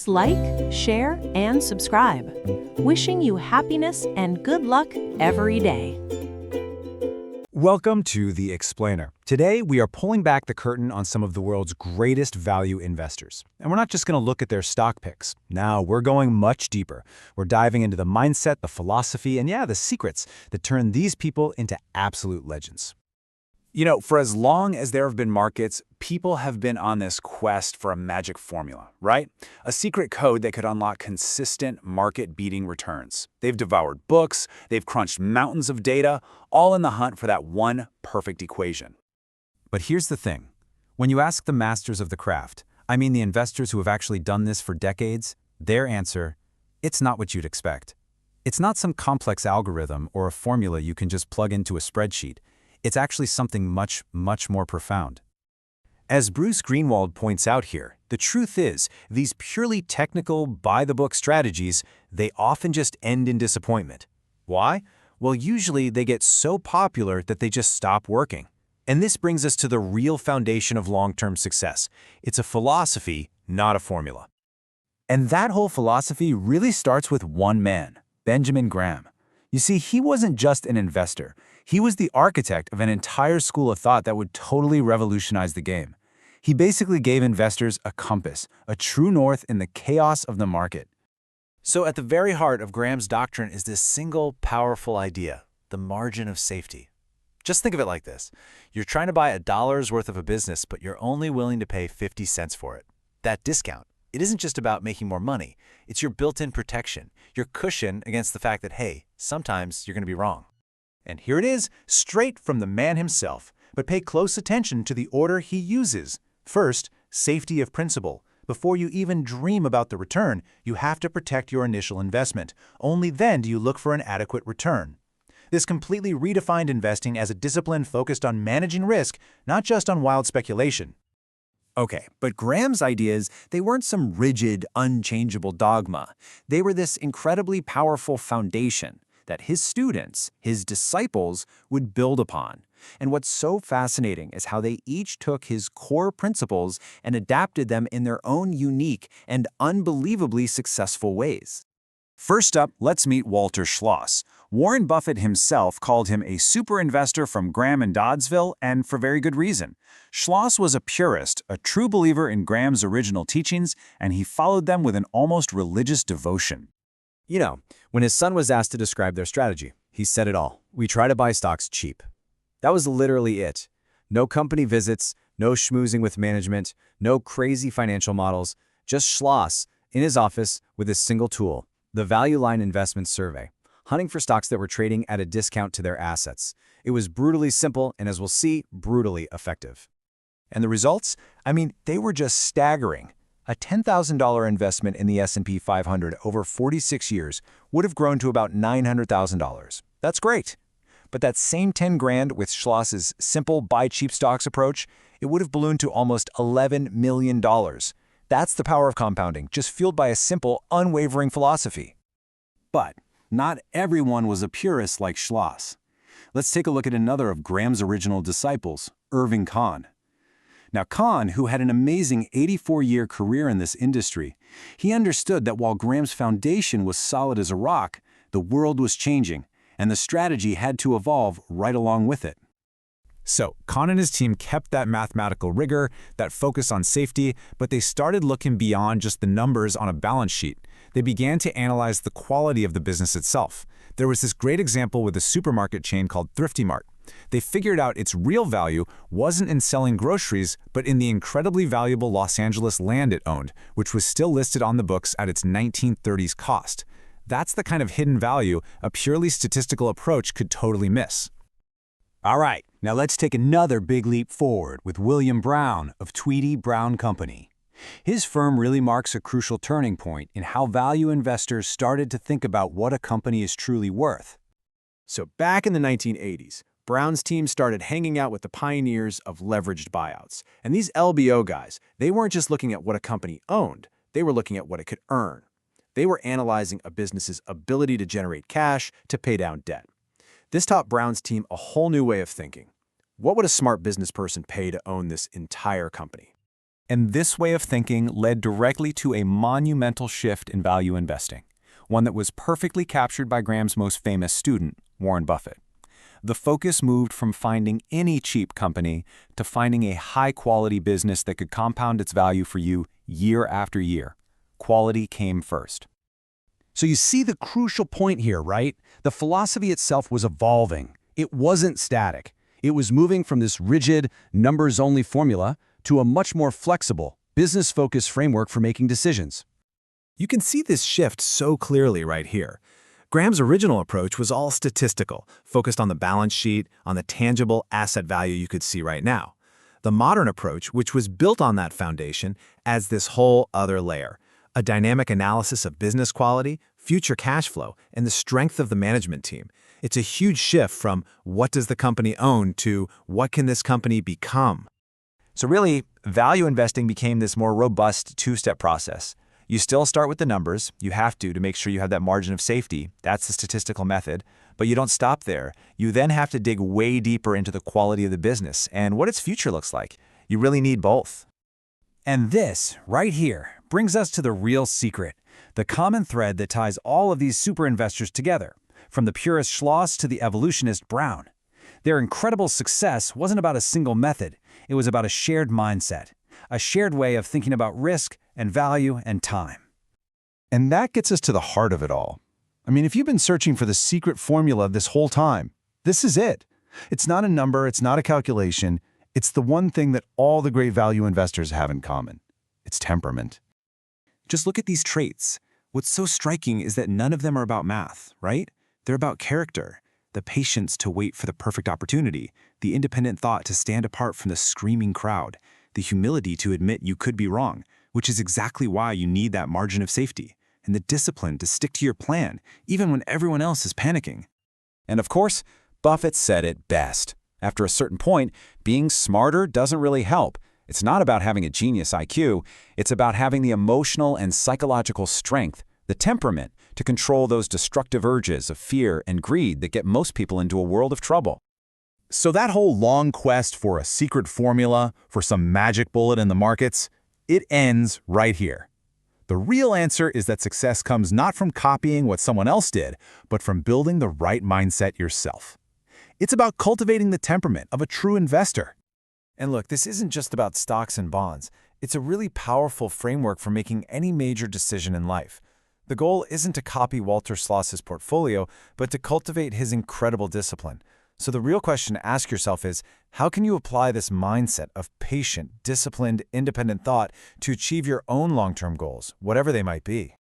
Please like, share, and subscribe. Wishing you happiness and good luck every day. Welcome to The Explainer. Today, we are pulling back the curtain on some of the world's greatest value investors. And we're not just going to look at their stock picks. Now, we're going much deeper. We're diving into the mindset, the philosophy, and the secrets that turn these people into absolute legends. For as long as there have been markets, people have been on this quest for a magic formula, right? A secret code that could unlock consistent market-beating returns. They've devoured books, they've crunched mountains of data, all in the hunt for that one perfect equation. But here's the thing. When you ask the masters of the craft, I mean the investors who have actually done this for decades, their answer, it's not what you'd expect. It's not some complex algorithm or a formula you can just plug into a spreadsheet. It's actually something much, much more profound. As Bruce Greenwald points out here, the truth is, these purely technical, by-the-book strategies, they often just end in disappointment. Why? Well, usually they get so popular that they just stop working. And this brings us to the real foundation of long-term success. It's a philosophy, not a formula. And that whole philosophy really starts with one man, Benjamin Graham. You see, he wasn't just an investor. He was the architect of an entire school of thought that would totally revolutionize the game. He basically gave investors a compass, a true north in the chaos of the market. So at the very heart of Graham's doctrine is this single, powerful idea, the margin of safety. Just think of it like this. You're trying to buy $1 worth of a business, but you're only willing to pay 50 cents for it. That discount, it isn't just about making more money. It's your built-in protection, your cushion against the fact that, hey, sometimes you're going to be wrong. And here it is, straight from the man himself. But pay close attention to the order he uses. First, safety of principle. Before you even dream about the return, you have to protect your initial investment. Only then do you look for an adequate return. This completely redefined investing as a discipline focused on managing risk, not just on wild speculation. Okay, but Graham's ideas, they weren't some rigid, unchangeable dogma. They were this incredibly powerful foundation that his students, his disciples, would build upon. And what's so fascinating is how they each took his core principles and adapted them in their own unique and unbelievably successful ways. First up, let's meet Walter Schloss. Warren Buffett himself called him a super investor from Graham-and-Doddsville, and for very good reason. Schloss was a purist, a true believer in Graham's original teachings, and he followed them with an almost religious devotion. When his son was asked to describe their strategy, he said it all. We try to buy stocks cheap. That was literally it. No company visits, no schmoozing with management, no crazy financial models, just Schloss in his office with his single tool, the Value Line Investment Survey, hunting for stocks that were trading at a discount to their assets. It was brutally simple and, as we'll see, brutally effective. And the results? They were just staggering. A $10,000 investment in the S&P 500 over 46 years would have grown to about $900,000. That's great. But that same 10 grand with Schloss's simple buy cheap stocks approach, it would have ballooned to almost $11 million. That's the power of compounding, just fueled by a simple, unwavering philosophy. But not everyone was a purist like Schloss. Let's take a look at another of Graham's original disciples, Irving Kahn. Now, Kahn, who had an amazing 84-year career in this industry, he understood that while Graham's foundation was solid as a rock, the world was changing, and the strategy had to evolve right along with it. So, Kahn and his team kept that mathematical rigor, that focus on safety, but they started looking beyond just the numbers on a balance sheet. They began to analyze the quality of the business itself. There was this great example with a supermarket chain called Thrifty Mart. They figured out its real value wasn't in selling groceries, but in the incredibly valuable Los Angeles land it owned, which was still listed on the books at its 1930s cost. That's the kind of hidden value a purely statistical approach could totally miss. All right, now let's take another big leap forward with William Brown of Tweedy, Brown Company. His firm really marks a crucial turning point in how value investors started to think about what a company is truly worth. So back in the 1980s, Brown's team started hanging out with the pioneers of leveraged buyouts. And these LBO guys, they weren't just looking at what a company owned, they were looking at what it could earn. They were analyzing a business's ability to generate cash to pay down debt. This taught Brown's team a whole new way of thinking. What would a smart business person pay to own this entire company? And this way of thinking led directly to a monumental shift in value investing, one that was perfectly captured by Graham's most famous student, Warren Buffett. The focus moved from finding any cheap company to finding a high-quality business that could compound its value for you year after year. Quality came first. So you see the crucial point here, right? The philosophy itself was evolving. It wasn't static. It was moving from this rigid, numbers-only formula to a much more flexible, business-focused framework for making decisions. You can see this shift so clearly right here. Graham's original approach was all statistical, focused on the balance sheet, on the tangible asset value you could see right now. The modern approach, which was built on that foundation, adds this whole other layer, a dynamic analysis of business quality, future cash flow, and the strength of the management team. It's a huge shift from what does the company own to what can this company become. So really, value investing became this more robust two-step process. You still start with the numbers. You have to make sure you have that margin of safety. That's the statistical method. But you don't stop there. You then have to dig way deeper into the quality of the business and what its future looks like. You really need both. And this, right here, brings us to the real secret, the common thread that ties all of these super investors together, from the purist Schloss to the evolutionist Brown. Their incredible success wasn't about a single method. It was about a shared mindset, a shared way of thinking about risk and value and time. And that gets us to the heart of it all. I mean, if you've been searching for the secret formula this whole time, this is it. It's not a number, it's not a calculation. It's the one thing that all the great value investors have in common. It's temperament. Just look at these traits. What's so striking is that none of them are about math, right? They're about character, the patience to wait for the perfect opportunity, the independent thought to stand apart from the screaming crowd, the humility to admit you could be wrong, which is exactly why you need that margin of safety, and the discipline to stick to your plan, even when everyone else is panicking. And of course, Buffett said it best. After a certain point, being smarter doesn't really help. It's not about having a genius IQ. It's about having the emotional and psychological strength, the temperament, to control those destructive urges of fear and greed that get most people into a world of trouble. So that whole long quest for a secret formula, for some magic bullet in the markets, it ends right here. The real answer is that success comes not from copying what someone else did, but from building the right mindset yourself. It's about cultivating the temperament of a true investor. And look, this isn't just about stocks and bonds. It's a really powerful framework for making any major decision in life. The goal isn't to copy Walter Schloss's portfolio, but to cultivate his incredible discipline. So the real question to ask yourself is, how can you apply this mindset of patient, disciplined, independent thought to achieve your own long-term goals, whatever they might be?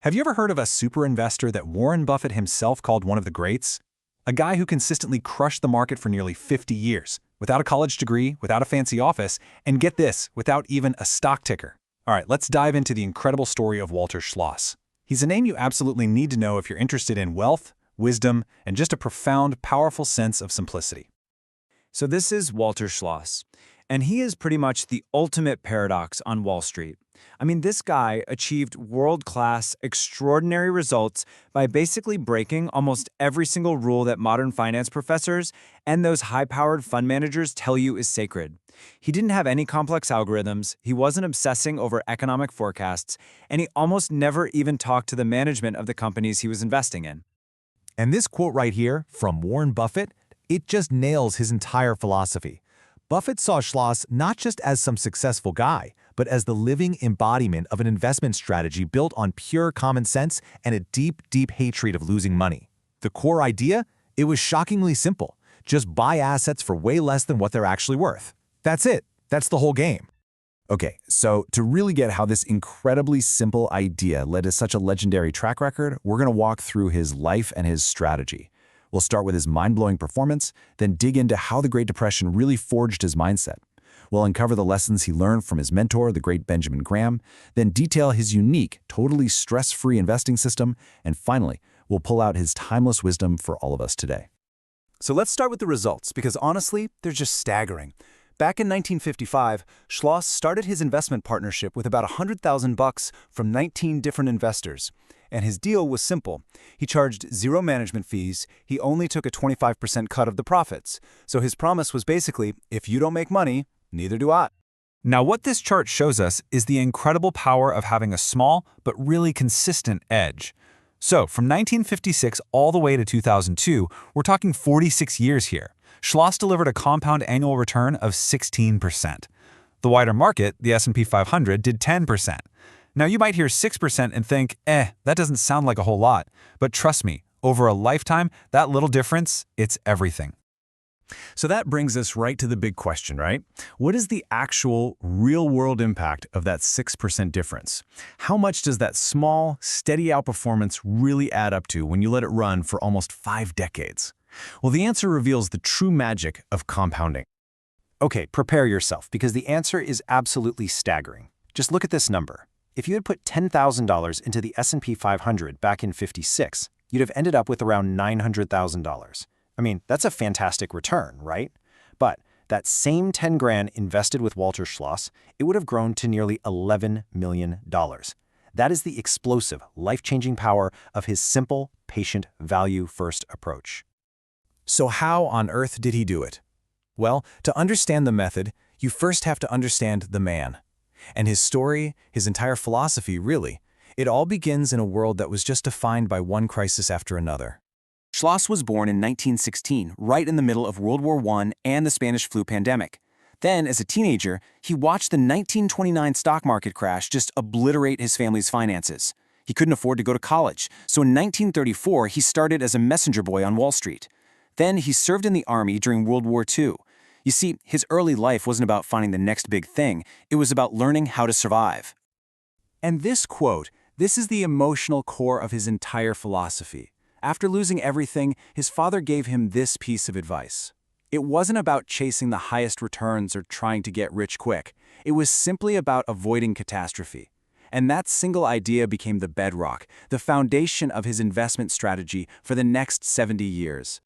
Have you ever heard of a super investor that Warren Buffett himself called one of the greats? A guy who consistently crushed the market for nearly 50 years, without a college degree, without a fancy office, and get this, without even a stock ticker. All right, let's dive into the incredible story of Walter Schloss. He's a name you absolutely need to know if you're interested in wealth, wisdom, and just a profound, powerful sense of simplicity. So this is Walter Schloss, and he is pretty much the ultimate paradox on Wall Street. I mean, this guy achieved world-class, extraordinary results by basically breaking almost every single rule that modern finance professors and those high-powered fund managers tell you is sacred. He didn't have any complex algorithms, he wasn't obsessing over economic forecasts, and he almost never even talked to the management of the companies he was investing in. And this quote right here from Warren Buffett, it just nails his entire philosophy. Buffett saw Schloss not just as some successful guy, but as the living embodiment of an investment strategy built on pure common sense and a deep, deep hatred of losing money. The core idea? It was shockingly simple. Just buy assets for way less than what they're actually worth. That's it. That's the whole game. Okay, so to really get how this incredibly simple idea led to such a legendary track record, we're going to walk through his life and his strategy. We'll start with his mind-blowing performance, then dig into how the Great Depression really forged his mindset. We'll uncover the lessons he learned from his mentor, the great Benjamin Graham, then detail his unique, totally stress-free investing system, and finally, we'll pull out his timeless wisdom for all of us today. So let's start with the results, because honestly, they're just staggering. Back in 1955, Schloss started his investment partnership with about $100,000 from 19 different investors. And his deal was simple. He charged zero management fees, he only took a 25% cut of the profits. So his promise was basically, if you don't make money, Neither do I. Now, what this chart shows us is the incredible power of having a small but really consistent edge. So, from 1956 all the way to 2002, we're talking 46 years here. Schloss delivered a compound annual return of 16%. The wider market, the S&P 500, did 10%. Now, you might hear 6% and think, that doesn't sound like a whole lot. But trust me, over a lifetime, that little difference, it's everything. So that brings us right to the big question, right? What is the actual real-world impact of that 6% difference? How much does that small, steady outperformance really add up to when you let it run for almost 5 decades? Well, the answer reveals the true magic of compounding. Okay, prepare yourself, because the answer is absolutely staggering. Just look at this number. If you had put $10,000 into the S&P 500 back in '56, you'd have ended up with around $900,000. I mean, that's a fantastic return, right? But that same 10 grand invested with Walter Schloss, it would have grown to nearly $11 million. That is the explosive, life-changing power of his simple, patient, value-first approach. So how on earth did he do it? Well, to understand the method, you first have to understand the man. And his story, his entire philosophy, really, it all begins in a world that was just defined by one crisis after another. Schloss was born in 1916, right in the middle of World War I and the Spanish flu pandemic. Then, as a teenager, he watched the 1929 stock market crash just obliterate his family's finances. He couldn't afford to go to college, so in 1934 he started as a messenger boy on Wall Street. Then he served in the Army during World War II. You see, his early life wasn't about finding the next big thing, it was about learning how to survive. And this quote, this is the emotional core of his entire philosophy. After losing everything, his father gave him this piece of advice. It wasn't about chasing the highest returns or trying to get rich quick. It was simply about avoiding catastrophe. And that single idea became the bedrock, the foundation of his investment strategy for the next 70 years.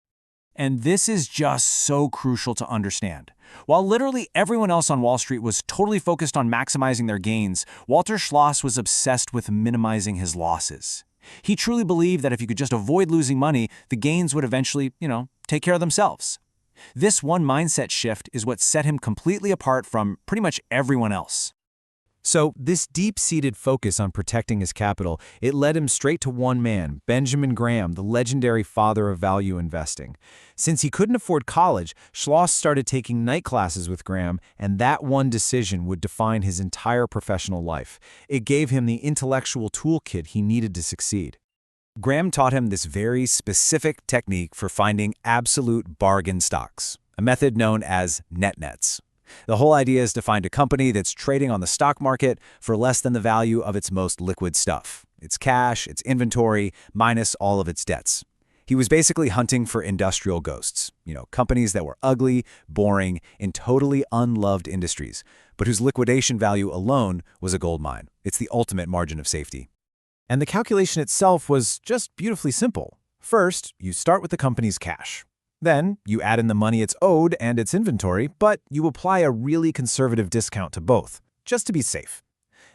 And this is just so crucial to understand. While literally everyone else on Wall Street was totally focused on maximizing their gains, Walter Schloss was obsessed with minimizing his losses. He truly believed that if you could just avoid losing money, the gains would eventually, take care of themselves. This one mindset shift is what set him completely apart from pretty much everyone else. So this deep-seated focus on protecting his capital, it led him straight to one man, Benjamin Graham, the legendary father of value investing. Since he couldn't afford college, Schloss started taking night classes with Graham, and that one decision would define his entire professional life. It gave him the intellectual toolkit he needed to succeed. Graham taught him this very specific technique for finding absolute bargain stocks, a method known as net-nets. The whole idea is to find a company that's trading on the stock market for less than the value of its most liquid stuff. Its cash, its inventory, minus all of its debts. He was basically hunting for industrial ghosts, companies that were ugly, boring, and totally unloved industries, but whose liquidation value alone was a gold mine. It's the ultimate margin of safety. And the calculation itself was just beautifully simple. First, you start with the company's cash. Then, you add in the money it's owed and its inventory, but you apply a really conservative discount to both, just to be safe.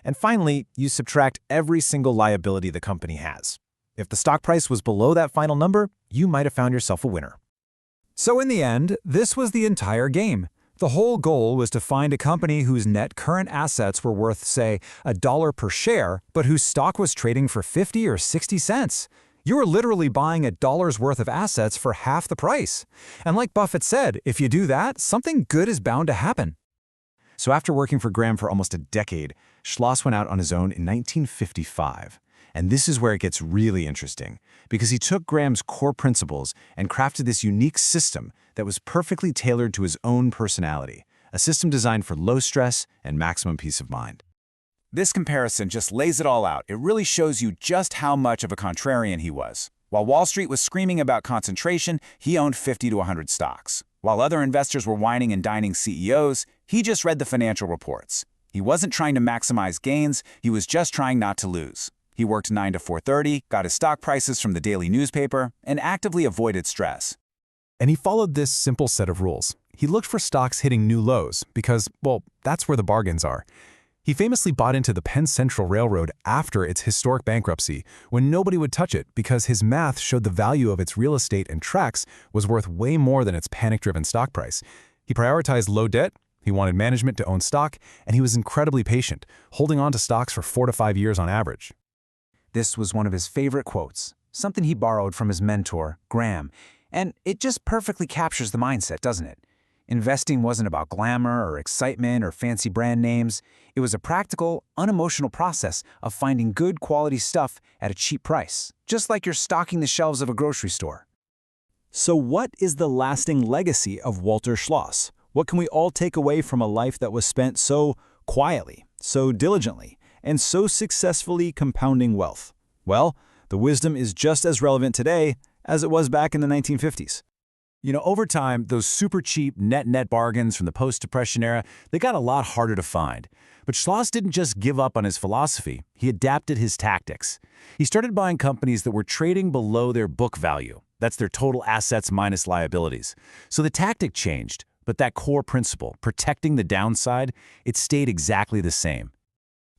And finally, you subtract every single liability the company has. If the stock price was below that final number, you might have found yourself a winner. So in the end, this was the entire game. The whole goal was to find a company whose net current assets were worth, say, $1 per share, but whose stock was trading for 50 or 60 cents. You were literally buying $1 worth of assets for half the price. And like Buffett said, if you do that, something good is bound to happen. So after working for Graham for almost a decade, Schloss went out on his own in 1955. And this is where it gets really interesting, because he took Graham's core principles and crafted this unique system that was perfectly tailored to his own personality, a system designed for low stress and maximum peace of mind. This comparison just lays it all out. It really shows you just how much of a contrarian he was. While Wall Street was screaming about concentration, he owned 50 to 100 stocks. While other investors were whining and dining CEOs, he just read the financial reports. He wasn't trying to maximize gains, he was just trying not to lose. He worked 9 to 4:30, got his stock prices from the daily newspaper, and actively avoided stress. And he followed this simple set of rules. He looked for stocks hitting new lows because, well, that's where the bargains are. He famously bought into the Penn Central Railroad after its historic bankruptcy, when nobody would touch it because his math showed the value of its real estate and tracks was worth way more than its panic-driven stock price. He prioritized low debt, He wanted management to own stock, and he was incredibly patient, holding on to stocks for 4 to 5 years on average. This was one of his favorite quotes, something he borrowed from his mentor, Graham, and it just perfectly captures the mindset, doesn't it? Investing wasn't about glamour or excitement or fancy brand names. It was a practical, unemotional process of finding good quality stuff at a cheap price, just like you're stocking the shelves of a grocery store. So what is the lasting legacy of Walter Schloss? What can we all take away from a life that was spent so quietly, so diligently, and so successfully compounding wealth? Well, the wisdom is just as relevant today as it was back in the 1950s. Over time, those super cheap net bargains from the post-Depression era, they got a lot harder to find. But Schloss didn't just give up on his philosophy, he adapted his tactics. He started buying companies that were trading below their book value. That's their total assets minus liabilities. So the tactic changed, but that core principle, protecting the downside, it stayed exactly the same.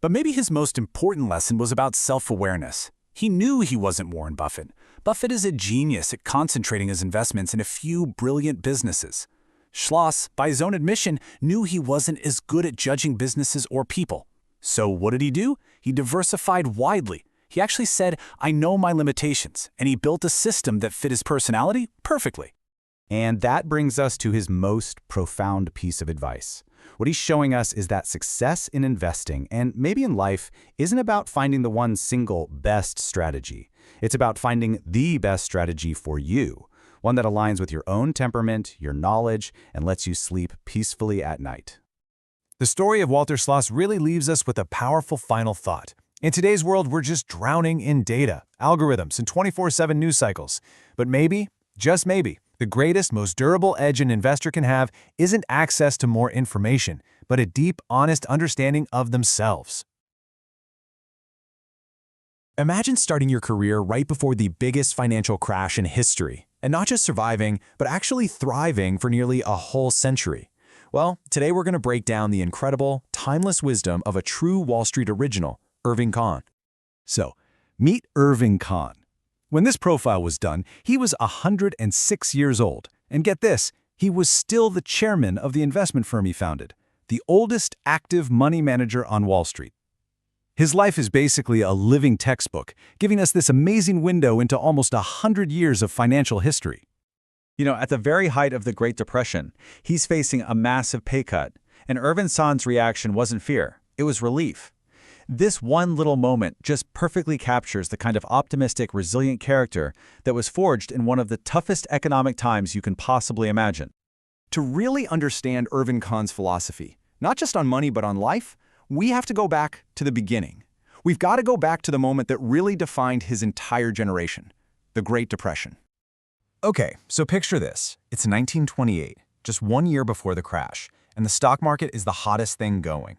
But maybe his most important lesson was about self-awareness. He knew he wasn't Warren Buffett. Buffett is a genius at concentrating his investments in a few brilliant businesses. Schloss, by his own admission, knew he wasn't as good at judging businesses or people. So what did he do? He diversified widely. He actually said, "I know my limitations," and he built a system that fit his personality perfectly. And that brings us to his most profound piece of advice. What he's showing us is that success in investing, and maybe in life, isn't about finding the one single best strategy. It's about finding the best strategy for you, one that aligns with your own temperament, your knowledge, and lets you sleep peacefully at night. The story of Walter Schloss really leaves us with a powerful final thought. In today's world, we're just drowning in data, algorithms, and 24/7 news cycles. But maybe, just maybe, the greatest, most durable edge an investor can have isn't access to more information, but a deep, honest understanding of themselves. Imagine starting your career right before the biggest financial crash in history, and not just surviving, but actually thriving for nearly a whole century. Well, today we're going to break down the incredible, timeless wisdom of a true Wall Street original, Irving Kahn. So, meet Irving Kahn. When this profile was done, he was 106 years old. And get this, he was still the chairman of the investment firm he founded, the oldest active money manager on Wall Street. His life is basically a living textbook, giving us this amazing window into almost 100 years of financial history. At the very height of the Great Depression, he's facing a massive pay cut, and Irving Kahn's reaction wasn't fear, it was relief. This one little moment just perfectly captures the kind of optimistic, resilient character that was forged in one of the toughest economic times you can possibly imagine. To really understand Irving Kahn's philosophy, not just on money but on life, we have to go back to the beginning. We've got to go back to the moment that really defined his entire generation, the Great Depression. Okay, so picture this. It's 1928, just 1 year before the crash, and the stock market is the hottest thing going.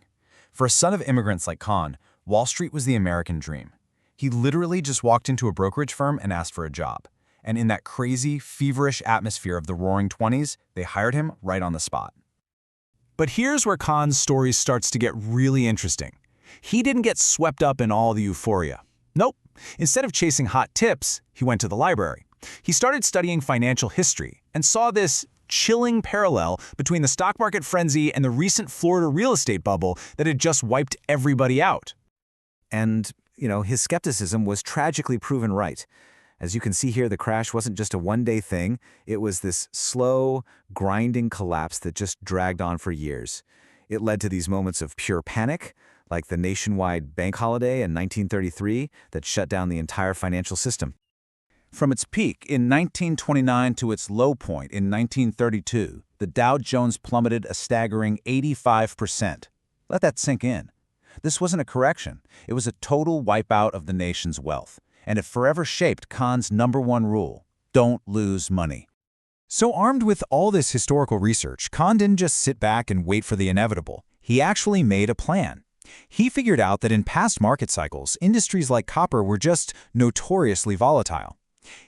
For a son of immigrants like Kahn, Wall Street was the American dream. He literally just walked into a brokerage firm and asked for a job. And in that crazy, feverish atmosphere of the Roaring '20s, they hired him right on the spot. But here's where Kahn's story starts to get really interesting. He didn't get swept up in all the euphoria. Nope. Instead of chasing hot tips, he went to the library. He started studying financial history and saw this chilling parallel between the stock market frenzy and the recent Florida real estate bubble that had just wiped everybody out. And, his skepticism was tragically proven right. As you can see here, the crash wasn't just a one-day thing. It was this slow, grinding collapse that just dragged on for years. It led to these moments of pure panic, like the nationwide bank holiday in 1933 that shut down the entire financial system. From its peak in 1929 to its low point in 1932, the Dow Jones plummeted a staggering 85%. Let that sink in. This wasn't a correction. It was a total wipeout of the nation's wealth. And it forever shaped Kahn's #1 rule: don't lose money. So armed with all this historical research, Kahn didn't just sit back and wait for the inevitable. He actually made a plan. He figured out that in past market cycles, industries like copper were just notoriously volatile.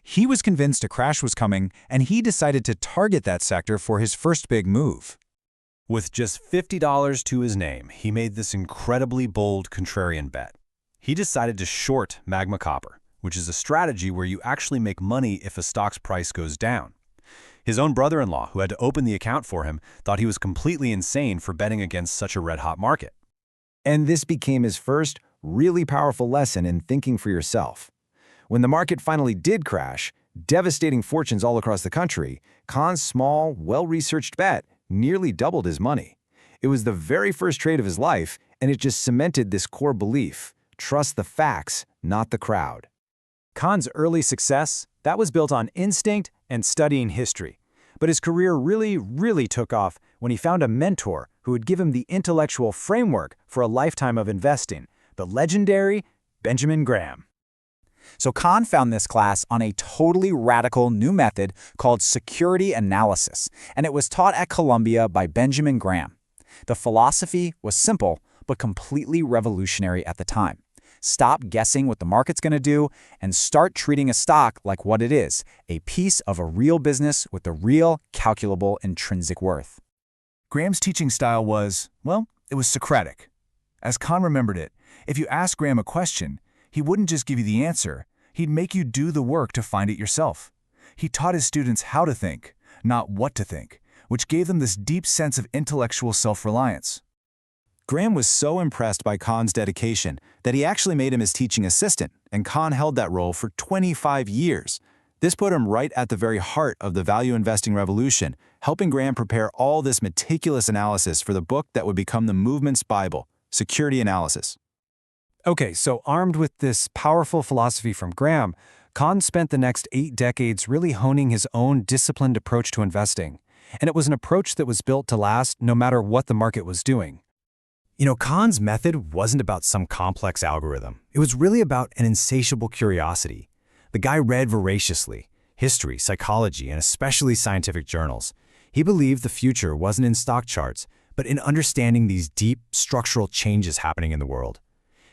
He was convinced a crash was coming, and he decided to target that sector for his first big move. With just $50 to his name, he made this incredibly bold contrarian bet. He decided to short Magma Copper, which is a strategy where you actually make money if a stock's price goes down. His own brother-in-law, who had to open the account for him, thought he was completely insane for betting against such a red-hot market. And this became his first really powerful lesson in thinking for yourself. When the market finally did crash, devastating fortunes all across the country, Kahn's small, well-researched bet nearly doubled his money. It was the very first trade of his life, and it just cemented this core belief: trust the facts, not the crowd. Kahn's early success, that was built on instinct and studying history. But his career really took off when he found a mentor who would give him the intellectual framework for a lifetime of investing, the legendary Benjamin Graham. So Kahn found this class on a totally radical new method called security analysis, and it was taught at Columbia by Benjamin Graham. The philosophy was simple, but completely revolutionary at the time. Stop guessing what the market's going to do and start treating a stock like what it is, a piece of a real business with a real, calculable, intrinsic worth. Graham's teaching style was, well, it was Socratic. As Kahn remembered it, if you asked Graham a question, he wouldn't just give you the answer, he'd make you do the work to find it yourself. He taught his students how to think, not what to think, which gave them this deep sense of intellectual self-reliance. Graham was so impressed by Kahn's dedication that he actually made him his teaching assistant, and Kahn held that role for 25 years. This put him right at the very heart of the value investing revolution, helping Graham prepare all this meticulous analysis for the book that would become the movement's Bible, Security Analysis. Okay, so armed with this powerful philosophy from Graham, Kahn spent the next 8 decades really honing his own disciplined approach to investing. And it was an approach that was built to last no matter what the market was doing. You know, Kahn's method wasn't about some complex algorithm. It was really about an insatiable curiosity. The guy read voraciously, history, psychology, and especially scientific journals. He believed the future wasn't in stock charts, but in understanding these deep structural changes happening in the world.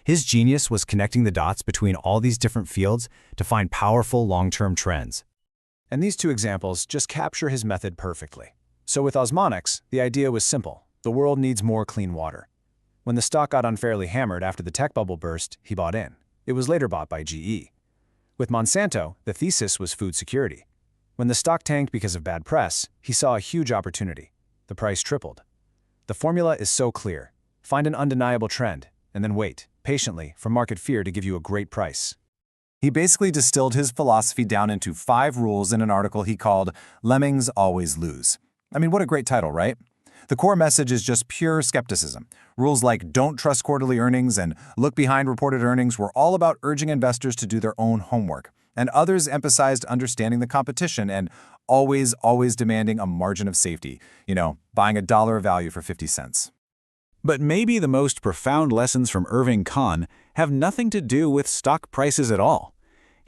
His genius was connecting the dots between all these different fields to find powerful long-term trends. And these 2 examples just capture his method perfectly. So with osmotics, the idea was simple. The world needs more clean water. When the stock got unfairly hammered after the tech bubble burst, he bought in. It was later bought by GE. With Monsanto, the thesis was food security. When the stock tanked because of bad press, he saw a huge opportunity. The price tripled. The formula is so clear. Find an undeniable trend, and then wait, patiently, for market fear to give you a great price. He basically distilled his philosophy down into 5 rules in an article he called Lemmings Always Lose. I mean, what a great title, right? The core message is just pure skepticism. Rules like don't trust quarterly earnings and look behind reported earnings were all about urging investors to do their own homework. And others emphasized understanding the competition and always demanding a margin of safety. You know, buying $1 of value for 50 cents. But maybe the most profound lessons from Irving Kahn have nothing to do with stock prices at all.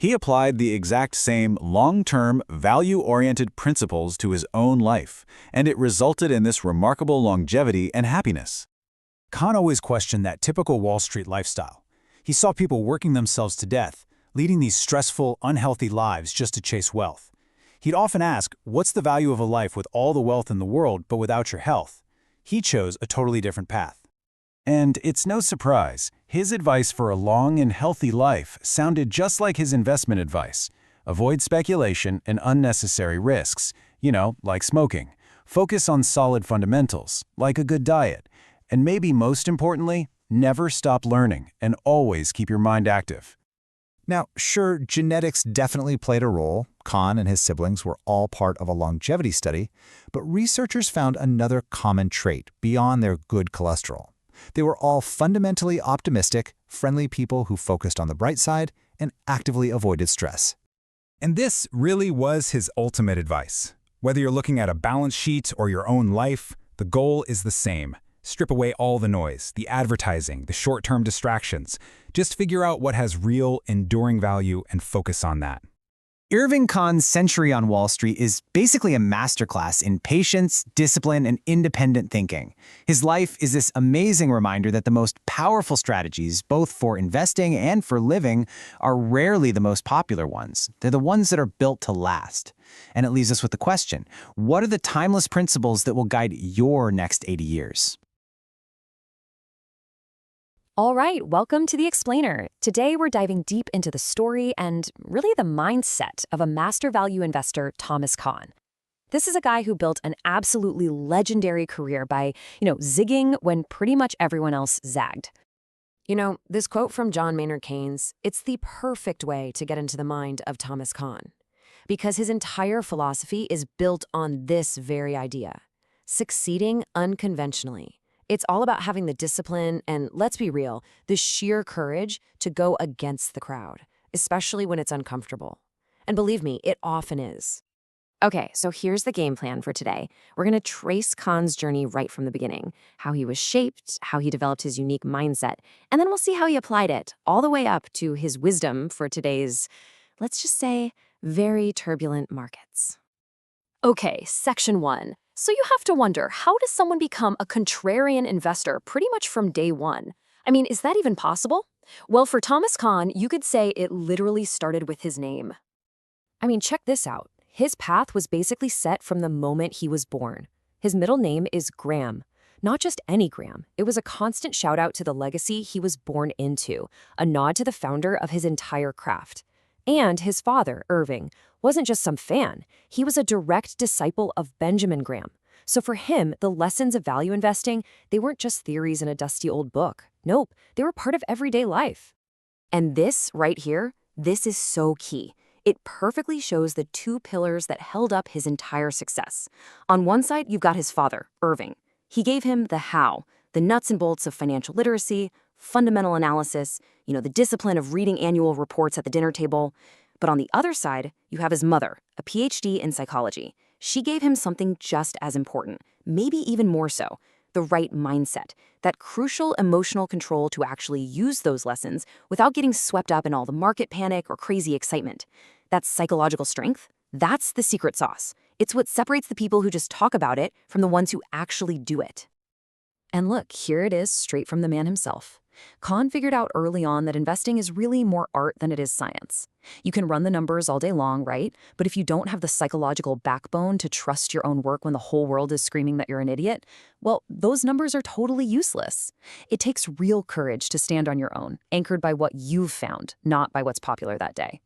He applied the exact same long-term, value-oriented principles to his own life, and it resulted in this remarkable longevity and happiness. Kahn always questioned that typical Wall Street lifestyle. He saw people working themselves to death, leading these stressful, unhealthy lives just to chase wealth. He'd often ask, what's the value of a life with all the wealth in the world but without your health? He chose a totally different path. And it's no surprise, his advice for a long and healthy life sounded just like his investment advice. Avoid speculation and unnecessary risks, like smoking. Focus on solid fundamentals, like a good diet. And maybe most importantly, never stop learning and always keep your mind active. Now, sure, genetics definitely played a role. Kahn and his siblings were all part of a longevity study, but researchers found another common trait beyond their good cholesterol. They were all fundamentally optimistic, friendly people who focused on the bright side and actively avoided stress. And this really was his ultimate advice. Whether you're looking at a balance sheet or your own life, the goal is the same. Strip away all the noise, the advertising, the short-term distractions. Just figure out what has real, enduring value and focus on that. Irving Kahn's Century on Wall Street is basically a masterclass in patience, discipline, and independent thinking. His life is this amazing reminder that the most powerful strategies, both for investing and for living, are rarely the most popular ones. They're the ones that are built to last. And it leaves us with the question, what are the timeless principles that will guide your next 80 years? All right, welcome to The Explainer. Today we're diving deep into the story and really the mindset of a master value investor, Thomas Kahn. This is a guy who built an absolutely legendary career by, zigging when pretty much everyone else zagged. This quote from John Maynard Keynes, it's the perfect way to get into the mind of Thomas Kahn, because his entire philosophy is built on this very idea: succeeding unconventionally. It's all about having the discipline and, let's be real, the sheer courage to go against the crowd, especially when it's uncomfortable. And believe me, it often is. Okay, so here's the game plan for today. We're going to trace Kahn's journey right from the beginning, how he was shaped, how he developed his unique mindset, and then we'll see how he applied it all the way up to his wisdom for today's, let's just say, very turbulent markets. Okay, section 1. So you have to wonder, how does someone become a contrarian investor pretty much from day one? I mean, is that even possible? Well, for Thomas Kahn, you could say it literally started with his name. I mean, check this out. His path was basically set from the moment he was born. His middle name is Graham. Not just any Graham. It was a constant shout out to the legacy he was born into, a nod to the founder of his entire craft. And his father, Irving, wasn't just some fan. He was a direct disciple of Benjamin Graham. So for him, the lessons of value investing, they weren't just theories in a dusty old book. Nope, they were part of everyday life. And this right here, this is so key. It perfectly shows the two pillars that held up his entire success. On one side, you've got his father, Irving. He gave him the how, the nuts and bolts of financial literacy, fundamental analysis, the discipline of reading annual reports at the dinner table. But on the other side, you have his mother, a PhD in psychology. She gave him something just as important, maybe even more so, the right mindset, that crucial emotional control to actually use those lessons without getting swept up in all the market panic or crazy excitement. That psychological strength, that's the secret sauce. It's what separates the people who just talk about it from the ones who actually do it. And look, here it is straight from the man himself. Kahn figured out early on that investing is really more art than it is science. You can run the numbers all day long, right? But if you don't have the psychological backbone to trust your own work when the whole world is screaming that you're an idiot, well, those numbers are totally useless. It takes real courage to stand on your own, anchored by what you've found, not by what's popular that day.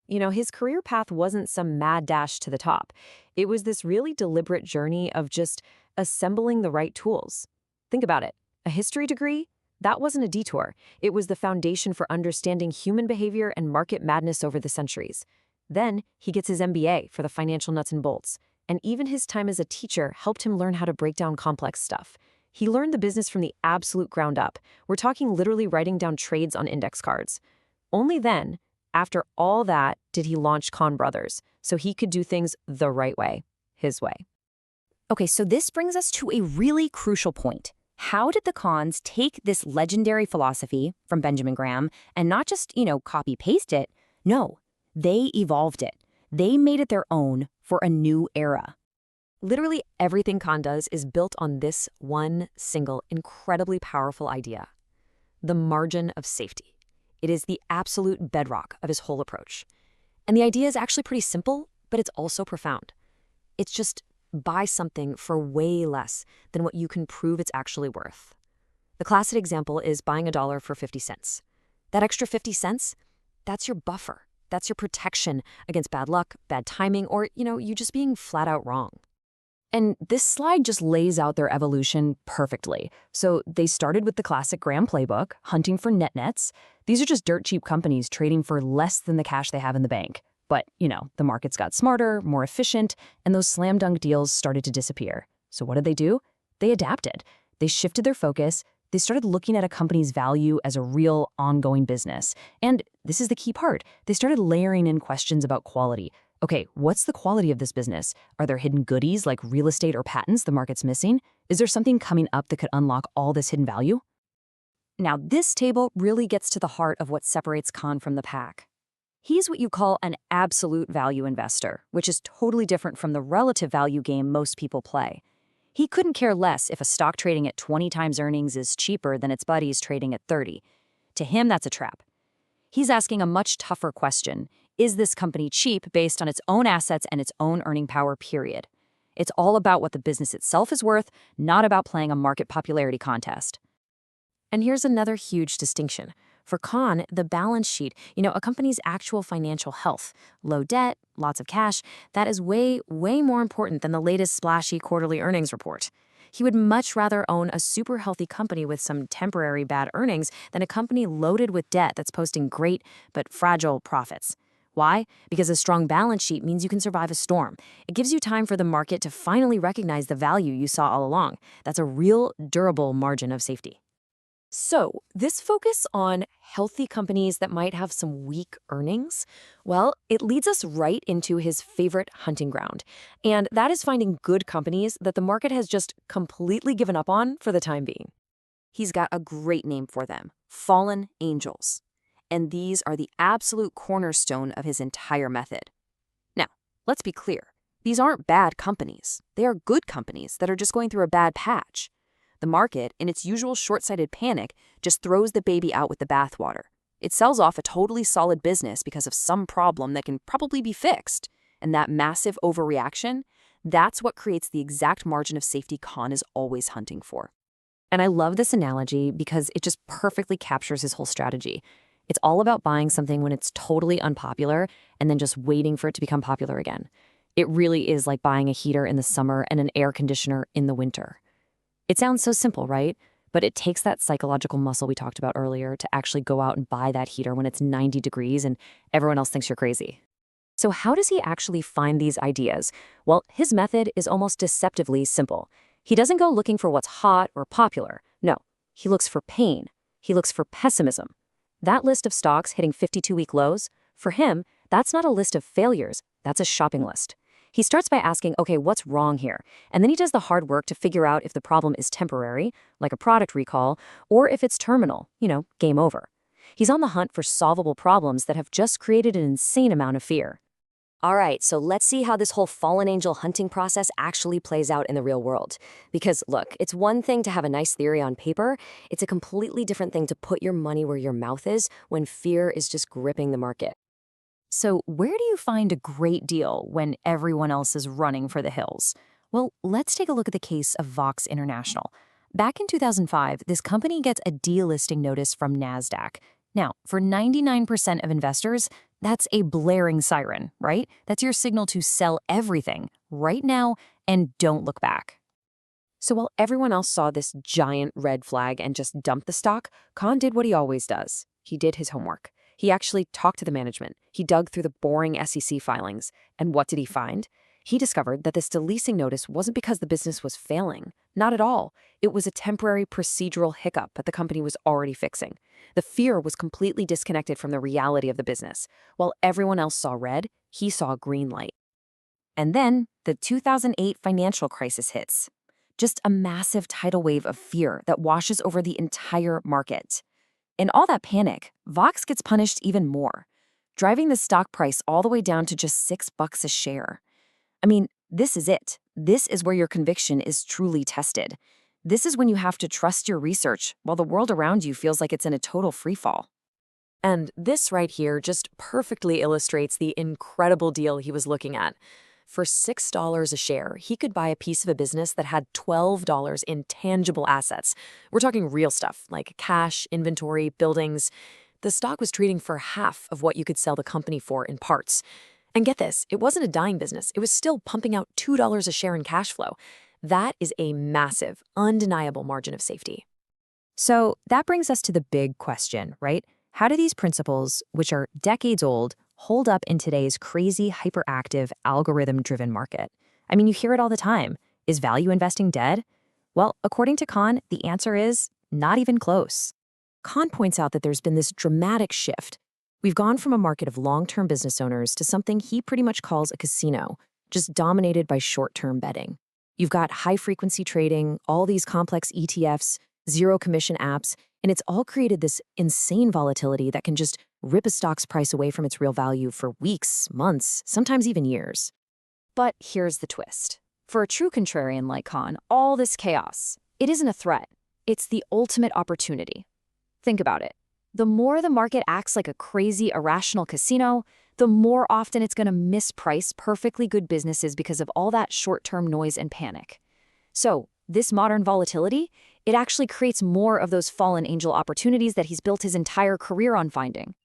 His career path wasn't some mad dash to the top. It was this really deliberate journey of just assembling the right tools. Think about it. A history degree? That wasn't a detour. It was the foundation for understanding human behavior and market madness over the centuries. Then he gets his MBA for the financial nuts and bolts. And even his time as a teacher helped him learn how to break down complex stuff. He learned the business from the absolute ground up. We're talking literally writing down trades on index cards. Only then, after all that, did he launch Kahn Brothers, so he could do things the right way, his way. Okay, so this brings us to a really crucial point. How did the Kahns take this legendary philosophy from Benjamin Graham and not just, copy-paste it? No, they evolved it. They made it their own for a new era. Literally everything Kahn does is built on this one single, incredibly powerful idea: the margin of safety. It is the absolute bedrock of his whole approach. And the idea is actually pretty simple, but it's also profound. It's just buy something for way less than what you can prove it's actually worth. The classic example is buying $1 for 50 cents. That extra 50 cents, that's your buffer. That's your protection against bad luck, bad timing, or, you just being flat out wrong. And this slide just lays out their evolution perfectly. So they started with the classic Graham playbook, hunting for net nets. These are just dirt cheap companies trading for less than the cash they have in the bank. But, the markets got smarter, more efficient, and those slam dunk deals started to disappear. So what did they do? They adapted. They shifted their focus. They started looking at a company's value as a real ongoing business. And this is the key part. They started layering in questions about quality. Okay, what's the quality of this business? Are there hidden goodies like real estate or patents the market's missing? Is there something coming up that could unlock all this hidden value? Now, this table really gets to the heart of what separates Kahn from the pack. He's what you call an absolute value investor, which is totally different from the relative value game most people play. He couldn't care less if a stock trading at 20 times earnings is cheaper than its buddies trading at 30. To him, that's a trap. He's asking a much tougher question. Is this company cheap based on its own assets and its own earning power, period? It's all about what the business itself is worth, not about playing a market popularity contest. And here's another huge distinction. For Kahn, the balance sheet, a company's actual financial health, low debt, lots of cash, that is way, way more important than the latest splashy quarterly earnings report. He would much rather own a super healthy company with some temporary bad earnings than a company loaded with debt that's posting great but fragile profits. Why? Because a strong balance sheet means you can survive a storm. It gives you time for the market to finally recognize the value you saw all along. That's a real, durable margin of safety. So, this focus on healthy companies that might have some weak earnings, well, it leads us right into his favorite hunting ground. And that is finding good companies that the market has just completely given up on for the time being. He's got a great name for them, fallen angels. And these are the absolute cornerstone of his entire method. Now, let's be clear. These aren't bad companies. They are good companies that are just going through a bad patch. The market, in its usual short-sighted panic, just throws the baby out with the bathwater. It sells off a totally solid business because of some problem that can probably be fixed. And that massive overreaction, that's what creates the exact margin of safety Kahn is always hunting for. And I love this analogy because it just perfectly captures his whole strategy. It's all about buying something when it's totally unpopular and then just waiting for it to become popular again. It really is like buying a heater in the summer and an air conditioner in the winter. It sounds so simple, right? But it takes that psychological muscle we talked about earlier to actually go out and buy that heater when it's 90 degrees and everyone else thinks you're crazy. So how does he actually find these ideas? Well, his method is almost deceptively simple. He doesn't go looking for what's hot or popular. No, he looks for pain. He looks for pessimism. That list of stocks hitting 52-week lows, for him, that's not a list of failures. That's a shopping list. He starts by asking, okay, what's wrong here? And then he does the hard work to figure out if the problem is temporary, like a product recall, or if it's terminal, game over. He's on the hunt for solvable problems that have just created an insane amount of fear. All right, so let's see how this whole fallen angel hunting process actually plays out in the real world. Because look, it's one thing to have a nice theory on paper. It's a completely different thing to put your money where your mouth is when fear is just gripping the market. So where do you find a great deal when everyone else is running for the hills? Well, let's take a look at the case of Vox International. Back in 2005, this company gets a delisting notice from NASDAQ. Now, for 99% of investors, that's a blaring siren, right? That's your signal to sell everything right now and don't look back. So while everyone else saw this giant red flag and just dumped the stock, Kahn did what he always does. He did his homework. He actually talked to the management. He dug through the boring SEC filings. And what did he find? He discovered that this delisting notice wasn't because the business was failing. Not at all. It was a temporary procedural hiccup that the company was already fixing. The fear was completely disconnected from the reality of the business. While everyone else saw red, he saw a green light. And then the 2008 financial crisis hits. Just a massive tidal wave of fear that washes over the entire market. In all that panic, Vox gets punished even more, driving the stock price all the way down to just $6 a share. I mean, this is it. This is where your conviction is truly tested. This is when you have to trust your research while the world around you feels like it's in a total freefall. And this right here just perfectly illustrates the incredible deal he was looking at. For $6 a share, he could buy a piece of a business that had $12 in tangible assets. We're talking real stuff like cash, inventory, buildings. The stock was trading for half of what you could sell the company for in parts. And get this, it wasn't a dying business. It was still pumping out $2 a share in cash flow. That is a massive, undeniable margin of safety. So that brings us to the big question, right? How do these principles, which are decades old, hold up in today's crazy, hyperactive, algorithm-driven market? I mean, you hear it all the time. Is value investing dead? Well, according to Kahn, the answer is not even close. Kahn points out that there's been this dramatic shift. We've gone from a market of long-term business owners to something he pretty much calls a casino, just dominated by short-term betting. You've got high-frequency trading, all these complex ETFs, zero-commission apps, and it's all created this insane volatility that can just rip a stock's price away from its real value for weeks, months, sometimes even years. But here's the twist. For a true contrarian like Kahn, all this chaos, it isn't a threat. It's the ultimate opportunity. Think about it. The more the market acts like a crazy, irrational casino, the more often it's going to misprice perfectly good businesses because of all that short-term noise and panic. So, this modern volatility, It actually creates more of those fallen angel opportunities that he's built his entire career on finding.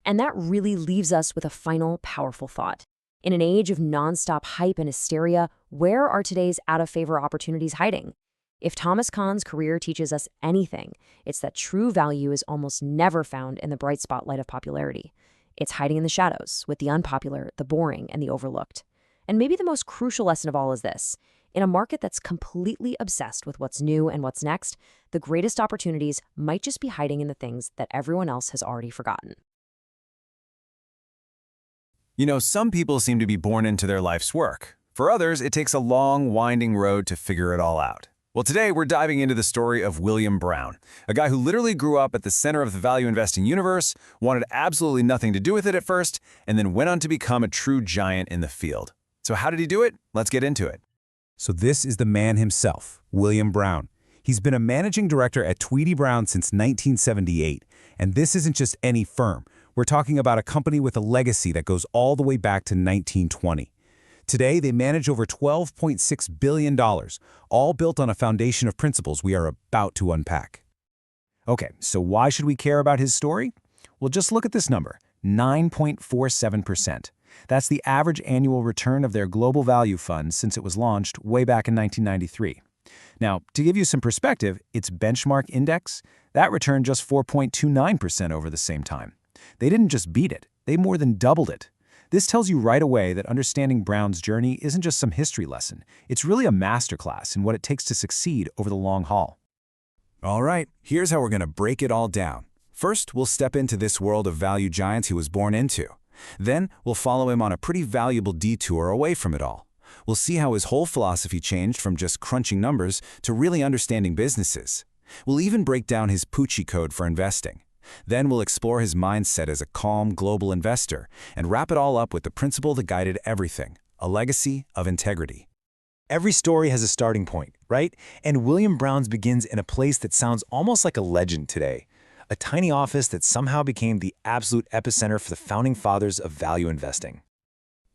And that really leaves us with a final powerful thought. In an age of nonstop hype and hysteria, where are today's out-of-favor opportunities hiding? If Thomas Kahn's career teaches us anything, it's that true value is almost never found in the bright spotlight of popularity. It's hiding in the shadows, with the unpopular, the boring, and the overlooked. And maybe the most crucial lesson of all is this. In a market that's completely obsessed with what's new and what's next, the greatest opportunities might just be hiding in the things that everyone else has already forgotten. You know, some people seem to be born into their life's work. For others, it takes a long, winding road to figure it all out. Well, today we're diving into the story of William Brown, a guy who literally grew up at the center of the value investing universe, wanted absolutely nothing to do with it at first, and then went on to become a true giant in the field. So how did he do it? Let's get into it. So this is the man himself, William Brown. He's been a managing director at Tweedy Brown since 1978, and this isn't just any firm. We're talking about a company with a legacy that goes all the way back to 1920. Today, they manage over $12.6 billion, all built on a foundation of principles we are about to unpack. Okay, so why should we care about his story? Well, just look at this number, 9.47%. That's the average annual return of their global value fund since it was launched way back in 1993. Now, to give you some perspective, its benchmark index, that returned just 4.29% over the same time. They didn't just beat it, they more than doubled it. This tells you right away that understanding Brown's journey isn't just some history lesson. It's really a masterclass in what it takes to succeed over the long haul. All right, here's how we're going to break it all down. First, we'll step into this world of value giants he was born into. Then, we'll follow him on a pretty valuable detour away from it all. We'll see how his whole philosophy changed from just crunching numbers to really understanding businesses. We'll even break down his Poochie code for investing. Then we'll explore his mindset as a calm global investor and wrap it all up with the principle that guided everything, a legacy of integrity. Every story has a starting point, right? And William Brown's begins in a place that sounds almost like a legend today. A tiny office that somehow became the absolute epicenter for the founding fathers of value investing.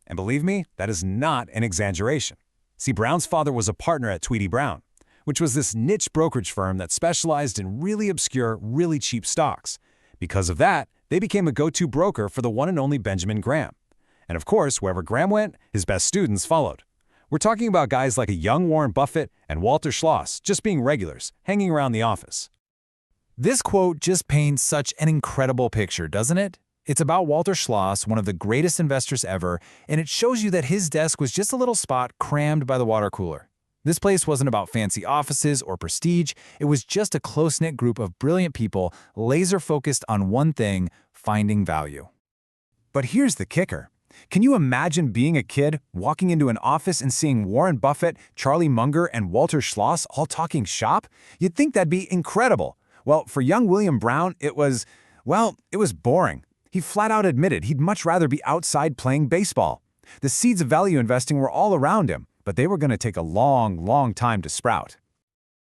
And believe me, that is not an exaggeration. See, Brown's father was a partner at Tweedy Brown, which was this niche brokerage firm that specialized in really obscure, really cheap stocks. Because of that, they became a go-to broker for the one and only Benjamin Graham. And of course, wherever Graham went, his best students followed. We're talking about guys like a young Warren Buffett and Walter Schloss just being regulars, hanging around the office. This quote just paints such an incredible picture, doesn't it? It's about Walter Schloss, one of the greatest investors ever, and it shows you that his desk was just a little spot crammed by the water cooler. This place wasn't about fancy offices or prestige. It was just a close-knit group of brilliant people laser-focused on one thing, finding value. But here's the kicker. Can you imagine being a kid, walking into an office and seeing Warren Buffett, Charlie Munger, and Walter Schloss all talking shop? You'd think that'd be incredible. Well, for young William Brown, it was boring. He flat out admitted he'd much rather be outside playing baseball. The seeds of value investing were all around him, but they were going to take a long, long time to sprout.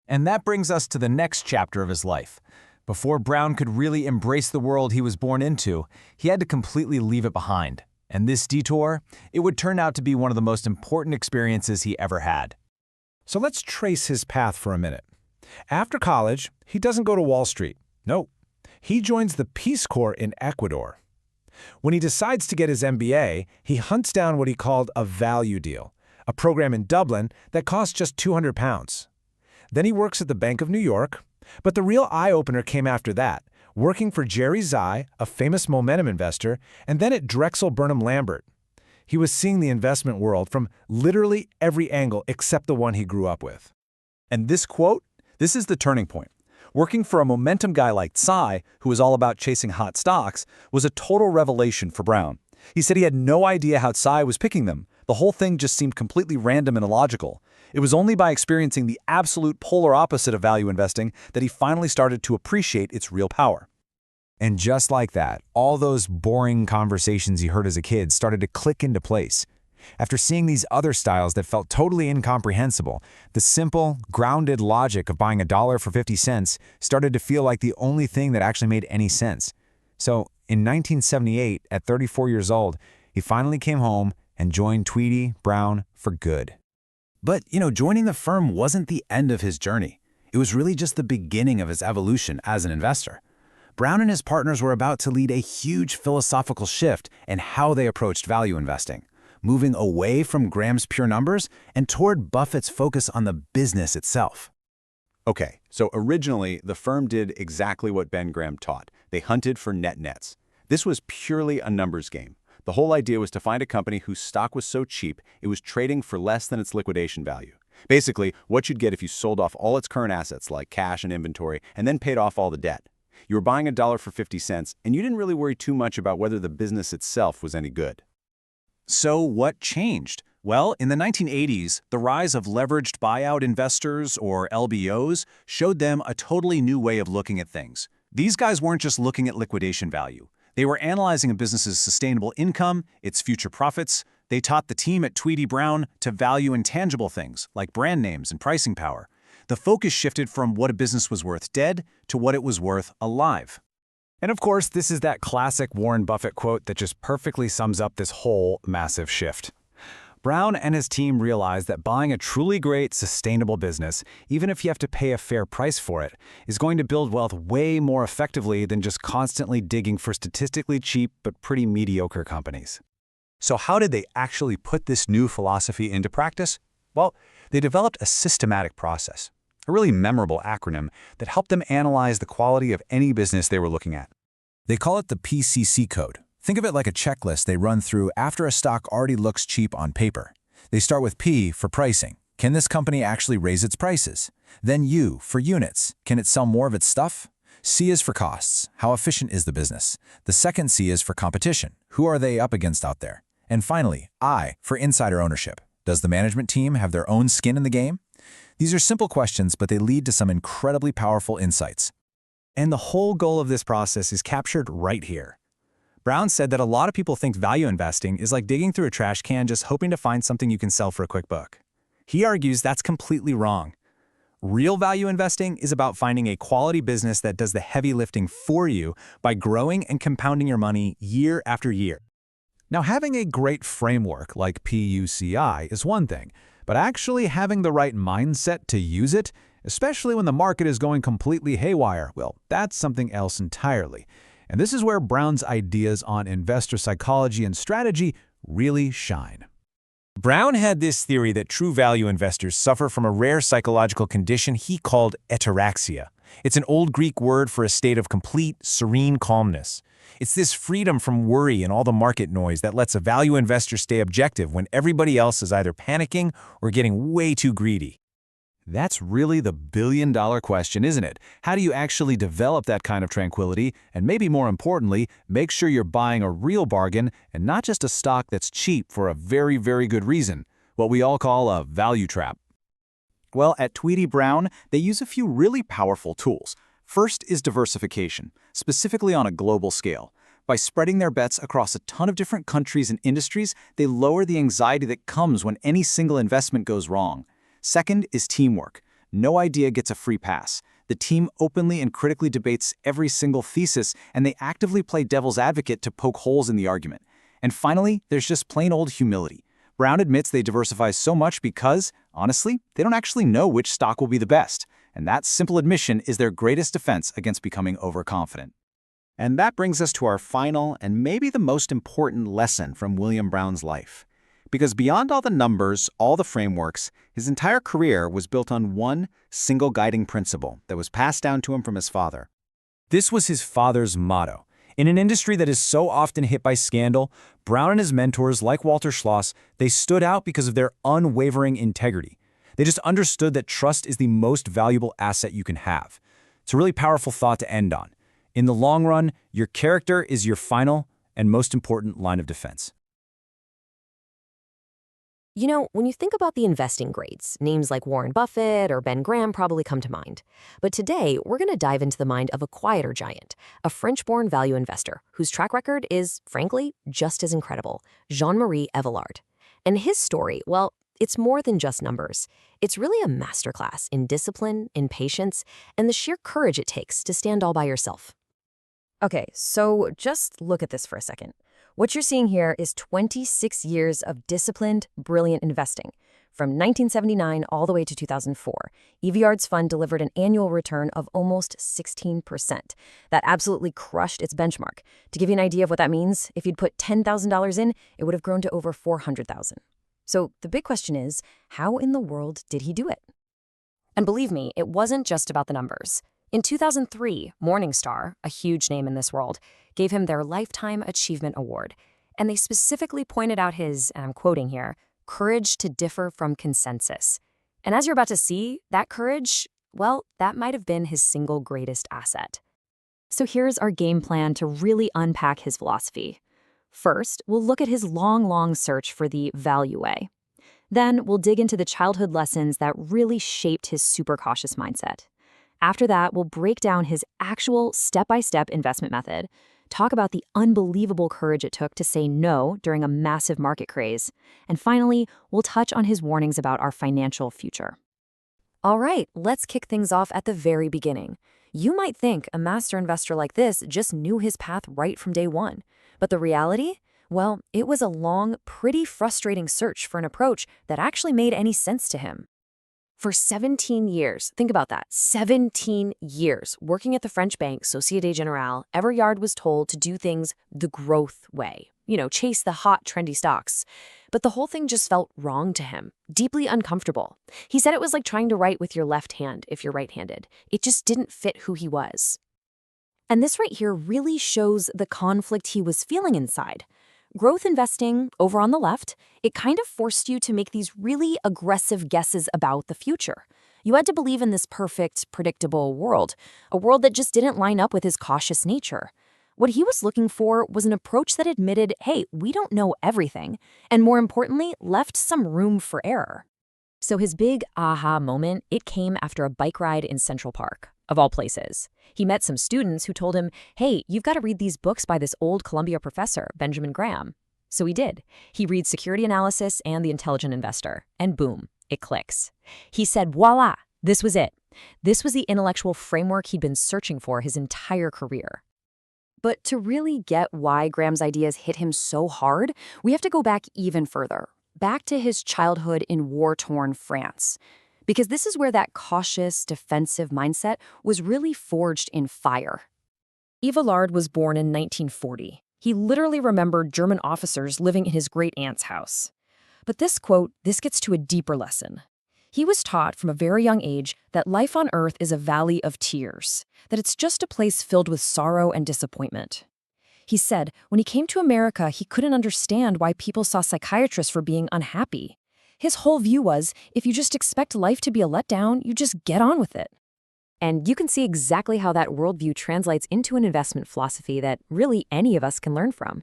And that brings us to the next chapter of his life. Before Brown could really embrace the world he was born into, he had to completely leave it behind. And this detour, it would turn out to be one of the most important experiences he ever had. So let's trace his path for a minute. After college, he doesn't go to Wall Street. No, he joins the Peace Corps in Ecuador. When he decides to get his MBA, he hunts down what he called a value deal, a program in Dublin that cost just £200. Then he works at the Bank of New York, but the real eye-opener came after that, working for Jerry Zai, a famous momentum investor, and then at Drexel Burnham Lambert. He was seeing the investment world from literally every angle except the one he grew up with. And this quote, this is the turning point. Working for a momentum guy like Zai, who was all about chasing hot stocks, was a total revelation for Brown. He said he had no idea how Zai was picking them. The whole thing just seemed completely random and illogical. It was only by experiencing the absolute polar opposite of value investing that he finally started to appreciate its real power. And just like that, all those boring conversations he heard as a kid started to click into place. After seeing these other styles that felt totally incomprehensible, the simple, grounded logic of buying $1 for 50 cents started to feel like the only thing that actually made any sense. So, in 1978, at 34 years old, he finally came home and joined Tweedy Brown for good. But, joining the firm wasn't the end of his journey. It was really just the beginning of his evolution as an investor. Brown and his partners were about to lead a huge philosophical shift in how they approached value investing, moving away from Graham's pure numbers and toward Buffett's focus on the business itself. Okay, so originally, the firm did exactly what Ben Graham taught. They hunted for net nets. This was purely a numbers game. The whole idea was to find a company whose stock was so cheap it was trading for less than its liquidation value. Basically, what you'd get if you sold off all its current assets like cash and inventory and then paid off all the debt. You were buying $1 for 50 cents, and you didn't really worry too much about whether the business itself was any good. So what changed? Well, in the 1980s, the rise of leveraged buyout investors, or LBOs, showed them a totally new way of looking at things. These guys weren't just looking at liquidation value. They were analyzing a business's sustainable income, its future profits. They taught the team at Tweedy Brown to value intangible things, like brand names and pricing power. The focus shifted from what a business was worth dead to what it was worth alive. And of course, this is that classic Warren Buffett quote that just perfectly sums up this whole massive shift. Brown and his team realized that buying a truly great, sustainable business, even if you have to pay a fair price for it, is going to build wealth way more effectively than just constantly digging for statistically cheap but pretty mediocre companies. So how did they actually put this new philosophy into practice? Well, they developed a systematic process, a really memorable acronym that helped them analyze the quality of any business they were looking at. They call it the PCC code. Think of it like a checklist they run through after a stock already looks cheap on paper. They start with P for pricing. Can this company actually raise its prices? Then U for units. Can it sell more of its stuff? C is for costs. How efficient is the business? The second C is for competition. Who are they up against out there? And finally, I for insider ownership. Does the management team have their own skin in the game? These are simple questions, but they lead to some incredibly powerful insights. And the whole goal of this process is captured right here. Brown said that a lot of people think value investing is like digging through a trash can just hoping to find something you can sell for a quick buck. He argues that's completely wrong. Real value investing is about finding a quality business that does the heavy lifting for you by growing and compounding your money year after year. Now, having a great framework like PUCI is one thing, but actually having the right mindset to use it, especially when the market is going completely haywire, well, that's something else entirely. And this is where Brown's ideas on investor psychology and strategy really shine. Brown had this theory that true value investors suffer from a rare psychological condition he called ataraxia. It's an old Greek word for a state of complete, serene calmness. It's this freedom from worry and all the market noise that lets a value investor stay objective when everybody else is either panicking or getting way too greedy. That's really the billion-dollar question, isn't it? How do you actually develop that kind of tranquility, and maybe more importantly, make sure you're buying a real bargain and not just a stock that's cheap for a very, very good reason, what we all call a value trap? Well, at Tweedy Brown, they use a few really powerful tools. First is diversification, specifically on a global scale. By spreading their bets across a ton of different countries and industries, they lower the anxiety that comes when any single investment goes wrong. Second is teamwork. No idea gets a free pass. The team openly and critically debates every single thesis, and they actively play devil's advocate to poke holes in the argument. And finally, there's just plain old humility. Brown admits they diversify so much because, honestly, they don't actually know which stock will be the best. And that simple admission is their greatest defense against becoming overconfident. And that brings us to our final and maybe the most important lesson from William Brown's life. Because beyond all the numbers, all the frameworks, his entire career was built on one single guiding principle that was passed down to him from his father. This was his father's motto. In an industry that is so often hit by scandal, Brown and his mentors, like Walter Schloss, they stood out because of their unwavering integrity. They just understood that trust is the most valuable asset you can have. It's a really powerful thought to end on. In the long run, your character is your final and most important line of defense. You know, when you think about the investing greats, names like Warren Buffett or Ben Graham probably come to mind. But today, we're going to dive into the mind of a quieter giant, a French-born value investor whose track record is, frankly, just as incredible, Jean-Marie Eveillard. And his story, well, it's more than just numbers. It's really a masterclass in discipline, in patience, and the sheer courage it takes to stand all by yourself. Okay, so just look at this for a second. What you're seeing here is 26 years of disciplined, brilliant investing. From 1979 all the way to 2004, Eveillard's fund delivered an annual return of almost 16%. That absolutely crushed its benchmark. To give you an idea of what that means, if you'd put $10,000 in, it would have grown to over $400,000. So the big question is, how in the world did he do it? And believe me, it wasn't just about the numbers. In 2003, Morningstar, a huge name in this world, gave him their Lifetime Achievement Award. And they specifically pointed out his, and I'm quoting here, courage to differ from consensus. And as you're about to see, that courage, well, that might have been his single greatest asset. So here's our game plan to really unpack his philosophy. First, we'll look at his long search for the value way. Then we'll dig into the childhood lessons that really shaped his super cautious mindset. After that, we'll break down his actual step-by-step investment method, talk about the unbelievable courage it took to say no during a massive market craze, and finally, we'll touch on his warnings about our financial future. All right, let's kick things off at the very beginning. You might think a master investor like this just knew his path right from day one. But the reality? Well, it was a long, pretty frustrating search for an approach that actually made any sense to him. For 17 years, think about that, 17 years, working at the French bank Société Générale, Eveillard was told to do things the growth way. Chase the hot, trendy stocks. But the whole thing just felt wrong to him, deeply uncomfortable. He said it was like trying to write with your left hand if you're right-handed. It just didn't fit who he was. And this right here really shows the conflict he was feeling inside. Growth investing, over on the left, it kind of forced you to make these really aggressive guesses about the future. You had to believe in this perfect, predictable world, a world that just didn't line up with his cautious nature. What he was looking for was an approach that admitted, hey, we don't know everything, and more importantly, left some room for error. So his big aha moment, it came after a bike ride in Central Park, of all places. He met some students who told him, hey, you've got to read these books by this old Columbia professor, Benjamin Graham. So he did. He reads Security Analysis and The Intelligent Investor, and boom, it clicks. He said, voila, this was it. This was the intellectual framework he'd been searching for his entire career. But to really get why Graham's ideas hit him so hard, we have to go back even further, back to his childhood in war-torn France. Because this is where that cautious, defensive mindset was really forged in fire. Eveillard was born in 1940. He literally remembered German officers living in his great-aunt's house. But this quote, this gets to a deeper lesson. He was taught from a very young age that life on Earth is a valley of tears, that it's just a place filled with sorrow and disappointment. He said when he came to America, he couldn't understand why people saw psychiatrists for being unhappy. His whole view was, if you just expect life to be a letdown, you just get on with it. And you can see exactly how that worldview translates into an investment philosophy that really any of us can learn from.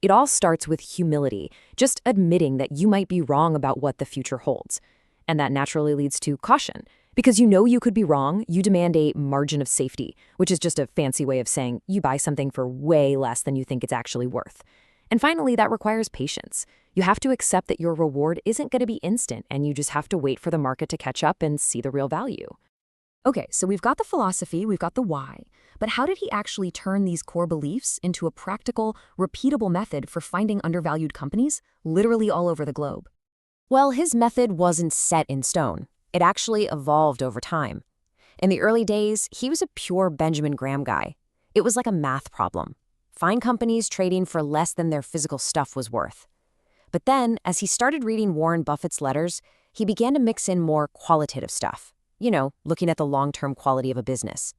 It all starts with humility, just admitting that you might be wrong about what the future holds. And that naturally leads to caution. Because you know you could be wrong, you demand a margin of safety, which is just a fancy way of saying you buy something for way less than you think it's actually worth. And finally, that requires patience. You have to accept that your reward isn't going to be instant, and you just have to wait for the market to catch up and see the real value. Okay, so we've got the philosophy, we've got the why, but how did he actually turn these core beliefs into a practical, repeatable method for finding undervalued companies, literally all over the globe? Well, his method wasn't set in stone. It actually evolved over time. In the early days, he was a pure Benjamin Graham guy. It was like a math problem. Find companies trading for less than their physical stuff was worth. But then, as he started reading Warren Buffett's letters, he began to mix in more qualitative stuff. Looking at the long-term quality of a business.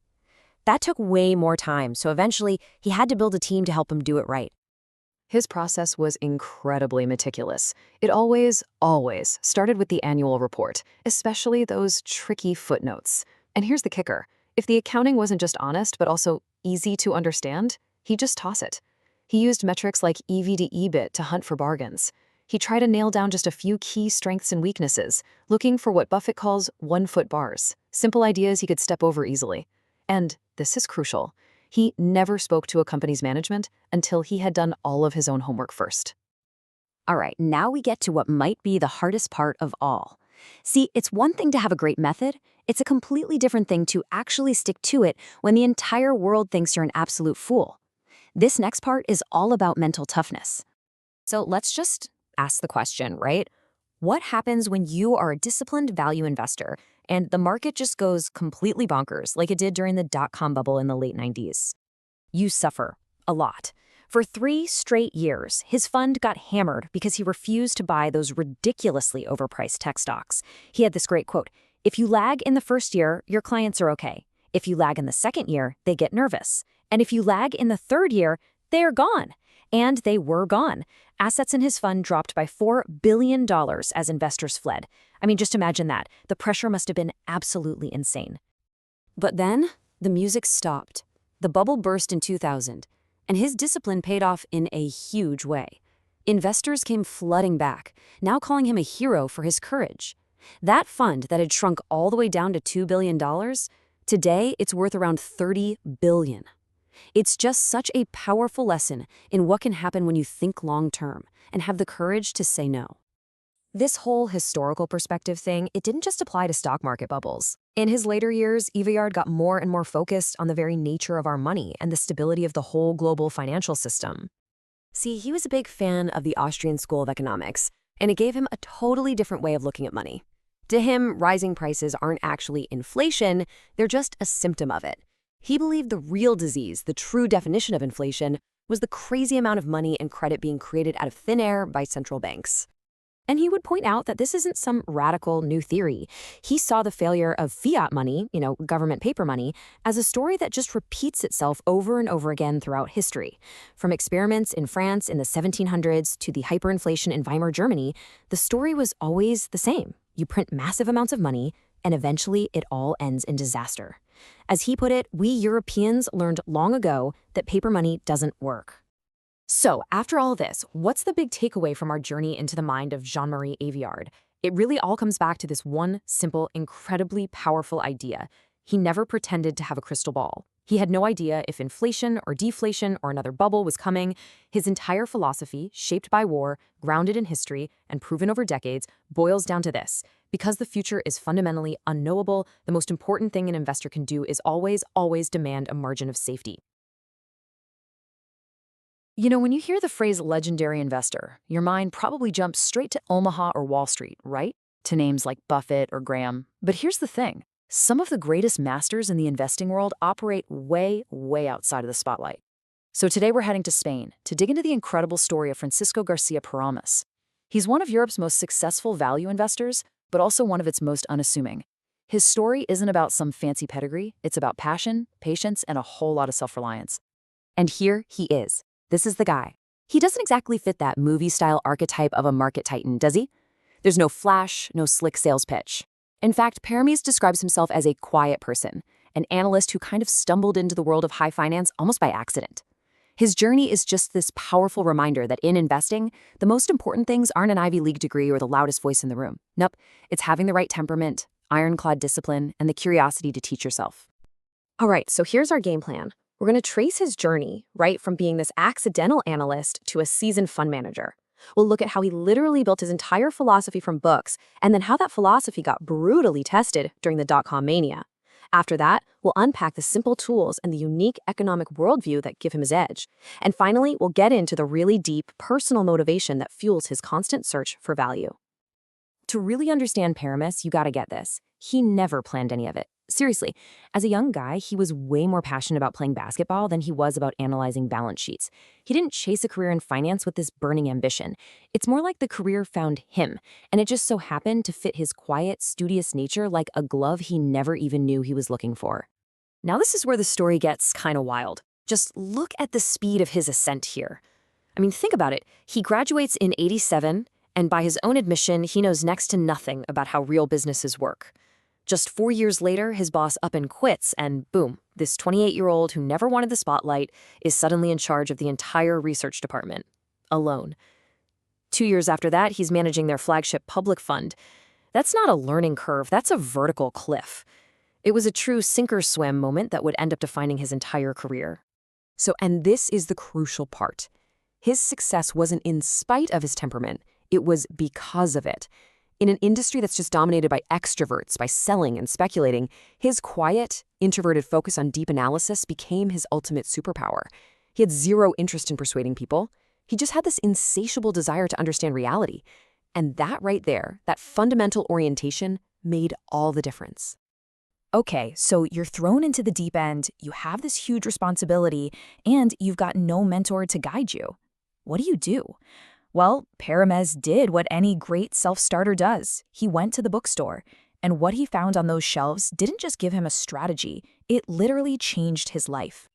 That took way more time, so eventually he had to build a team to help him do it right. His process was incredibly meticulous. It always started with the annual report, especially those tricky footnotes. And here's the kicker. If the accounting wasn't just honest, but also easy to understand, he'd just toss it. He used metrics like EV to EBIT to hunt for bargains. He tried to nail down just a few key strengths and weaknesses, looking for what Buffett calls one-foot bars, simple ideas he could step over easily. And this is crucial. He never spoke to a company's management until he had done all of his own homework first. All right, now we get to what might be the hardest part of all. See, it's one thing to have a great method. It's a completely different thing to actually stick to it when the entire world thinks you're an absolute fool. This next part is all about mental toughness. So let's just ask the question, right? What happens when you are a disciplined value investor and the market just goes completely bonkers like it did during the dot-com bubble in the late 90s? You suffer a lot. For 3 straight years, his fund got hammered because he refused to buy those ridiculously overpriced tech stocks. He had this great quote, "If you lag in the first year, your clients are okay. If you lag in the second year, they get nervous. And if you lag in the third year, they are gone." And they were gone. Assets in his fund dropped by $4 billion as investors fled. I mean, just imagine that. The pressure must have been absolutely insane. But then, the music stopped. The bubble burst in 2000, and his discipline paid off in a huge way. Investors came flooding back, now calling him a hero for his courage. That fund that had shrunk all the way down to $2 billion, today it's worth around $30 billion. It's just such a powerful lesson in what can happen when you think long-term and have the courage to say no. This whole historical perspective thing, it didn't just apply to stock market bubbles. In his later years, Eveillard got more and more focused on the very nature of our money and the stability of the whole global financial system. See, he was a big fan of the Austrian School of Economics, and it gave him a totally different way of looking at money. To him, rising prices aren't actually inflation, they're just a symptom of it. He believed the real disease, the true definition of inflation, was the crazy amount of money and credit being created out of thin air by central banks. And he would point out that this isn't some radical new theory. He saw the failure of fiat money, government paper money, as a story that just repeats itself over and over again throughout history. From experiments in France in the 1700s to the hyperinflation in Weimar Germany, the story was always the same. You print massive amounts of money, and eventually it all ends in disaster. As he put it, we Europeans learned long ago that paper money doesn't work. So, after all this, what's the big takeaway from our journey into the mind of Jean-Marie Eveillard? It really all comes back to this one simple, incredibly powerful idea. He never pretended to have a crystal ball. He had no idea if inflation or deflation or another bubble was coming. His entire philosophy, shaped by war, grounded in history, and proven over decades, boils down to this. Because the future is fundamentally unknowable, the most important thing an investor can do is always, always demand a margin of safety. When you hear the phrase legendary investor, your mind probably jumps straight to Omaha or Wall Street, right? To names like Buffett or Graham. But here's the thing. Some of the greatest masters in the investing world operate way, way outside of the spotlight. So today we're heading to Spain to dig into the incredible story of Francisco García Paramés. He's one of Europe's most successful value investors, but also one of its most unassuming. His story isn't about some fancy pedigree, it's about passion, patience, and a whole lot of self-reliance. And here he is. This is the guy. He doesn't exactly fit that movie-style archetype of a market titan, does he? There's no flash, no slick sales pitch. In fact, Paramés describes himself as a quiet person, an analyst who kind of stumbled into the world of high finance almost by accident. His journey is just this powerful reminder that in investing, the most important things aren't an Ivy League degree or the loudest voice in the room. Nope, it's having the right temperament, ironclad discipline, and the curiosity to teach yourself. All right, so here's our game plan. We're going to trace his journey, right, from being this accidental analyst to a seasoned fund manager. We'll look at how he literally built his entire philosophy from books, and then how that philosophy got brutally tested during the dot-com mania. After that, we'll unpack the simple tools and the unique economic worldview that give him his edge. And finally, we'll get into the really deep personal motivation that fuels his constant search for value. To really understand Paramés, you gotta get this. He never planned any of it. Seriously, as a young guy, he was way more passionate about playing basketball than he was about analyzing balance sheets. He didn't chase a career in finance with this burning ambition. It's more like the career found him, and it just so happened to fit his quiet, studious nature like a glove he never even knew he was looking for. Now this is where the story gets kind of wild. Just look at the speed of his ascent here. I mean, think about it. He graduates in '87, and by his own admission, he knows next to nothing about how real businesses work. Just 4 years later, his boss up and quits, and boom, this 28-year-old who never wanted the spotlight is suddenly in charge of the entire research department, alone. 2 years after that, he's managing their flagship public fund. That's not a learning curve, that's a vertical cliff. It was a true sink-or-swim moment that would end up defining his entire career. And this is the crucial part. His success wasn't in spite of his temperament, it was because of it. In an industry that's just dominated by extroverts, by selling and speculating, his quiet, introverted focus on deep analysis became his ultimate superpower. He had zero interest in persuading people. He just had this insatiable desire to understand reality. And that right there, that fundamental orientation, made all the difference. Okay, so you're thrown into the deep end, you have this huge responsibility, and you've got no mentor to guide you. What do you do? Well, Paramés did what any great self-starter does. He went to the bookstore, and what he found on those shelves didn't just give him a strategy, it literally changed his life.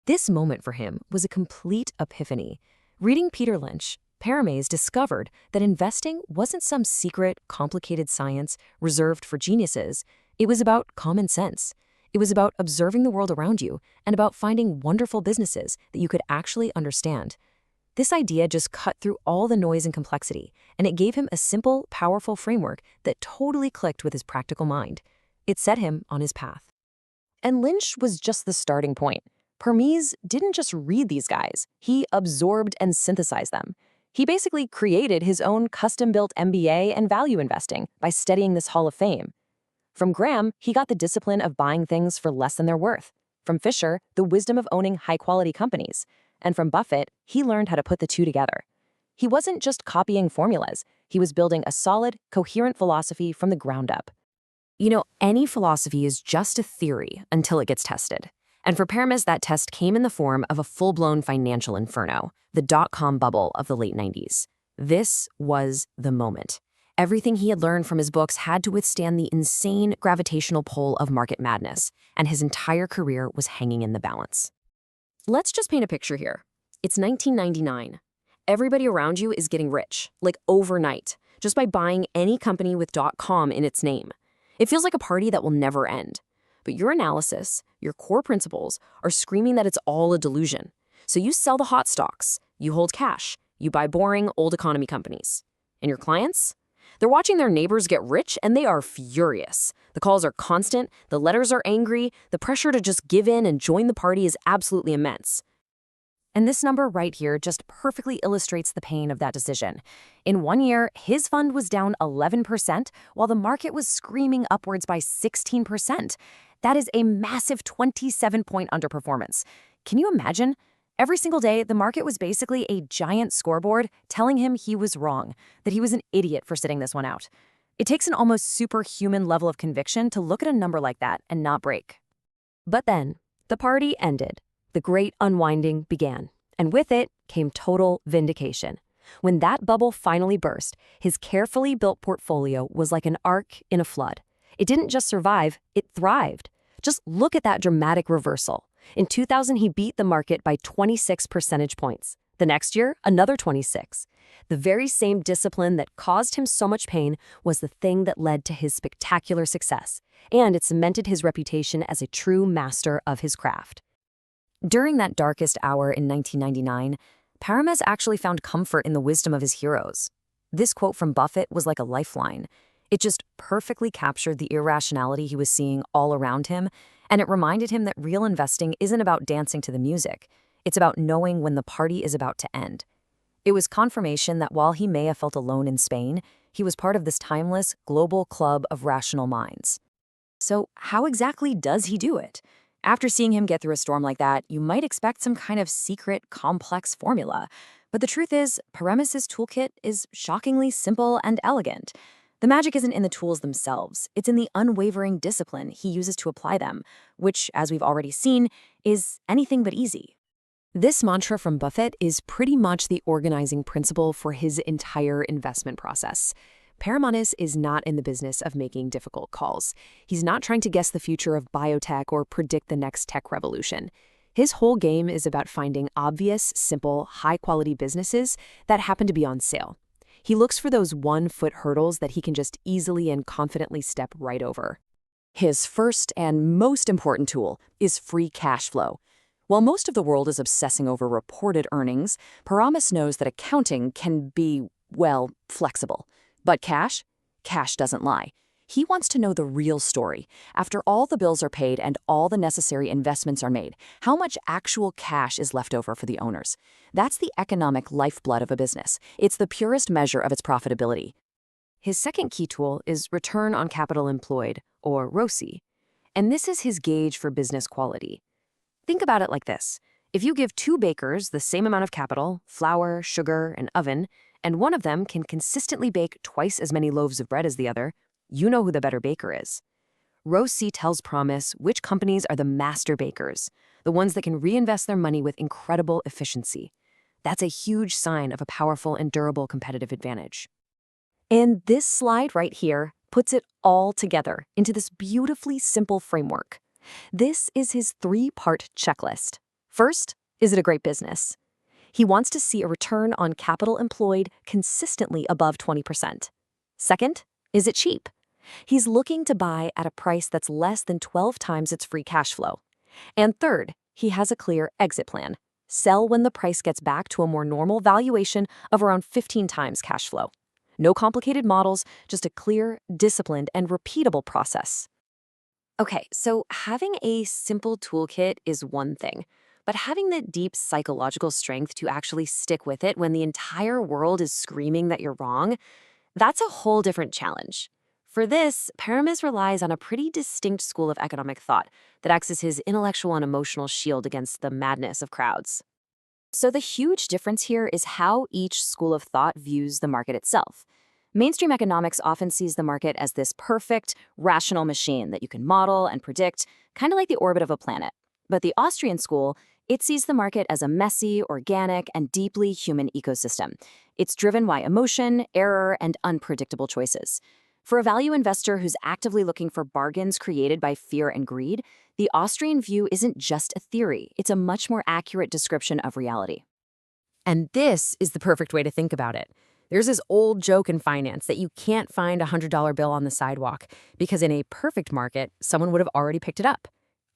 This moment for him was a complete epiphany. Reading Peter Lynch, Paramés discovered that investing wasn't some secret, complicated science reserved for geniuses. It was about common sense. It was about observing the world around you and about finding wonderful businesses that you could actually understand. This idea just cut through all the noise and complexity, and it gave him a simple, powerful framework that totally clicked with his practical mind. It set him on his path. And Lynch was just the starting point. Paramés didn't just read these guys, he absorbed and synthesized them. He basically created his own custom-built MBA and value investing by studying this Hall of Fame. From Graham, he got the discipline of buying things for less than they're worth. From Fisher, the wisdom of owning high-quality companies. And from Buffett, he learned how to put the two together. He wasn't just copying formulas, he was building a solid, coherent philosophy from the ground up. You know, any philosophy is just a theory until it gets tested. And for Paramés, that test came in the form of a full-blown financial inferno, the dot-com bubble of the late 90s. This was the moment. Everything he had learned from his books had to withstand the insane gravitational pull of market madness, and his entire career was hanging in the balance. Let's just paint a picture here. It's 1999. Everybody around you is getting rich, like overnight, just by buying any company with .com in its name. It feels like a party that will never end. But your analysis, your core principles, are screaming that it's all a delusion. So you sell the hot stocks, you hold cash, you buy boring old economy companies. And your clients? They're watching their neighbors get rich and they are furious. The calls are constant, the letters are angry, the pressure to just give in and join the party is absolutely immense. And this number right here just perfectly illustrates the pain of that decision. In 1 year, his fund was down 11%, while the market was screaming upwards by 16%. That is a massive 27-point underperformance. Can you imagine? Every single day, the market was basically a giant scoreboard telling him he was wrong, that he was an idiot for sitting this one out. It takes an almost superhuman level of conviction to look at a number like that and not break. But then, the party ended. The great unwinding began, and with it came total vindication. When that bubble finally burst, his carefully built portfolio was like an ark in a flood. It didn't just survive, it thrived. Just look at that dramatic reversal. In 2000, he beat the market by 26 percentage points. The next year, another 26. The very same discipline that caused him so much pain was the thing that led to his spectacular success, and it cemented his reputation as a true master of his craft. During that darkest hour in 1999, Paramés actually found comfort in the wisdom of his heroes. This quote from Buffett was like a lifeline. It just perfectly captured the irrationality he was seeing all around him, and it reminded him that real investing isn't about dancing to the music. It's about knowing when the party is about to end. It was confirmation that while he may have felt alone in Spain, he was part of this timeless, global club of rational minds. So how exactly does he do it? After seeing him get through a storm like that, you might expect some kind of secret, complex formula. But the truth is, Paramés' toolkit is shockingly simple and elegant. The magic isn't in the tools themselves, it's in the unwavering discipline he uses to apply them, which, as we've already seen, is anything but easy. This mantra from Buffett is pretty much the organizing principle for his entire investment process. Paramés is not in the business of making difficult calls. He's not trying to guess the future of biotech or predict the next tech revolution. His whole game is about finding obvious, simple, high-quality businesses that happen to be on sale. He looks for those one-foot hurdles that he can just easily and confidently step right over. His first and most important tool is free cash flow. While most of the world is obsessing over reported earnings, Paramés knows that accounting can be, well, flexible. But cash? Cash doesn't lie. He wants to know the real story. After all the bills are paid and all the necessary investments are made, how much actual cash is left over for the owners? That's the economic lifeblood of a business. It's the purest measure of its profitability. His second key tool is return on capital employed, or ROCE. And this is his gauge for business quality. Think about it like this. If you give two bakers the same amount of capital, flour, sugar, and oven, and one of them can consistently bake twice as many loaves of bread as the other, you know who the better baker is. Row C tells Paramés which companies are the master bakers, the ones that can reinvest their money with incredible efficiency. That's a huge sign of a powerful and durable competitive advantage. And this slide right here puts it all together into this beautifully simple framework. This is his three-part checklist. First, is it a great business? He wants to see a return on capital employed consistently above 20%. Second, is it cheap? He's looking to buy at a price that's less than 12 times its free cash flow. And third, he has a clear exit plan. Sell when the price gets back to a more normal valuation of around 15 times cash flow. No complicated models, just a clear, disciplined, and repeatable process. Okay, so having a simple toolkit is one thing, but having the deep psychological strength to actually stick with it when the entire world is screaming that you're wrong, that's a whole different challenge. For this, Paramés relies on a pretty distinct school of economic thought that acts as his intellectual and emotional shield against the madness of crowds. So the huge difference here is how each school of thought views the market itself. Mainstream economics often sees the market as this perfect, rational machine that you can model and predict, kind of like the orbit of a planet. But the Austrian school, it sees the market as a messy, organic, and deeply human ecosystem. It's driven by emotion, error, and unpredictable choices. For a value investor who's actively looking for bargains created by fear and greed, the Austrian view isn't just a theory, it's a much more accurate description of reality. And this is the perfect way to think about it. There's this old joke in finance that you can't find a $100 bill on the sidewalk because in a perfect market, someone would have already picked it up.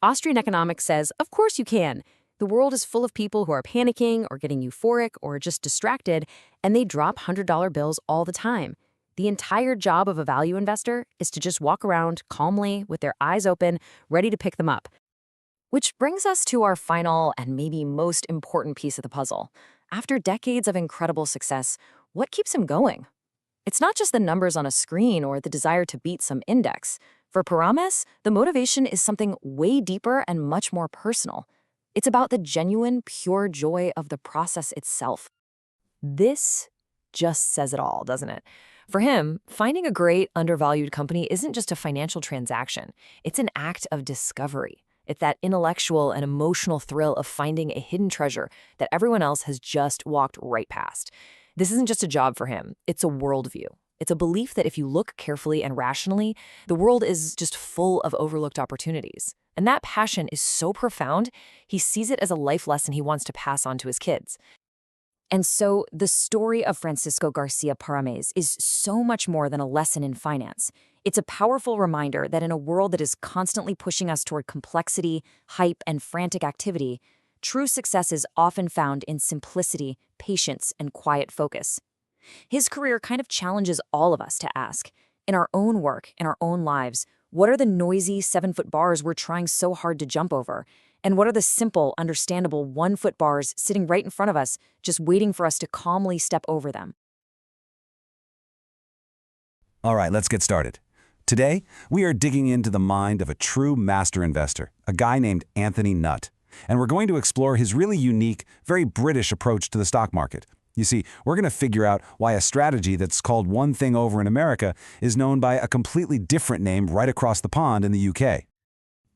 Austrian economics says, of course you can. The world is full of people who are panicking or getting euphoric or just distracted, and they drop $100 bills all the time. The entire job of a value investor is to just walk around calmly with their eyes open, ready to pick them up. Which brings us to our final and maybe most important piece of the puzzle. After decades of incredible success, what keeps him going? It's not just the numbers on a screen or the desire to beat some index. For Paramés, the motivation is something way deeper and much more personal. It's about the genuine, pure joy of the process itself. This just says it all, doesn't it? For him, finding a great, undervalued company isn't just a financial transaction. It's an act of discovery. It's that intellectual and emotional thrill of finding a hidden treasure that everyone else has just walked right past. This isn't just a job for him. It's a worldview. It's a belief that if you look carefully and rationally, the world is just full of overlooked opportunities. And that passion is so profound, he sees it as a life lesson he wants to pass on to his kids. And so the story of Francisco García Paramés is so much more than a lesson in finance. It's a powerful reminder that in a world that is constantly pushing us toward complexity, hype, and frantic activity, true success is often found in simplicity, patience, and quiet focus. His career kind of challenges all of us to ask, in our own work, in our own lives, what are the noisy 7-foot bars we're trying so hard to jump over? And what are the simple, understandable 1-foot bars sitting right in front of us, just waiting for us to calmly step over them? All right, let's get started. Today, we are digging into the mind of a true master investor, a guy named Anthony Nutt. And we're going to explore his really unique, very British approach to the stock market. You see, we're going to figure out why a strategy that's called one thing over in America is known by a completely different name right across the pond in the UK.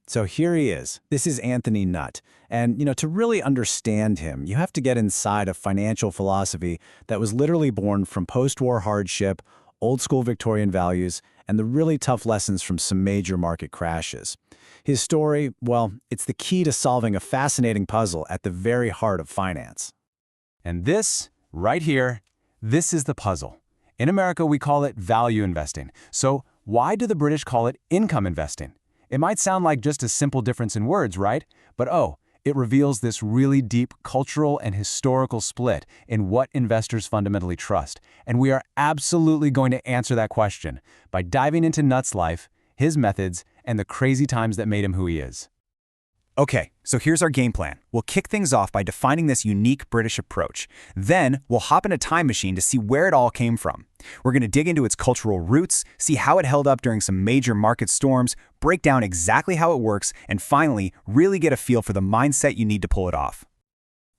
So here he is. This is Anthony Nutt. And, to really understand him, you have to get inside a financial philosophy that was literally born from post-war hardship, old-school Victorian values, and the really tough lessons from some major market crashes. His story, well, it's the key to solving a fascinating puzzle at the very heart of finance. And this, right here, this is the puzzle. In America, we call it value investing. So why do the British call it income investing? It might sound like just a simple difference in words, right? But it reveals this really deep cultural and historical split in what investors fundamentally trust. And we are absolutely going to answer that question by diving into Nutt's life, his methods, and the crazy times that made him who he is. Okay, so here's our game plan. We'll kick things off by defining this unique British approach. Then, we'll hop in a time machine to see where it all came from. We're going to dig into its cultural roots, see how it held up during some major market storms, break down exactly how it works, and finally, really get a feel for the mindset you need to pull it off.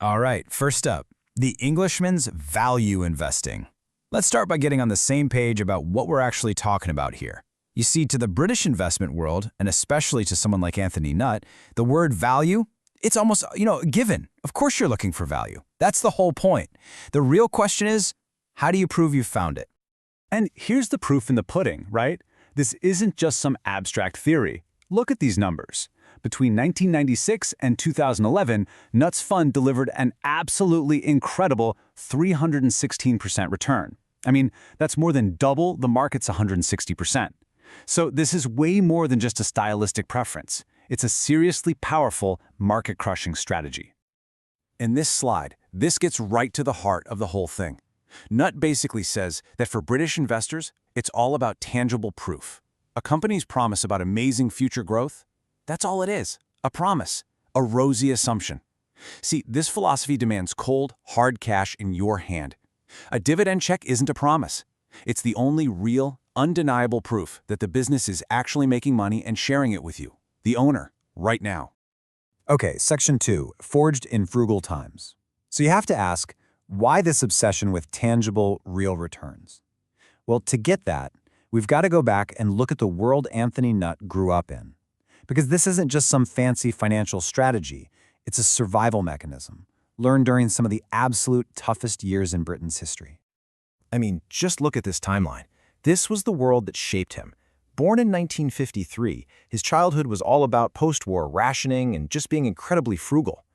All right, first up, the Englishman's value investing. Let's start by getting on the same page about what we're actually talking about here. You see, to the British investment world, and especially to someone like Anthony Nutt, the word value, it's almost, a given. Of course you're looking for value. That's the whole point. The real question is, how do you prove you found it? And here's the proof in the pudding, right? This isn't just some abstract theory. Look at these numbers. Between 1996 and 2011, Nutt's fund delivered an absolutely incredible 316% return. I mean, that's more than double the market's 160%. So this is way more than just a stylistic preference. It's a seriously powerful market-crushing strategy. In this slide, this gets right to the heart of the whole thing. Nutt basically says that for British investors, it's all about tangible proof. A company's promise about amazing future growth, that's all it is, a promise, a rosy assumption. See, this philosophy demands cold, hard cash in your hand. A dividend check isn't a promise. It's the only real, undeniable proof that the business is actually making money and sharing it with you, the owner, right now. Okay, section 2, forged in frugal times. So you have to ask, why this obsession with tangible, real returns? Well, to get that, we've got to go back and look at the world Anthony Nutt grew up in. Because this isn't just some fancy financial strategy, it's a survival mechanism, learned during some of the absolute toughest years in Britain's history. I mean, just look at this timeline. This was the world that shaped him. Born in 1953, his childhood was all about post-war rationing and just being incredibly frugal.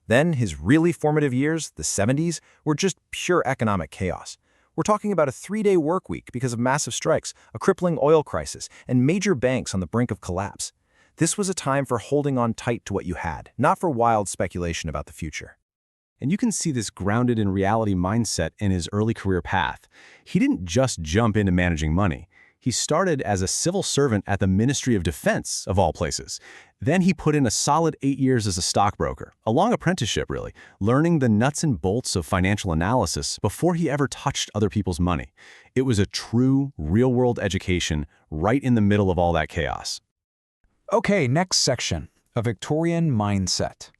Then his really formative years, the 70s, were just pure economic chaos. We're talking about a 3-day work week because of massive strikes, a crippling oil crisis, and major banks on the brink of collapse. This was a time for holding on tight to what you had, not for wild speculation about the future. And you can see this grounded in reality mindset in his early career path. He didn't just jump into managing money. He started as a civil servant at the Ministry of Defense, of all places. Then he put in a solid 8 years as a stockbroker, a long apprenticeship really, learning the nuts and bolts of financial analysis before he ever touched other people's money. It was a true, real-world education right in the middle of all that chaos. Okay, next section, a Victorian mindset.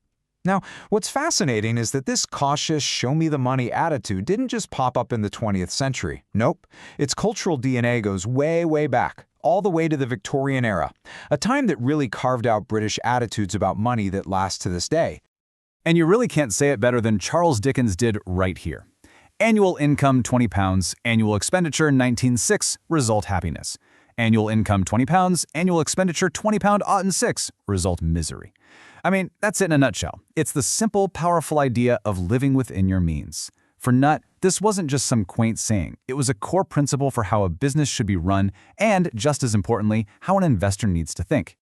Now, what's fascinating is that this cautious, show-me-the-money attitude didn't just pop up in the 20th century. Nope. Its cultural DNA goes way, way back, all the way to the Victorian era, a time that really carved out British attitudes about money that last to this day. And you really can't say it better than Charles Dickens did right here. Annual income £20, annual expenditure 19.6, result happiness. Annual income £20, annual expenditure £20.06, result misery. I mean, that's it in a nutshell. It's the simple, powerful idea of living within your means. For Nutt, this wasn't just some quaint saying. It was a core principle for how a business should be run and, just as importantly, how an investor needs to think.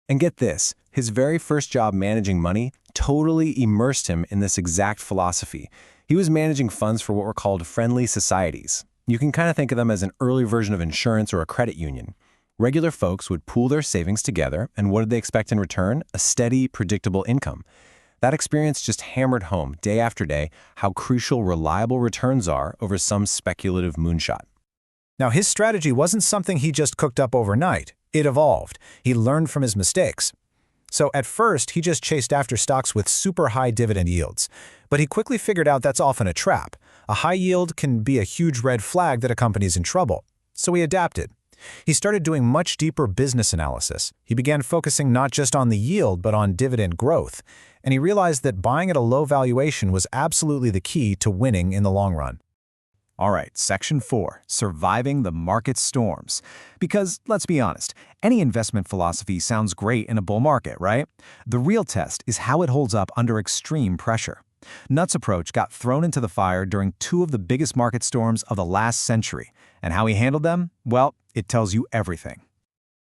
And get this, his very first job managing money totally immersed him in this exact philosophy. He was managing funds for what were called friendly societies. You can kind of think of them as an early version of insurance or a credit union. Regular folks would pool their savings together, and what did they expect in return? A steady, predictable income. That experience just hammered home, day after day, how crucial reliable returns are over some speculative moonshot. Now, his strategy wasn't something he just cooked up overnight. It evolved. He learned from his mistakes. So at first, he just chased after stocks with super high dividend yields. But he quickly figured out that's often a trap. A high yield can be a huge red flag that a company's in trouble. So he adapted. He started doing much deeper business analysis. He began focusing not just on the yield, but on dividend growth. And he realized that buying at a low valuation was absolutely the key to winning in the long run. All right, section 4, surviving the market storms. Because, let's be honest, any investment philosophy sounds great in a bull market, right? The real test is how it holds up under extreme pressure. Nutt's approach got thrown into the fire during 2 of the biggest market storms of the last century. And how he handled them? Well, it tells you everything.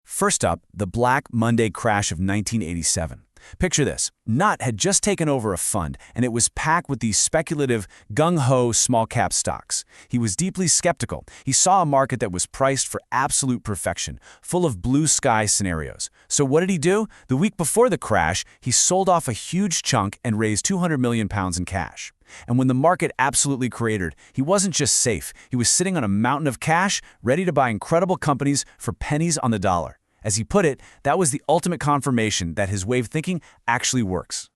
First up, the Black Monday crash of 1987. Picture this. Nutt had just taken over a fund, and it was packed with these speculative, gung-ho small-cap stocks. He was deeply skeptical. He saw a market that was priced for absolute perfection, full of blue-sky scenarios. So what did he do? The week before the crash, he sold off a huge chunk and raised £200 million in cash. And when the market absolutely cratered, he wasn't just safe. He was sitting on a mountain of cash, ready to buy incredible companies for pennies on the dollar. As he put it, that was the ultimate confirmation that his way of thinking actually works.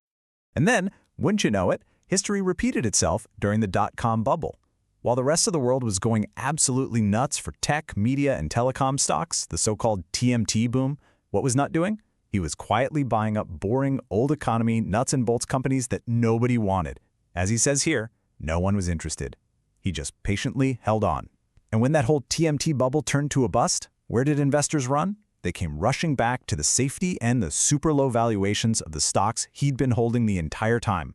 And then, wouldn't you know it, History repeated itself during the dot-com bubble. While the rest of the world was going absolutely nuts for tech, media, and telecom stocks, the so-called TMT boom, what was Nutt doing? He was quietly buying up boring, old economy, nuts and bolts companies that nobody wanted. As he says here, no one was interested. He just patiently held on. And when that whole TMT bubble turned to a bust, where did investors run? They came rushing back to the safety and the super low valuations of the stocks he'd been holding the entire time.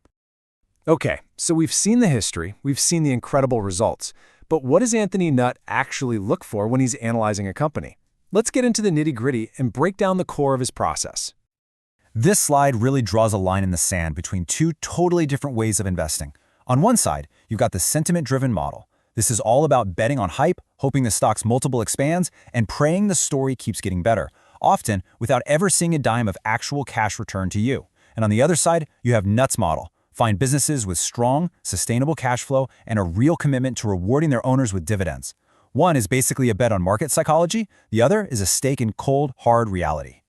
Okay, so we've seen the history, we've seen the incredible results, but what does Anthony Nutt actually look for when he's analyzing a company? Let's get into the nitty-gritty and break down the core of his process. This slide really draws a line in the sand between two totally different ways of investing. On one side, you've got the sentiment-driven model. This is all about betting on hype, hoping the stock's multiple expands, and praying the story keeps getting better, often without ever seeing a dime of actual cash return to you. And on the other side, you have Nutt's model. Find businesses with strong, sustainable cash flow and a real commitment to rewarding their owners with dividends. One is basically a bet on market psychology, the other is a stake in cold, hard reality.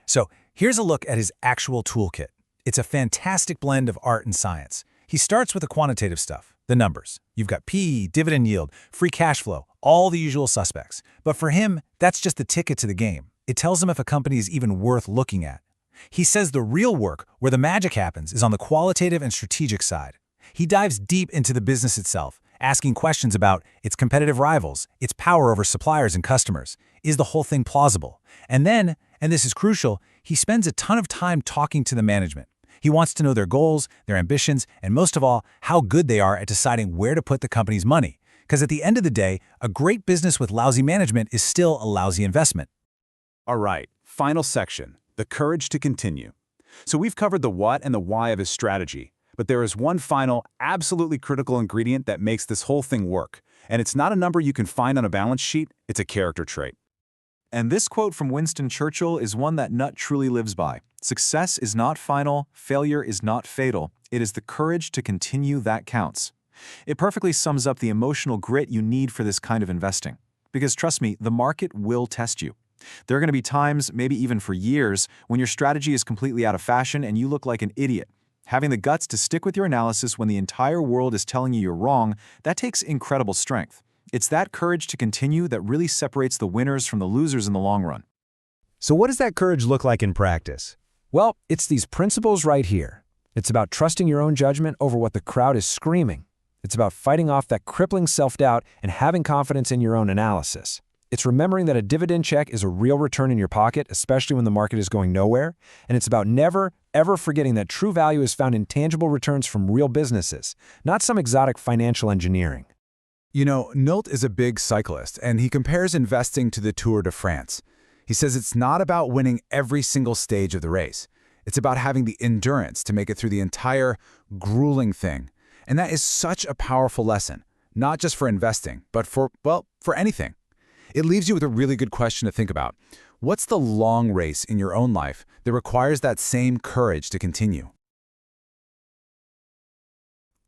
So here's a look at his actual toolkit. It's a fantastic blend of art and science. He starts with the quantitative stuff, the numbers. You've got PE, dividend yield, free cash flow, all the usual suspects. But for him, that's just the ticket to the game. It tells him if a company is even worth looking at. He says the real work, where the magic happens, is on the qualitative and strategic side. He dives deep into the business itself, asking questions about its competitive rivals, its power over suppliers and customers. Is the whole thing plausible? And then, and this is crucial, he spends a ton of time talking to the management. He wants to know their goals, their ambitions, and most of all, how good they are at deciding where to put the company's money. Because at the end of the day, a great business with lousy management is still a lousy investment. All right, final section, the courage to continue. So we've covered the what and the why of his strategy, but there is one final, absolutely critical ingredient that makes this whole thing work. And it's not a number you can find on a balance sheet, it's a character trait. And this quote from Winston Churchill is one that Nutt truly lives by. Success is not final, failure is not fatal. It is the courage to continue that counts. It perfectly sums up the emotional grit you need for this kind of investing. Because trust me, the market will test you. There are going to be times, maybe even for years, when your strategy is completely out of fashion and you look like an idiot. Having the guts to stick with your analysis when the entire world is telling you you're wrong, that takes incredible strength. It's that courage to continue that really separates the winners from the losers in the long run. So what does that courage look like in practice? Well, it's these principles right here. It's about trusting your own judgment over what the crowd is screaming. It's about fighting off that crippling self-doubt and having confidence in your own analysis. It's remembering that a dividend check is a real return in your pocket, especially when the market is going nowhere. And it's about never, ever forgetting that true value is found in tangible returns from real businesses, not some exotic financial engineering. You know, Nutt is a big cyclist, and he compares investing to the Tour de France. He says it's not about winning every single stage of the race. It's about having the endurance to make it through the entire grueling thing. And that is such a powerful lesson, not just for investing, but for anything. It leaves you with a really good question to think about. What's the long race in your own life that requires that same courage to continue?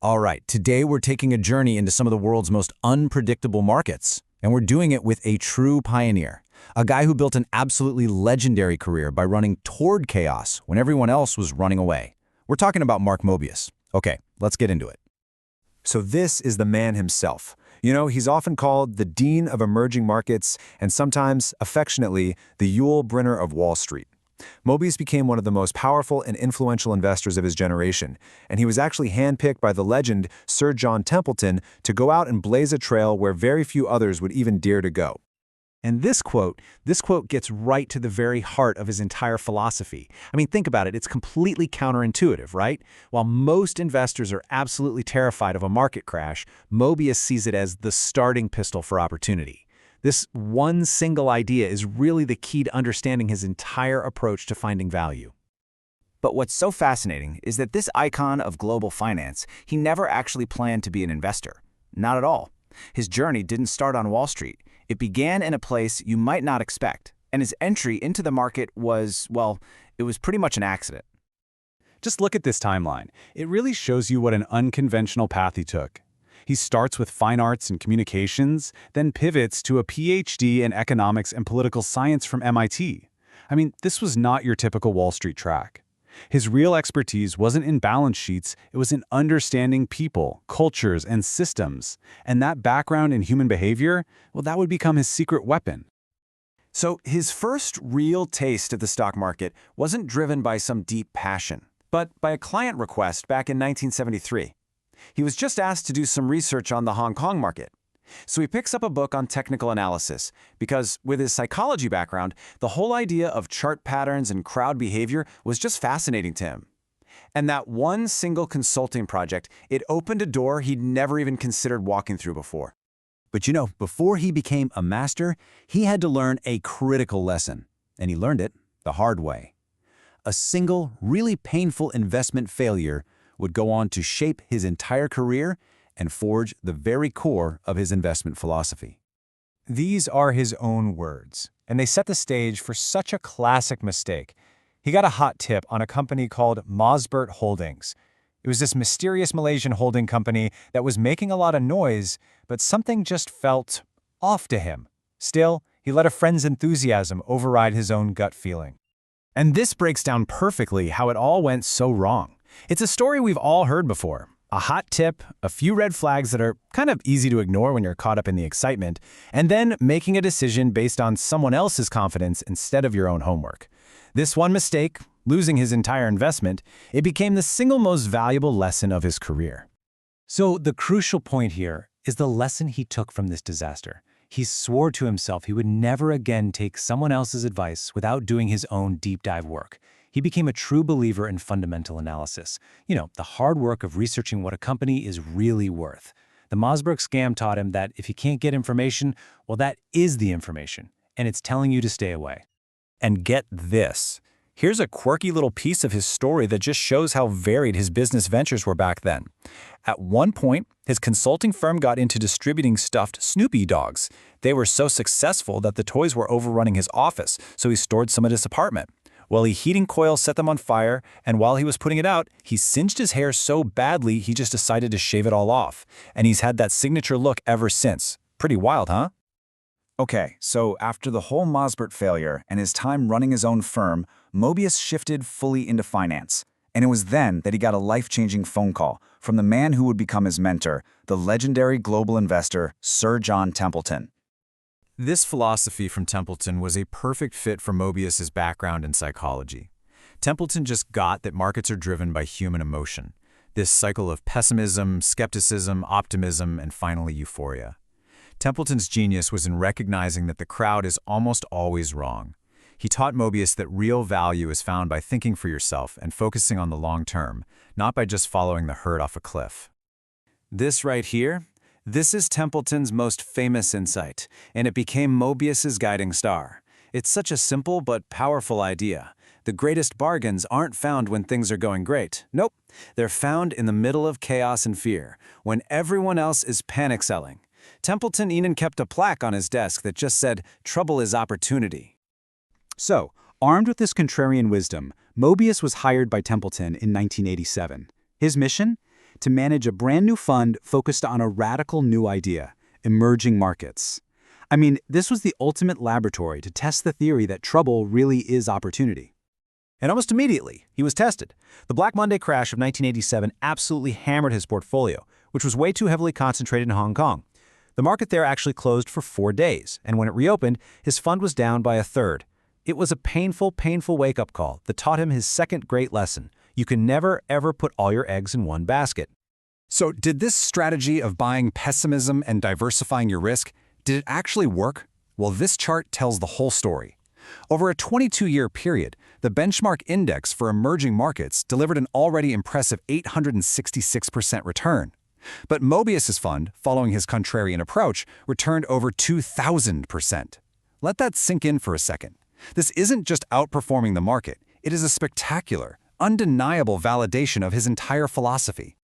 All right, today we're taking a journey into some of the world's most unpredictable markets, and we're doing it with a true pioneer, a guy who built an absolutely legendary career by running toward chaos when everyone else was running away. We're talking about Mark Mobius. Okay, let's get into it. So this is the man himself. You know, he's often called the Dean of Emerging Markets and sometimes, affectionately, the Yul Brynner of Wall Street. Mobius became one of the most powerful and influential investors of his generation, and he was actually handpicked by the legend Sir John Templeton to go out and blaze a trail where very few others would even dare to go. And this quote gets right to the very heart of his entire philosophy. I mean, think about it. It's completely counterintuitive, right? While most investors are absolutely terrified of a market crash, Mobius sees it as the starting pistol for opportunity. This one single idea is really the key to understanding his entire approach to finding value. But what's so fascinating is that this icon of global finance, he never actually planned to be an investor. Not at all. His journey didn't start on Wall Street. It began in a place you might not expect, and his entry into the market was, well, it was pretty much an accident. Just look at this timeline. It really shows you what an unconventional path he took. He starts with fine arts and communications, then pivots to a PhD in economics and political science from MIT. I mean, this was not your typical Wall Street track. His real expertise wasn't in balance sheets, it was in understanding people, cultures, and systems. And that background in human behavior, well, that would become his secret weapon. So his first real taste of the stock market wasn't driven by some deep passion, but by a client request back in 1973. He was just asked to do some research on the Hong Kong market. So he picks up a book on technical analysis because, with his psychology background, the whole idea of chart patterns and crowd behavior was just fascinating to him. And that one single consulting project, it opened a door he'd never even considered walking through before. But you know, before he became a master, he had to learn a critical lesson, and he learned it the hard way. A single, really painful investment failure would go on to shape his entire career and forge the very core of his investment philosophy. These are his own words, and they set the stage for such a classic mistake. He got a hot tip on a company called Mossberg Holdings. It was this mysterious Malaysian holding company that was making a lot of noise, but something just felt off to him. Still, he let a friend's enthusiasm override his own gut feeling. And this breaks down perfectly how it all went so wrong. It's a story we've all heard before. A hot tip, a few red flags that are kind of easy to ignore when you're caught up in the excitement, and then making a decision based on someone else's confidence instead of your own homework. This one mistake, losing his entire investment, it became the single most valuable lesson of his career. So the crucial point here is the lesson he took from this disaster. He swore to himself he would never again take someone else's advice without doing his own deep dive work. He became a true believer in fundamental analysis. You know, the hard work of researching what a company is really worth. The Mossberg scam taught him that if you can't get information, well, that is the information, and it's telling you to stay away. And get this. Here's a quirky little piece of his story that just shows how varied his business ventures were back then. At one point, his consulting firm got into distributing stuffed Snoopy dogs. They were so successful that the toys were overrunning his office, so he stored some at his apartment. Well, a heating coil set them on fire, and while he was putting it out, he singed his hair so badly he just decided to shave it all off. And he's had that signature look ever since. Pretty wild, huh? Okay, so after the whole Mossberg failure and his time running his own firm, Mobius shifted fully into finance. And it was then that he got a life-changing phone call from the man who would become his mentor, the legendary global investor, Sir John Templeton. This philosophy from Templeton was a perfect fit for Mobius's background in psychology. Templeton just got that markets are driven by human emotion, this cycle of pessimism, skepticism, optimism, and finally euphoria. Templeton's genius was in recognizing that the crowd is almost always wrong. He taught Mobius that real value is found by thinking for yourself and focusing on the long term, not by just following the herd off a cliff. This right here, this is Templeton's most famous insight, and it became Mobius's guiding star. It's such a simple but powerful idea. The greatest bargains aren't found when things are going great. Nope, they're found in the middle of chaos and fear, when everyone else is panic selling. Templeton even kept a plaque on his desk that just said, "Trouble is opportunity." So, armed with this contrarian wisdom, Mobius was hired by Templeton in 1987. His mission? To manage a brand new fund focused on a radical new idea, emerging markets. I mean, this was the ultimate laboratory to test the theory that trouble really is opportunity. And almost immediately, he was tested. The Black Monday crash of 1987 absolutely hammered his portfolio, which was way too heavily concentrated in Hong Kong. The market there actually closed for 4 days, and when it reopened, his fund was down by a third. It was a painful, painful wake-up call that taught him his second great lesson. You can never, ever put all your eggs in one basket. So did this strategy of buying pessimism and diversifying your risk, did it actually work? Well, this chart tells the whole story. Over a 22-year period, the benchmark index for emerging markets delivered an already impressive 866% return. But Mobius's fund, following his contrarian approach, returned over 2,000%. Let that sink in for a second. This isn't just outperforming the market. It is a spectacular, undeniable validation of his entire philosophy.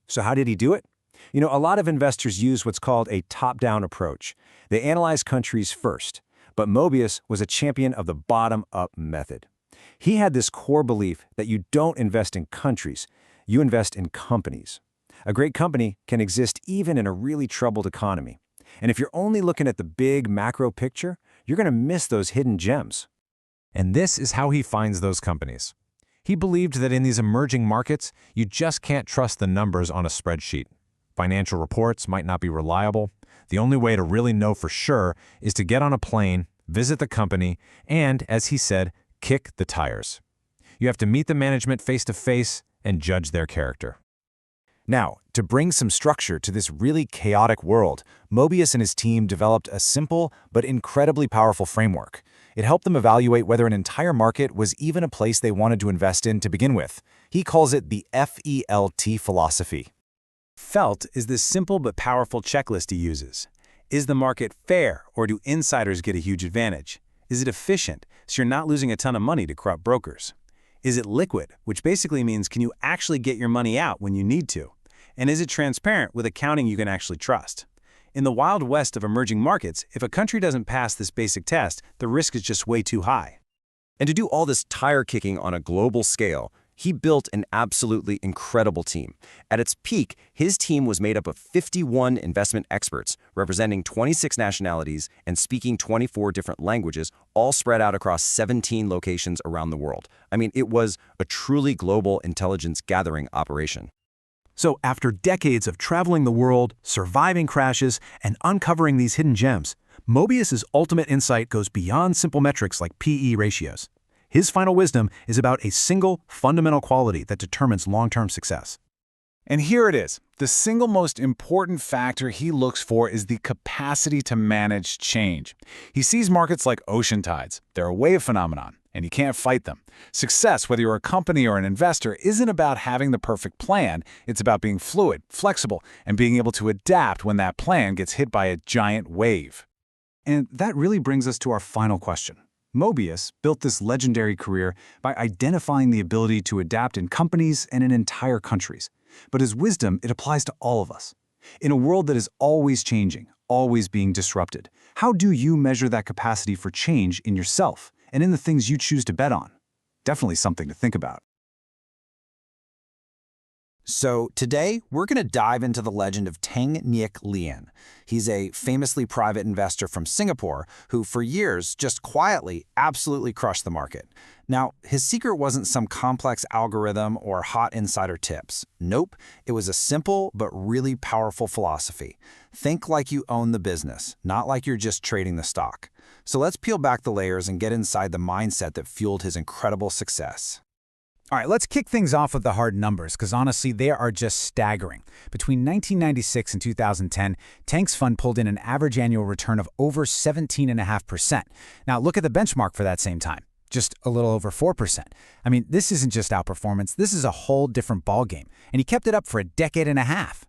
So how did he do it? You know, a lot of investors use what's called a top-down approach. They analyze countries first, but Mobius was a champion of the bottom-up method. He had this core belief that you don't invest in countries, you invest in companies. A great company can exist even in a really troubled economy. And if you're only looking at the big macro picture, you're going to miss those hidden gems. And this is how he finds those companies. He believed that in these emerging markets, you just can't trust the numbers on a spreadsheet. Financial reports might not be reliable. The only way to really know for sure is to get on a plane, visit the company, and, as he said, kick the tires. You have to meet the management face-to-face and judge their character. Now, to bring some structure to this really chaotic world, Mobius and his team developed a simple but incredibly powerful framework. It helped them evaluate whether an entire market was even a place they wanted to invest in to begin with. He calls it the FELT philosophy. FELT is this simple but powerful checklist he uses. Is the market fair, or do insiders get a huge advantage? Is it efficient, so you're not losing a ton of money to corrupt brokers? Is it liquid, which basically means can you actually get your money out when you need to? And is it transparent with accounting you can actually trust? In the wild west of emerging markets, if a country doesn't pass this basic test, the risk is just way too high. And to do all this tire kicking on a global scale, he built an absolutely incredible team. At its peak, his team was made up of 51 investment experts, representing 26 nationalities and speaking 24 different languages, all spread out across 17 locations around the world. I mean, it was a truly global intelligence gathering operation. So after decades of traveling the world, surviving crashes, and uncovering these hidden gems, Mobius's ultimate insight goes beyond simple metrics like PE ratios. His final wisdom is about a single, fundamental quality that determines long-term success. And here it is. The single most important factor he looks for is the capacity to manage change. He sees markets like ocean tides. They're a wave phenomenon, and you can't fight them. Success, whether you're a company or an investor, isn't about having the perfect plan. It's about being fluid, flexible, and being able to adapt when that plan gets hit by a giant wave. And that really brings us to our final question. Mobius built this legendary career by identifying the ability to adapt in companies and in entire countries. But his wisdom, it applies to all of us. In a world that is always changing, always being disrupted, how do you measure that capacity for change in yourself and in the things you choose to bet on? Definitely something to think about. So today, we're going to dive into the legend of Teng Nhiek Lien. He's a famously private investor from Singapore who, for years, just quietly, absolutely crushed the market. Now, his secret wasn't some complex algorithm or hot insider tips. Nope, it was a simple but really powerful philosophy. Think like you own the business, not like you're just trading the stock. So let's peel back the layers and get inside the mindset that fueled his incredible success. All right, let's kick things off with the hard numbers, because honestly, they are just staggering. Between 1996 and 2010, Teng's fund pulled in an average annual return of over 17.5%. Now, look at the benchmark for that same time, just a little over 4%. I mean, this isn't just outperformance, this is a whole different ballgame, and he kept it up for a decade and a half.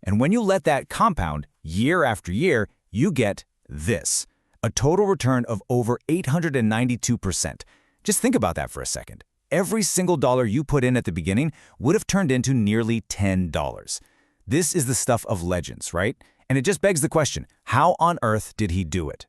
And when you let that compound year after year, you get this, a total return of over 892%. Just think about that for a second. Every single dollar you put in at the beginning would have turned into nearly $10. This is the stuff of legends, right? And it just begs the question, how on earth did he do it?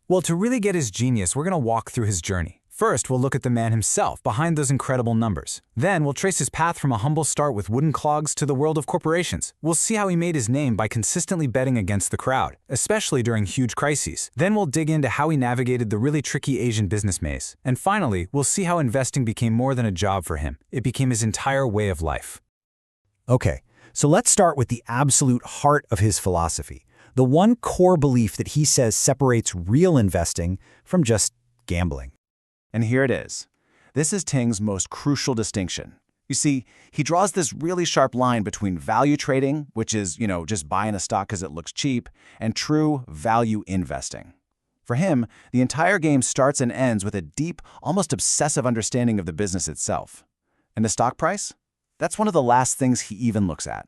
Well, to really get his genius, we're going to walk through his journey. First, we'll look at the man himself behind those incredible numbers. Then, we'll trace his path from a humble start with wooden clogs to the world of corporations. We'll see how he made his name by consistently betting against the crowd, especially during huge crises. Then we'll dig into how he navigated the really tricky Asian business maze. And finally, we'll see how investing became more than a job for him. It became his entire way of life. Okay, so let's start with the absolute heart of his philosophy. The one core belief that he says separates real investing from just gambling. And here it is. This is Teng's most crucial distinction. You see, he draws this really sharp line between value trading, which is, just buying a stock because it looks cheap, and true value investing. For him, the entire game starts and ends with a deep, almost obsessive understanding of the business itself. And the stock price? That's one of the last things he even looks at.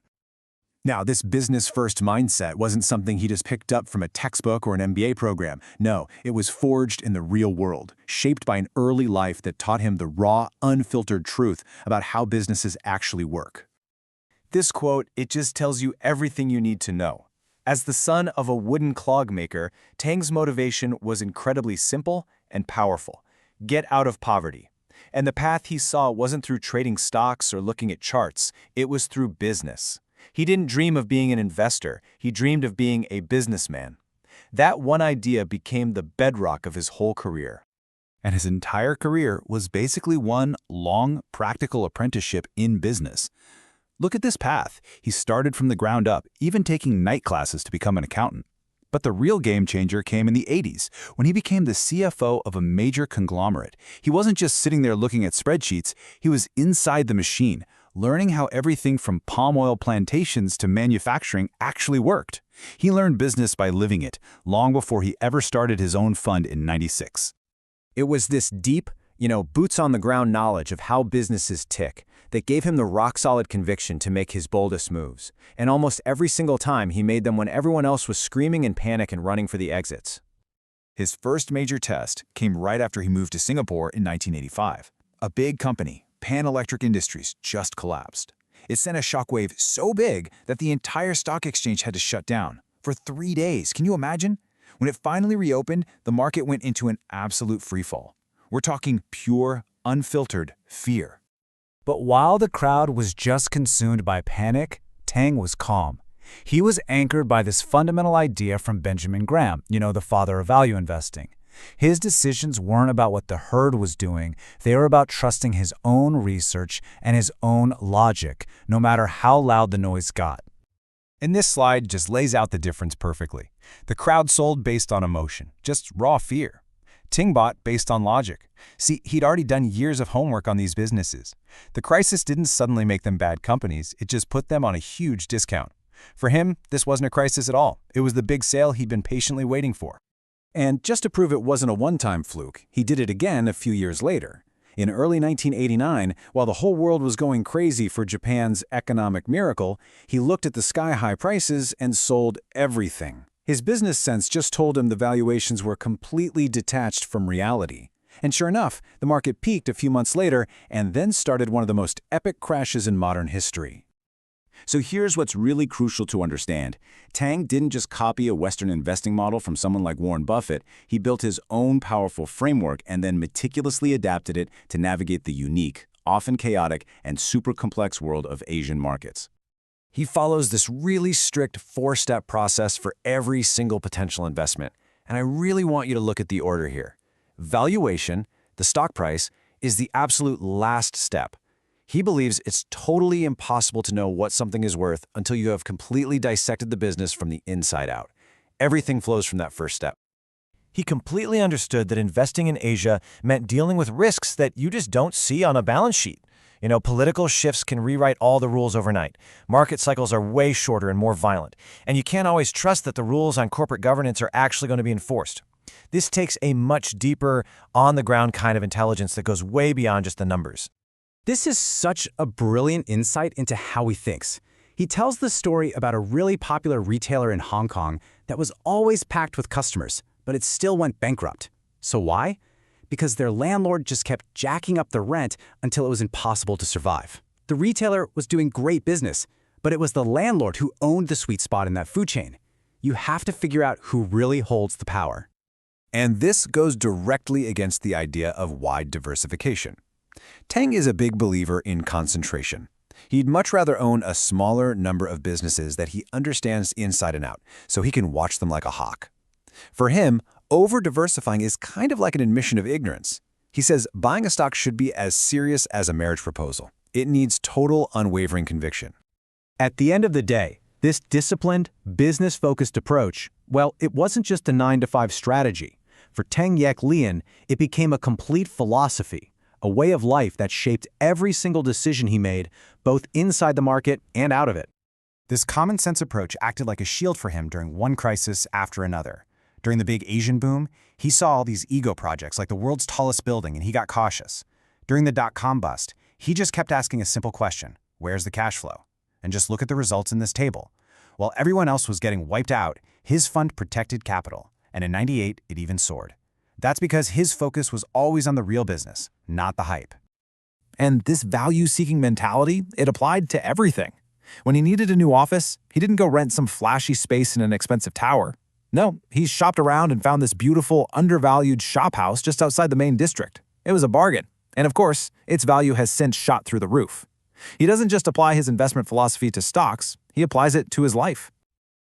Now, this business-first mindset wasn't something he just picked up from a textbook or an MBA program. No, it was forged in the real world, shaped by an early life that taught him the raw, unfiltered truth about how businesses actually work. This quote, it just tells you everything you need to know. As the son of a wooden clog maker, Teng's motivation was incredibly simple and powerful. Get out of poverty. And the path he saw wasn't through trading stocks or looking at charts. It was through business. He didn't dream of being an investor. He dreamed of being a businessman. That one idea became the bedrock of his whole career. and his entire career was basically one long, practical apprenticeship in business. Look at this path. He started from the ground up, even taking night classes to become an accountant. But the real game changer came in the 80s, when he became the CFO of a major conglomerate. He wasn't just sitting there looking at spreadsheets, he was inside the machine, learning how everything from palm oil plantations to manufacturing actually worked. He learned business by living it, long before he ever started his own fund in '96. It was this deep, boots-on-the-ground knowledge of how businesses tick that gave him the rock-solid conviction to make his boldest moves. And almost every single time, he made them when everyone else was screaming in panic and running for the exits. His first major test came right after he moved to Singapore in 1985. A big company, Pan Electric Industries, just collapsed. It sent a shockwave so big that the entire stock exchange had to shut down for 3 days. Can you imagine? When it finally reopened, the market went into an absolute freefall. We're talking pure, unfiltered fear. But while the crowd was just consumed by panic, Tang was calm. He was anchored by this fundamental idea from Benjamin Graham, the father of value investing. His decisions weren't about what the herd was doing, they were about trusting his own research and his own logic, no matter how loud the noise got. And this slide just lays out the difference perfectly. The crowd sold based on emotion, just raw fear. Ting bought based on logic. See, he'd already done years of homework on these businesses. The crisis didn't suddenly make them bad companies, it just put them on a huge discount. For him, this wasn't a crisis at all. It was the big sale he'd been patiently waiting for. And just to prove it wasn't a one-time fluke, he did it again a few years later. In early 1989, while the whole world was going crazy for Japan's economic miracle, he looked at the sky-high prices and sold everything. His business sense just told him the valuations were completely detached from reality. And sure enough, the market peaked a few months later and then started one of the most epic crashes in modern history. So here's what's really crucial to understand. Tang didn't just copy a Western investing model from someone like Warren Buffett. He built his own powerful framework and then meticulously adapted it to navigate the unique, often chaotic, and super complex world of Asian markets. He follows this really strict 4-step process for every single potential investment. And I really want you to look at the order here. Valuation, the stock price, is the absolute last step. He believes it's totally impossible to know what something is worth until you have completely dissected the business from the inside out. Everything flows from that first step. He completely understood that investing in Asia meant dealing with risks that you just don't see on a balance sheet. Political shifts can rewrite all the rules overnight. Market cycles are way shorter and more violent. And you can't always trust that the rules on corporate governance are actually going to be enforced. This takes a much deeper, on-the-ground kind of intelligence that goes way beyond just the numbers. This is such a brilliant insight into how he thinks. He tells the story about a really popular retailer in Hong Kong that was always packed with customers, but it still went bankrupt. So why? Because their landlord just kept jacking up the rent until it was impossible to survive. The retailer was doing great business, but it was the landlord who owned the sweet spot in that food chain. You have to figure out who really holds the power. And this goes directly against the idea of wide diversification. Tang is a big believer in concentration. He'd much rather own a smaller number of businesses that he understands inside and out, so he can watch them like a hawk. For him, over-diversifying is kind of like an admission of ignorance. He says buying a stock should be as serious as a marriage proposal. It needs total, unwavering conviction. At the end of the day, this disciplined, business-focused approach, well, it wasn't just a 9-to-5 strategy. For Teng Yek Lien, it became a complete philosophy, a way of life that shaped every single decision he made, both inside the market and out of it. This common-sense approach acted like a shield for him during one crisis after another. During the big Asian boom, he saw all these ego projects like the world's tallest building and he got cautious. During the dot-com bust, he just kept asking a simple question, where's the cash flow? And just look at the results in this table. While everyone else was getting wiped out, his fund protected capital, and in '98, it even soared. That's because his focus was always on the real business, not the hype. And this value-seeking mentality, it applied to everything. When he needed a new office, he didn't go rent some flashy space in an expensive tower. No, he shopped around and found this beautiful, undervalued shop house just outside the main district. It was a bargain. And of course, its value has since shot through the roof. He doesn't just apply his investment philosophy to stocks, he applies it to his life.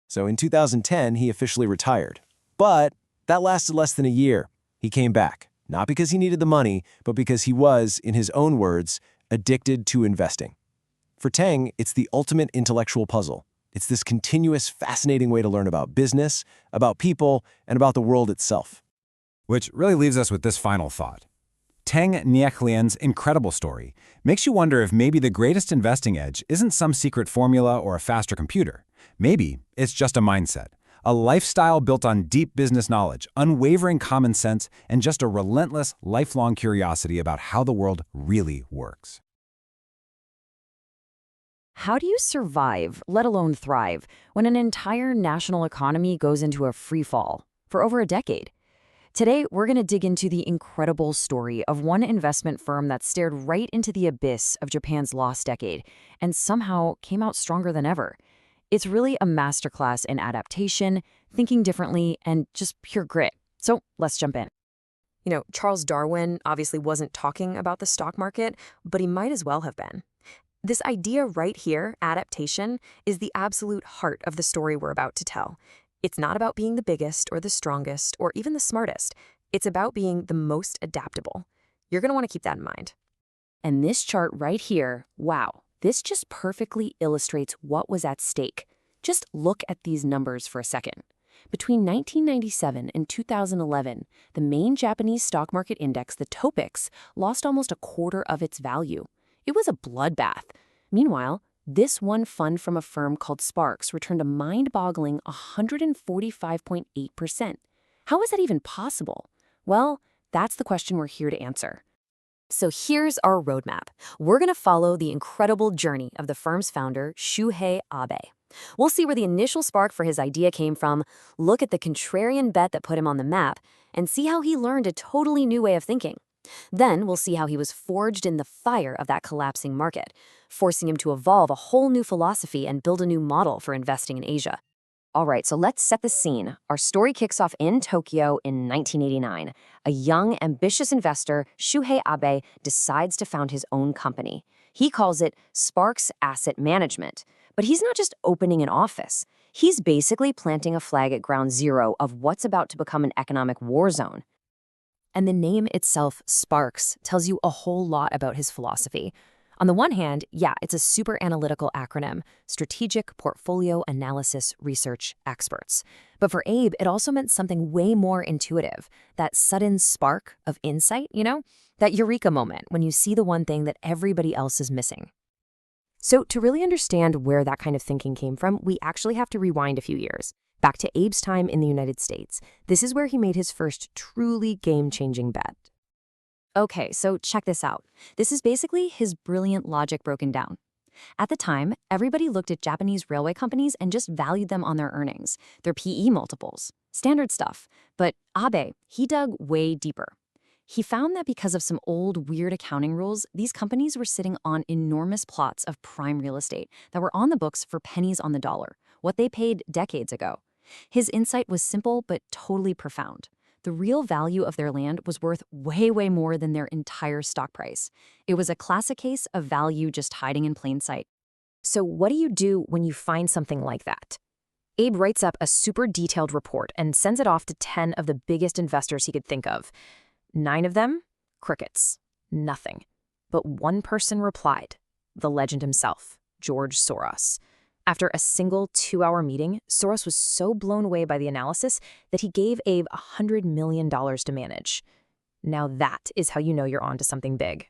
So in 2010, he officially retired. But that lasted less than a year. He came back. Not because he needed the money, but because he was, in his own words, addicted to investing. For Tang, it's the ultimate intellectual puzzle. It's this continuous, fascinating way to learn about business, about people, and about the world itself. Which really leaves us with this final thought. Tang Nhielien's incredible story makes you wonder if maybe the greatest investing edge isn't some secret formula or a faster computer. Maybe it's just a mindset, a lifestyle built on deep business knowledge, unwavering common sense, and just a relentless, lifelong curiosity about how the world really works. How do you survive, let alone thrive, when an entire national economy goes into a free fall for over a decade? Today, we're going to dig into the incredible story of one investment firm that stared right into the abyss of Japan's lost decade and somehow came out stronger than ever. It's really a masterclass in adaptation, thinking differently, and just pure grit. So let's jump in. You know, Charles Darwin obviously wasn't talking about the stock market, but he might as well have been. This idea right here, adaptation, is the absolute heart of the story we're about to tell. It's not about being the biggest or the strongest or even the smartest. It's about being the most adaptable. You're going to want to keep that in mind. And this chart right here, wow, this just perfectly illustrates what was at stake. Just look at these numbers for a second. Between 1997 and 2011, the main Japanese stock market index, the Topix, lost almost a quarter of its value. It was a bloodbath. Meanwhile, this one fund from a firm called Sparks returned a mind-boggling 145.8%. How is that even possible? Well, that's the question we're here to answer. So here's our roadmap. We're going to follow the incredible journey of the firm's founder, Shuhei Abe. We'll see where the initial spark for his idea came from, look at the contrarian bet that put him on the map, and see how he learned a totally new way of thinking. Then we'll see how he was forged in the fire of that collapsing market, forcing him to evolve a whole new philosophy and build a new model for investing in Asia. All right, so let's set the scene. Our story kicks off in Tokyo in 1989. A young, ambitious investor, Shuhei Abe, decides to found his own company. He calls it Sparks Asset Management. But he's not just opening an office. He's basically planting a flag at ground zero of what's about to become an economic war zone. And the name itself, Sparks, tells you a whole lot about his philosophy. On the one hand, yeah, it's a super analytical acronym, Strategic Portfolio Analysis Research Experts. But for Abe, it also meant something way more intuitive, that sudden spark of insight, that eureka moment when you see the one thing that everybody else is missing. So to really understand where that kind of thinking came from, we actually have to rewind a few years. Back to Abe's time in the United States. This is where he made his first truly game-changing bet. Okay, so check this out. This is basically his brilliant logic broken down. At the time, everybody looked at Japanese railway companies and just valued them on their earnings, their PE multiples, standard stuff. But Abe, he dug way deeper. He found that because of some old, weird accounting rules, these companies were sitting on enormous plots of prime real estate that were on the books for pennies on the dollar, what they paid decades ago. His insight was simple but totally profound. The real value of their land was worth way, way more than their entire stock price. It was a classic case of value just hiding in plain sight. So what do you do when you find something like that? Abe writes up a super detailed report and sends it off to 10 of the biggest investors he could think of. 9 of them, crickets, nothing. But one person replied, the legend himself, George Soros. After a single 2-hour meeting, Soros was so blown away by the analysis that he gave Abe $100 million to manage. Now that is how you know you're onto something big.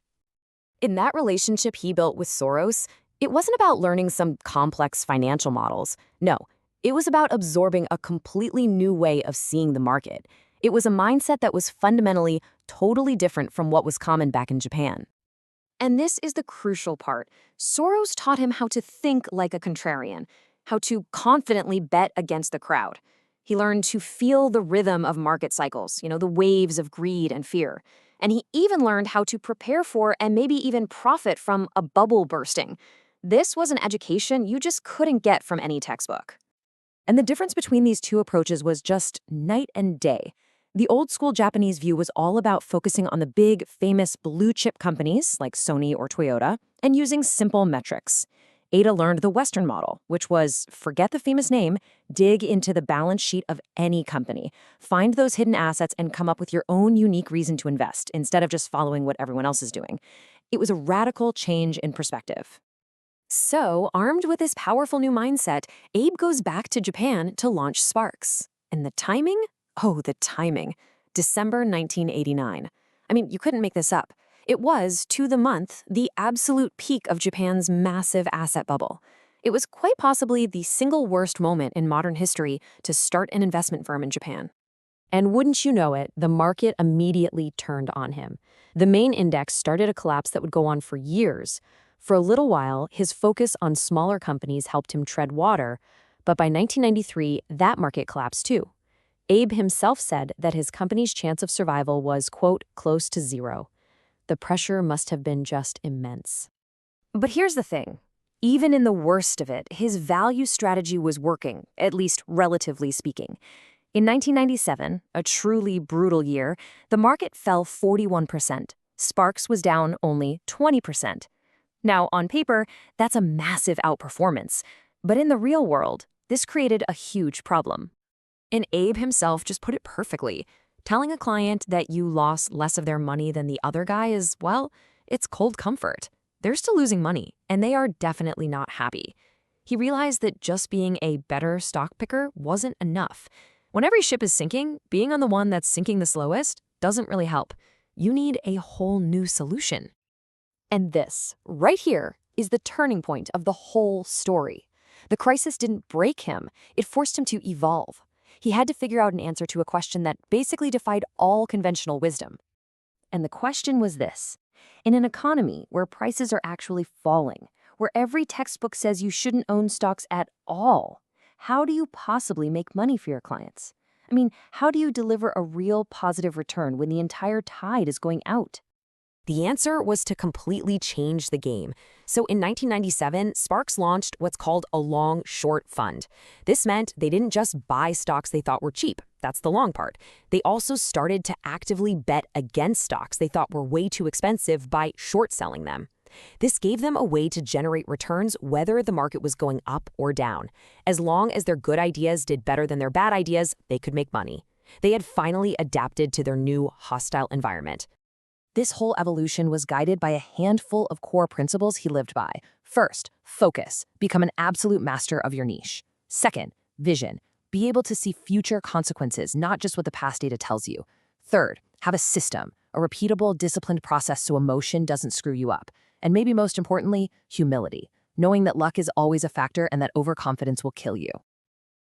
In that relationship he built with Soros, it wasn't about learning some complex financial models. No, it was about absorbing a completely new way of seeing the market. It was a mindset that was fundamentally totally different from what was common back in Japan. And this is the crucial part. Soros taught him how to think like a contrarian, how to confidently bet against the crowd. He learned to feel the rhythm of market cycles, the waves of greed and fear. And he even learned how to prepare for and maybe even profit from a bubble bursting. This was an education you just couldn't get from any textbook. And the difference between these two approaches was just night and day. The old-school Japanese view was all about focusing on the big, famous blue-chip companies like Sony or Toyota and using simple metrics. Ada learned the Western model, which was, forget the famous name, dig into the balance sheet of any company, find those hidden assets and come up with your own unique reason to invest instead of just following what everyone else is doing. It was a radical change in perspective. So, armed with this powerful new mindset, Abe goes back to Japan to launch Sparks. And the timing? Oh, the timing. December 1989. I mean, you couldn't make this up. It was, to the month, the absolute peak of Japan's massive asset bubble. It was quite possibly the single worst moment in modern history to start an investment firm in Japan. And wouldn't you know it, the market immediately turned on him. The main index started a collapse that would go on for years. For a little while, his focus on smaller companies helped him tread water, but by 1993, that market collapsed too. Abe himself said that his company's chance of survival was, quote, close to zero. The pressure must have been just immense. But here's the thing. Even in the worst of it, his value strategy was working, at least relatively speaking. In 1997, a truly brutal year, the market fell 41%. Sparks was down only 20%. Now, on paper, that's a massive outperformance. But in the real world, this created a huge problem. And Abe himself just put it perfectly. Telling a client that you lost less of their money than the other guy is, well, it's cold comfort. They're still losing money, and they are definitely not happy. He realized that just being a better stock picker wasn't enough. When every ship is sinking, being on the one that's sinking the slowest doesn't really help. You need a whole new solution. And this, right here, is the turning point of the whole story. The crisis didn't break him, it forced him to evolve. He had to figure out an answer to a question that basically defied all conventional wisdom. And the question was this. In an economy where prices are actually falling, where every textbook says you shouldn't own stocks at all, how do you possibly make money for your clients? I mean, how do you deliver a real positive return when the entire tide is going out? The answer was to completely change the game. So in 1997, Sparks launched what's called a long-short fund. This meant they didn't just buy stocks they thought were cheap. That's the long part. They also started to actively bet against stocks they thought were way too expensive by short-selling them. This gave them a way to generate returns whether the market was going up or down. As long as their good ideas did better than their bad ideas, they could make money. They had finally adapted to their new hostile environment. This whole evolution was guided by a handful of core principles he lived by. First, focus. Become an absolute master of your niche. Second, vision. Be able to see future consequences, not just what the past data tells you. Third, have a system, a repeatable, disciplined process so emotion doesn't screw you up. And maybe most importantly, humility. Knowing that luck is always a factor and that overconfidence will kill you.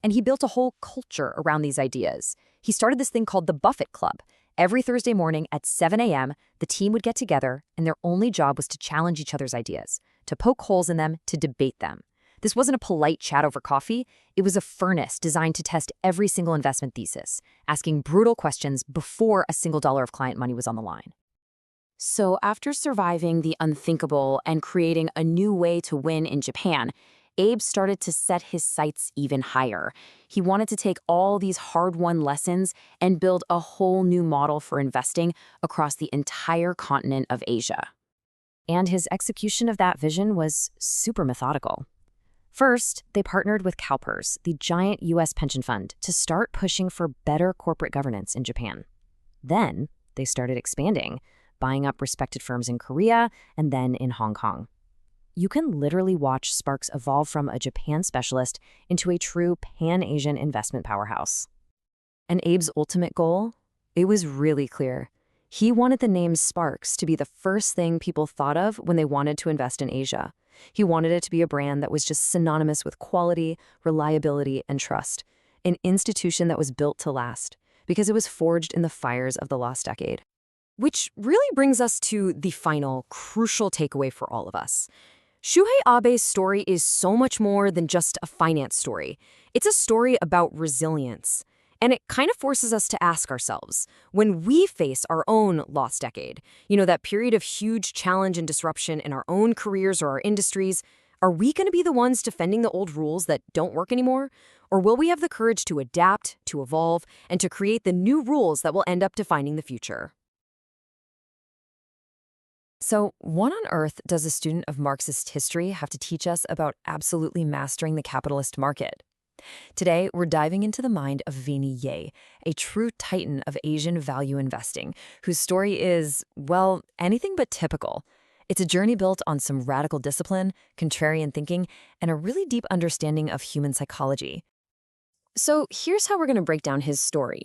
And he built a whole culture around these ideas. He started this thing called the Buffett Club. Every Thursday morning at 7 a.m., the team would get together, and their only job was to challenge each other's ideas, to poke holes in them, to debate them. This wasn't a polite chat over coffee. It was a furnace designed to test every single investment thesis, asking brutal questions before a single dollar of client money was on the line. So after surviving the unthinkable and creating a new way to win in Japan, Abe started to set his sights even higher. He wanted to take all these hard-won lessons and build a whole new model for investing across the entire continent of Asia. And his execution of that vision was super methodical. First, they partnered with CalPERS, the giant U.S. pension fund, to start pushing for better corporate governance in Japan. Then, they started expanding, buying up respected firms in Korea and then in Hong Kong. You can literally watch Sparks evolve from a Japan specialist into a true Pan-Asian investment powerhouse. And Abe's ultimate goal? It was really clear. He wanted the name Sparks to be the first thing people thought of when they wanted to invest in Asia. He wanted it to be a brand that was just synonymous with quality, reliability, and trust. An institution that was built to last, because it was forged in the fires of the lost decade. Which really brings us to the final, crucial takeaway for all of us. Shuhei Abe's story is so much more than just a finance story. It's a story about resilience. And it kind of forces us to ask ourselves, when we face our own lost decade, that period of huge challenge and disruption in our own careers or our industries, are we going to be the ones defending the old rules that don't work anymore? Or will we have the courage to adapt, to evolve, and to create the new rules that will end up defining the future? So, what on earth does a student of Marxist history have to teach us about absolutely mastering the capitalist market? Today, we're diving into the mind of V-Nee, a true titan of Asian value investing, whose story is, well, anything but typical. It's a journey built on some radical discipline, contrarian thinking, and a really deep understanding of human psychology. So here's how we're going to break down his story.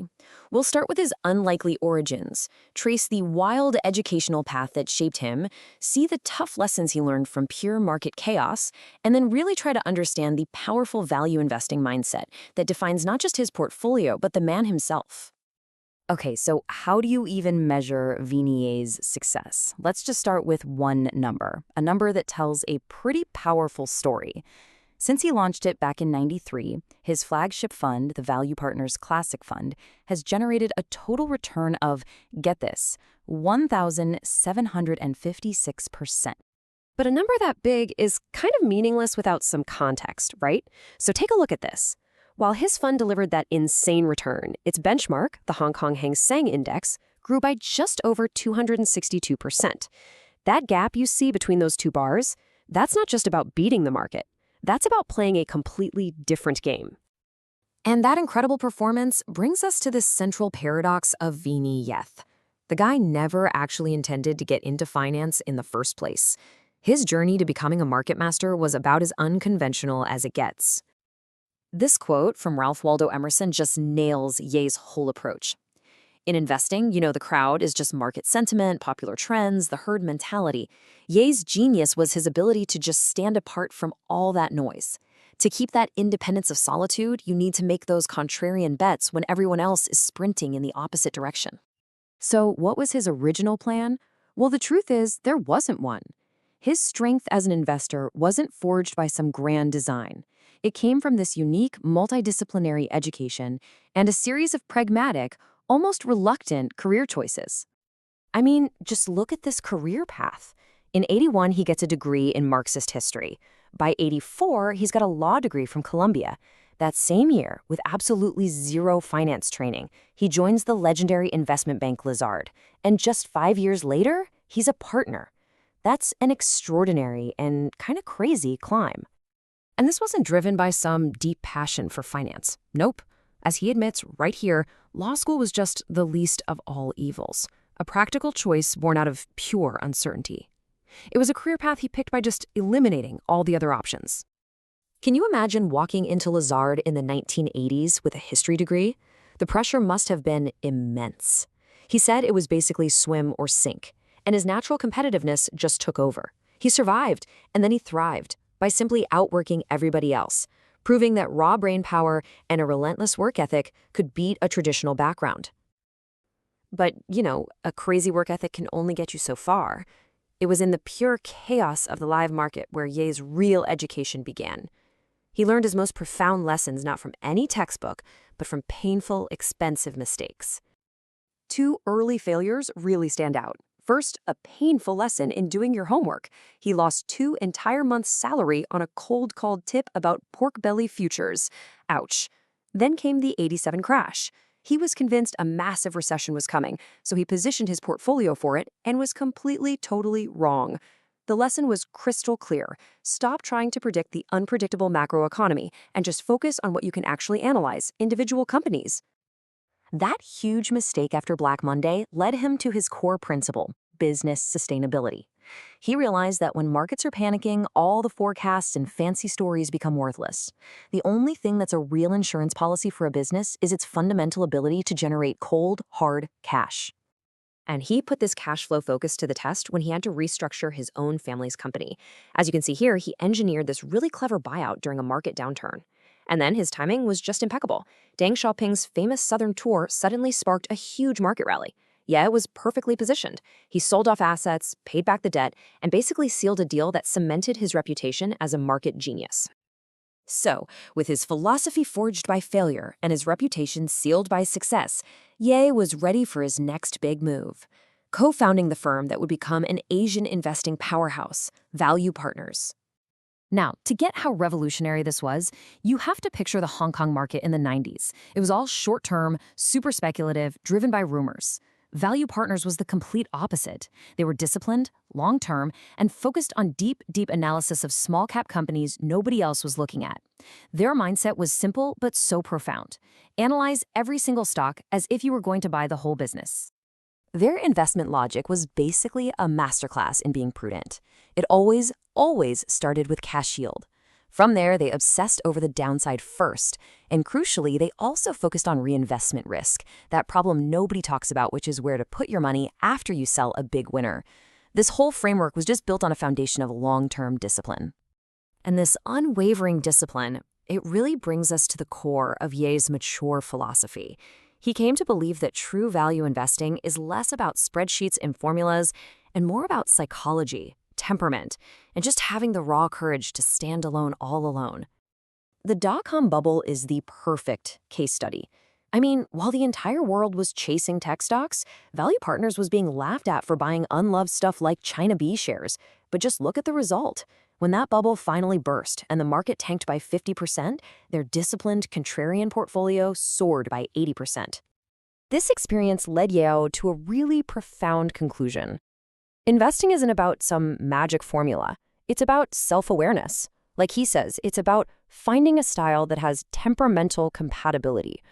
We'll start with his unlikely origins, trace the wild educational path that shaped him, see the tough lessons he learned from pure market chaos, and then really try to understand the powerful value investing mindset that defines not just his portfolio, but the man himself. Okay, so how do you even measure V-Nee's success? Let's just start with one number, a number that tells a pretty powerful story. Since he launched it back in '93, his flagship fund, the Value Partners Classic Fund, has generated a total return of, get this, 1,756%. But a number that big is kind of meaningless without some context, right? So take a look at this. While his fund delivered that insane return, its benchmark, the Hong Kong Hang Seng Index, grew by just over 262%. That gap you see between those two bars, that's not just about beating the market. That's about playing a completely different game. And that incredible performance brings us to this central paradox of V-Nee. The guy never actually intended to get into finance in the first place. His journey to becoming a market master was about as unconventional as it gets. This quote from Ralph Waldo Emerson just nails Ye's whole approach. In investing, the crowd is just market sentiment, popular trends, the herd mentality. Ye's genius was his ability to just stand apart from all that noise. To keep that independence of solitude, you need to make those contrarian bets when everyone else is sprinting in the opposite direction. So what was his original plan? Well, the truth is, there wasn't one. His strength as an investor wasn't forged by some grand design. It came from this unique, multidisciplinary education and a series of pragmatic, almost reluctant career choices. I mean, just look at this career path. In '81, he gets a degree in Marxist history. By '84, he's got a law degree from Columbia. That same year, with absolutely zero finance training, he joins the legendary investment bank Lazard. And just 5 years later, he's a partner. That's an extraordinary and kind of crazy climb. And this wasn't driven by some deep passion for finance. Nope. As he admits right here, law school was just the least of all evils, a practical choice born out of pure uncertainty. It was a career path he picked by just eliminating all the other options. Can you imagine walking into Lazard in the 1980s with a history degree? The pressure must have been immense. He said it was basically swim or sink, and his natural competitiveness just took over. He survived, and then he thrived by simply outworking everybody else, proving that raw brain power and a relentless work ethic could beat a traditional background. But, a crazy work ethic can only get you so far. It was in the pure chaos of the live market where Ye's real education began. He learned his most profound lessons not from any textbook, but from painful, expensive mistakes. 2 early failures really stand out. First, a painful lesson in doing your homework. He lost 2 entire months' salary on a cold-called tip about pork belly futures. Ouch. Then came the '87 crash. He was convinced a massive recession was coming, so he positioned his portfolio for it and was completely, totally wrong. The lesson was crystal clear. Stop trying to predict the unpredictable macroeconomy and just focus on what you can actually analyze, individual companies. That huge mistake after Black Monday led him to his core principle, business sustainability. He realized that when markets are panicking, all the forecasts and fancy stories become worthless. The only thing that's a real insurance policy for a business is its fundamental ability to generate cold, hard cash. And he put this cash flow focus to the test when he had to restructure his own family's company. As you can see here, he engineered this really clever buyout during a market downturn. And then his timing was just impeccable. Deng Xiaoping's famous Southern tour suddenly sparked a huge market rally. Yeah, it was perfectly positioned. He sold off assets, paid back the debt, and basically sealed a deal that cemented his reputation as a market genius. So, with his philosophy forged by failure and his reputation sealed by success, Ye was ready for his next big move, co-founding the firm that would become an Asian investing powerhouse, Value Partners. Now, to get how revolutionary this was, you have to picture the Hong Kong market in the '90s. It was all short-term, super speculative, driven by rumors. Value Partners was the complete opposite. They were disciplined, long-term, and focused on deep analysis of small-cap companies nobody else was looking at. Their mindset was simple but so profound. Analyze every single stock as if you were going to buy the whole business. Their investment logic was basically a masterclass in being prudent. It always started with cash yield. From there, they obsessed over the downside first, and crucially, they also focused on reinvestment risk, that problem nobody talks about, which is where to put your money after you sell a big winner. This whole framework was just built on a foundation of long-term discipline. And this unwavering discipline, it really brings us to the core of Ye's mature philosophy. He came to believe that true value investing is less about spreadsheets and formulas and more about psychology, temperament, and just having the raw courage to stand alone all alone. The dot-com bubble is the perfect case study. I mean, while the entire world was chasing tech stocks, Value Partners was being laughed at for buying unloved stuff like China B shares. But just look at the result. When that bubble finally burst and the market tanked by 50%, their disciplined contrarian portfolio soared by 80%. This experience led Yeo to a really profound conclusion. Investing isn't about some magic formula. It's about self-awareness. Like he says, it's about finding a style that has temperamental compatibility.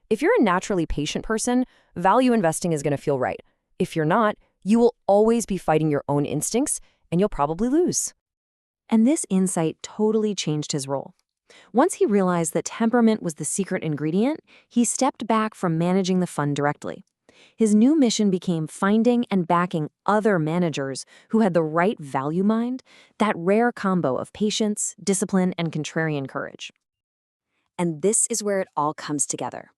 If you're a naturally patient person, value investing is going to feel right. If you're not, you will always be fighting your own instincts, and you'll probably lose. And this insight totally changed his role. Once he realized that temperament was the secret ingredient, he stepped back from managing the fund directly. His new mission became finding and backing other managers who had the right value mind, that rare combo of patience, discipline, and contrarian courage. And this is where it all comes together.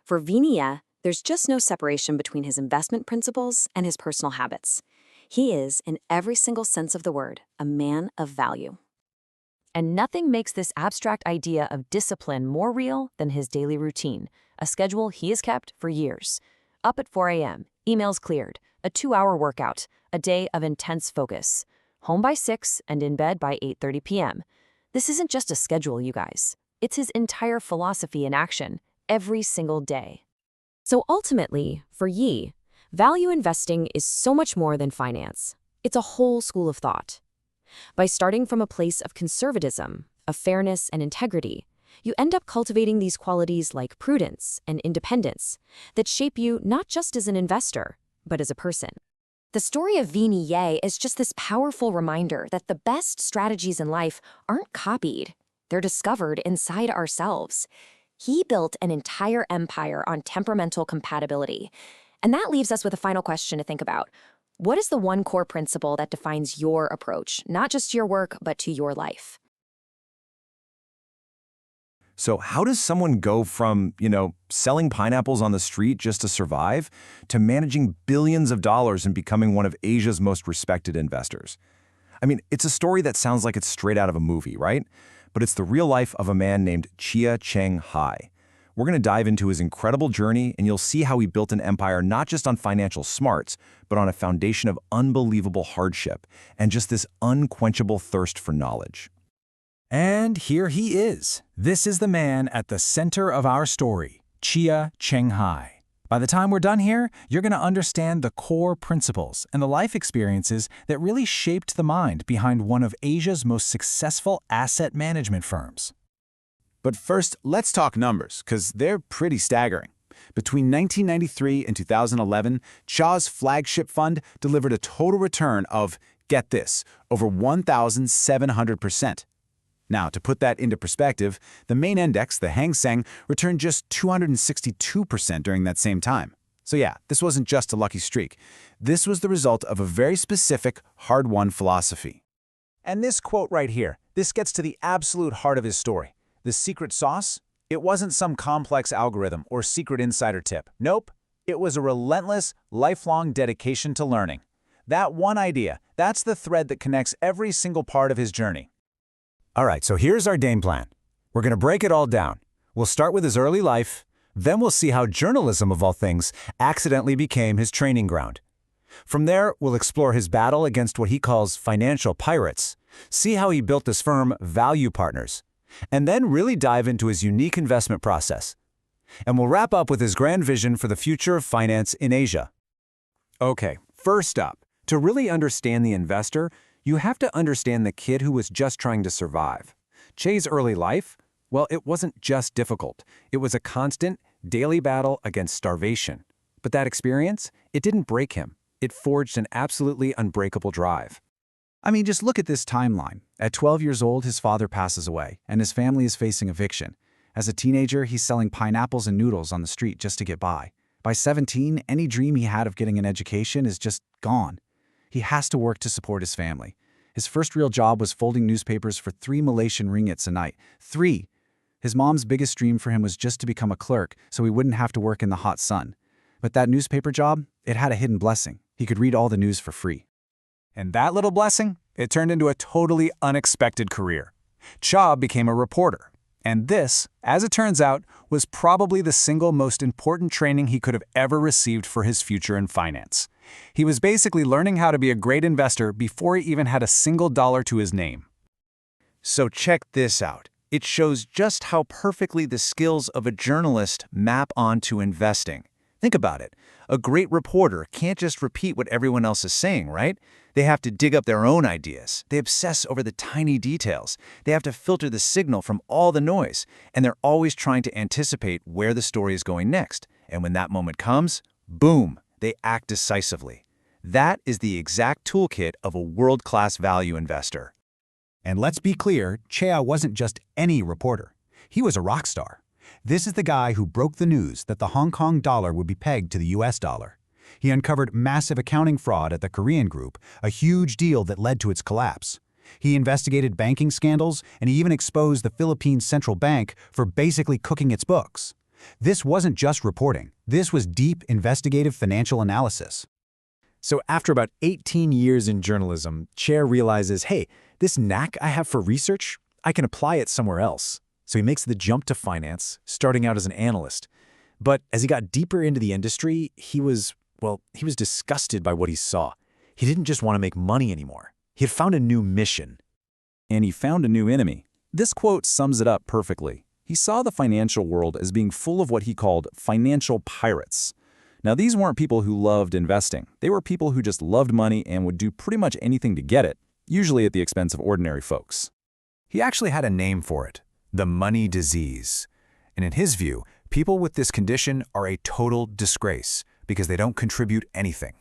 For V-Nee, there's just no separation between his investment principles and his personal habits. He is, in every single sense of the word, a man of value. And nothing makes this abstract idea of discipline more real than his daily routine, a schedule he has kept for years. Up at 4 a.m., emails cleared, a 2-hour workout, a day of intense focus. Home by 6 and in bed by 8:30 p.m. This isn't just a schedule, you guys. It's his entire philosophy in action, every single day. So ultimately, for Yi, value investing is so much more than finance. It's a whole school of thought. By starting from a place of conservatism, of fairness and integrity, you end up cultivating these qualities like prudence and independence that shape you not just as an investor, but as a person. The story of V-Nee is just this powerful reminder that the best strategies in life aren't copied. They're discovered inside ourselves. He built an entire empire on temperamental compatibility. And that leaves us with a final question to think about. What is the one core principle that defines your approach, not just to your work, but to your life? So how does someone go from, selling pineapples on the street just to survive, to managing billions of dollars and becoming one of Asia's most respected investors? I mean, it's a story that sounds like it's straight out of a movie, right? But it's the real life of a man named Chia Cheng Hai. We're going to dive into his incredible journey, and you'll see how he built an empire not just on financial smarts, but on a foundation of unbelievable hardship and just this unquenchable thirst for knowledge. And here he is. This is the man at the center of our story, Chia Cheng Hai. By the time we're done here, you're going to understand the core principles and the life experiences that really shaped the mind behind one of Asia's most successful asset management firms. But first, let's talk numbers, because they're pretty staggering. Between 1993 and 2011, Chia's flagship fund delivered a total return of, get this, over 1,700%. Now, to put that into perspective, the main index, the Hang Seng, returned just 262% during that same time. So yeah, this wasn't just a lucky streak. This was the result of a very specific, hard-won philosophy. And this quote right here, this gets to the absolute heart of his story. The secret sauce? It wasn't some complex algorithm or secret insider tip. Nope. It was a relentless, lifelong dedication to learning. That one idea, that's the thread that connects every single part of his journey. All right, so here's our game plan. We're going to break it all down. We'll start with his early life, then we'll see how journalism, of all things, accidentally became his training ground. From there, we'll explore his battle against what he calls financial pirates, see how he built his firm, Value Partners, and then really dive into his unique investment process. And we'll wrap up with his grand vision for the future of finance in Asia. Okay, first up, to really understand the investor, you have to understand the kid who was just trying to survive. Che's early life? Well, it wasn't just difficult. It was a constant, daily battle against starvation. But that experience, it didn't break him. It forged an absolutely unbreakable drive. I mean, just look at this timeline. At 12 years old, his father passes away, and his family is facing eviction. As a teenager, he's selling pineapples and noodles on the street just to get by. By 17, any dream he had of getting an education is just gone. He has to work to support his family. His first real job was folding newspapers for 3 Malaysian ringgits a night. 3! His mom's biggest dream for him was just to become a clerk so he wouldn't have to work in the hot sun. But that newspaper job, it had a hidden blessing. He could read all the news for free. And that little blessing, it turned into a totally unexpected career. Cha became a reporter. And this, as it turns out, was probably the single most important training he could have ever received for his future in finance. He was basically learning how to be a great investor before he even had a single dollar to his name. So check this out. It shows just how perfectly the skills of a journalist map onto investing. Think about it. A great reporter can't just repeat what everyone else is saying, right? They have to dig up their own ideas. They obsess over the tiny details. They have to filter the signal from all the noise. And they're always trying to anticipate where the story is going next. And when that moment comes, boom, they act decisively. That is the exact toolkit of a world-class value investor. And let's be clear, Chia wasn't just any reporter. He was a rock star. This is the guy who broke the news that the Hong Kong dollar would be pegged to the US dollar. He uncovered massive accounting fraud at the Korean group, a huge deal that led to its collapse. He investigated banking scandals, and he even exposed the Philippine Central Bank for basically cooking its books. This wasn't just reporting. This was deep investigative financial analysis. So after about 18 years in journalism, Chia realizes, hey, this knack I have for research, I can apply it somewhere else. So he makes the jump to finance, starting out as an analyst. But as he got deeper into the industry, he was disgusted by what he saw. He didn't just want to make money anymore. He had found a new mission. And he found a new enemy. This quote sums it up perfectly. He saw the financial world as being full of what he called financial pirates. Now, these weren't people who loved investing. They were people who just loved money and would do pretty much anything to get it, usually at the expense of ordinary folks. He actually had a name for it, the money disease. And in his view, people with this condition are a total disgrace because they don't contribute anything.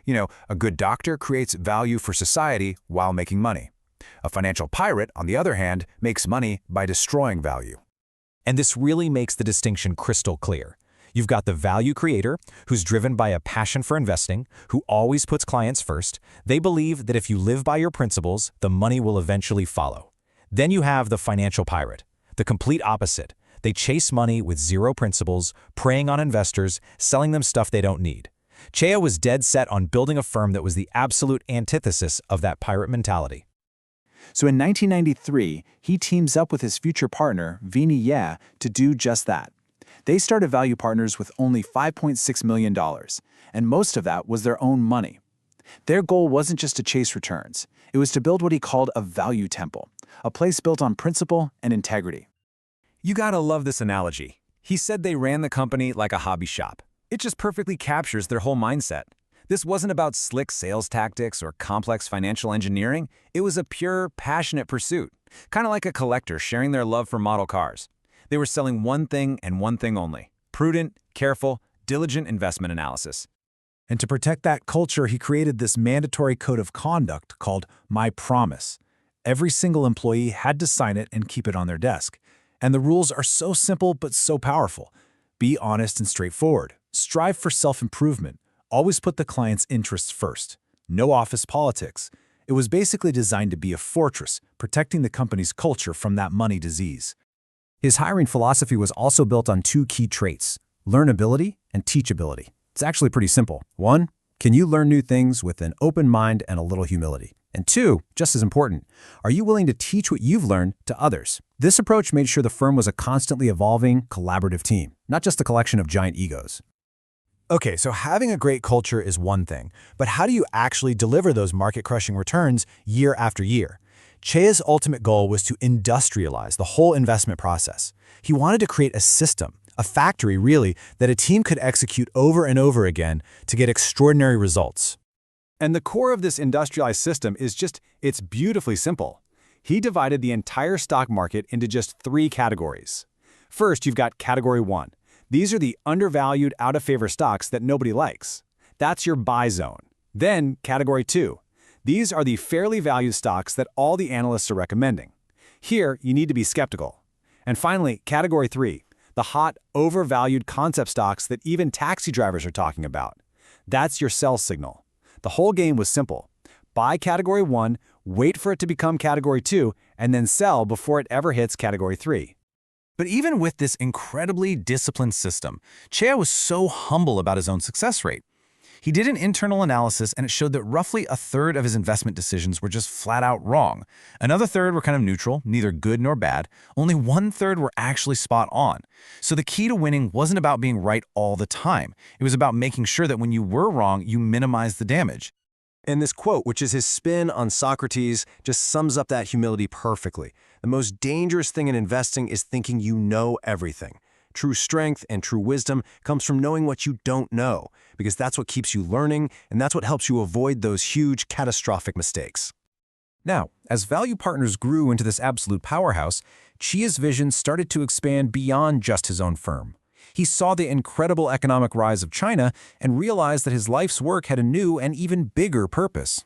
You know, a good doctor creates value for society while making money. A financial pirate, on the other hand, makes money by destroying value. And this really makes the distinction crystal clear. You've got the value creator, who's driven by a passion for investing, who always puts clients first. They believe that if you live by your principles, the money will eventually follow. Then you have the financial pirate, the complete opposite. They chase money with zero principles, preying on investors, selling them stuff they don't need. Chia was dead set on building a firm that was the absolute antithesis of that pirate mentality. So in 1993, he teams up with his future partner, V-Nee, to do just that. They started Value Partners with only $5.6 million, and most of that was their own money. Their goal wasn't just to chase returns. It was to build what he called a value temple, a place built on principle and integrity. You gotta love this analogy. He said they ran the company like a hobby shop. It just perfectly captures their whole mindset. This wasn't about slick sales tactics or complex financial engineering. It was a pure, passionate pursuit, kind of like a collector sharing their love for model cars. They were selling one thing and one thing only: prudent, careful, diligent investment analysis. And to protect that culture, he created this mandatory code of conduct called My Promise. Every single employee had to sign it and keep it on their desk. And the rules are so simple but so powerful. Be honest and straightforward. Strive for self-improvement. Always put the client's interests first. No office politics. It was basically designed to be a fortress, protecting the company's culture from that money disease. His hiring philosophy was also built on 2 key traits: learnability and teachability. It's actually pretty simple. 1, can you learn new things with an open mind and a little humility? And 2, just as important, are you willing to teach what you've learned to others? This approach made sure the firm was a constantly evolving, collaborative team, not just a collection of giant egos. Okay, so having a great culture is one thing, but how do you actually deliver those market-crushing returns year after year? Chia's ultimate goal was to industrialize the whole investment process. He wanted to create a system, A factory, really, that a team could execute over and over again to get extraordinary results. And the core of this industrialized system is it's beautifully simple. He divided the entire stock market into just 3 categories. First, you've got Category 1. These are the undervalued, out-of-favor stocks that nobody likes. That's your buy zone. Then, Category 2. These are the fairly valued stocks that all the analysts are recommending. Here, you need to be skeptical. And finally, Category 3. The hot, overvalued concept stocks that even taxi drivers are talking about. That's your sell signal. The whole game was simple. Buy Category 1, wait for it to become Category 2, and then sell before it ever hits Category 3. But even with this incredibly disciplined system, Che was so humble about his own success rate. He did an internal analysis and it showed that roughly a third of his investment decisions were just flat out wrong. Another third were kind of neutral, neither good nor bad. Only 1/3 were actually spot on. So the key to winning wasn't about being right all the time. It was about making sure that when you were wrong, you minimized the damage. And this quote, which is his spin on Socrates, just sums up that humility perfectly. The most dangerous thing in investing is thinking you know everything. True strength and true wisdom comes from knowing what you don't know, because that's what keeps you learning, and that's what helps you avoid those huge, catastrophic mistakes. Now, as Value Partners grew into this absolute powerhouse, Chia's vision started to expand beyond just his own firm. He saw the incredible economic rise of China and realized that his life's work had a new and even bigger purpose.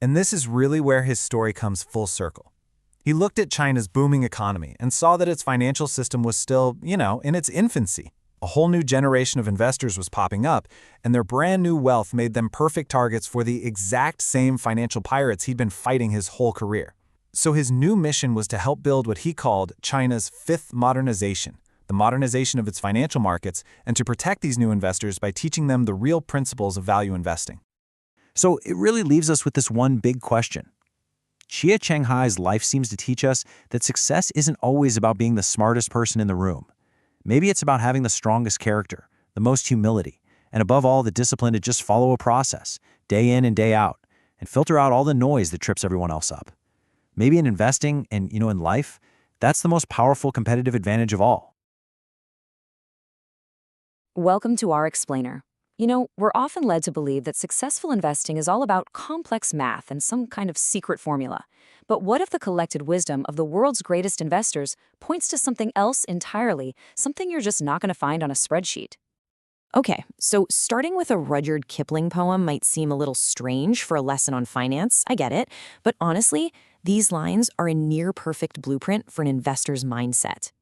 And this is really where his story comes full circle. He looked at China's booming economy and saw that its financial system was still, in its infancy. A whole new generation of investors was popping up, and their brand new wealth made them perfect targets for the exact same financial pirates he'd been fighting his whole career. So his new mission was to help build what he called China's 5th modernization, the modernization of its financial markets, and to protect these new investors by teaching them the real principles of value investing. So it really leaves us with this one big question. Chia Cheng Hai's life seems to teach us that success isn't always about being the smartest person in the room. Maybe it's about having the strongest character, the most humility, and above all, the discipline to just follow a process, day in and day out, and filter out all the noise that trips everyone else up. Maybe in investing and, in life, that's the most powerful competitive advantage of all. Welcome to our explainer. We're often led to believe that successful investing is all about complex math and some kind of secret formula. But what if the collected wisdom of the world's greatest investors points to something else entirely, something you're just not going to find on a spreadsheet? Okay, so starting with a Rudyard Kipling poem might seem a little strange for a lesson on finance, I get it, but honestly, these lines are a near-perfect blueprint for an investor's mindset.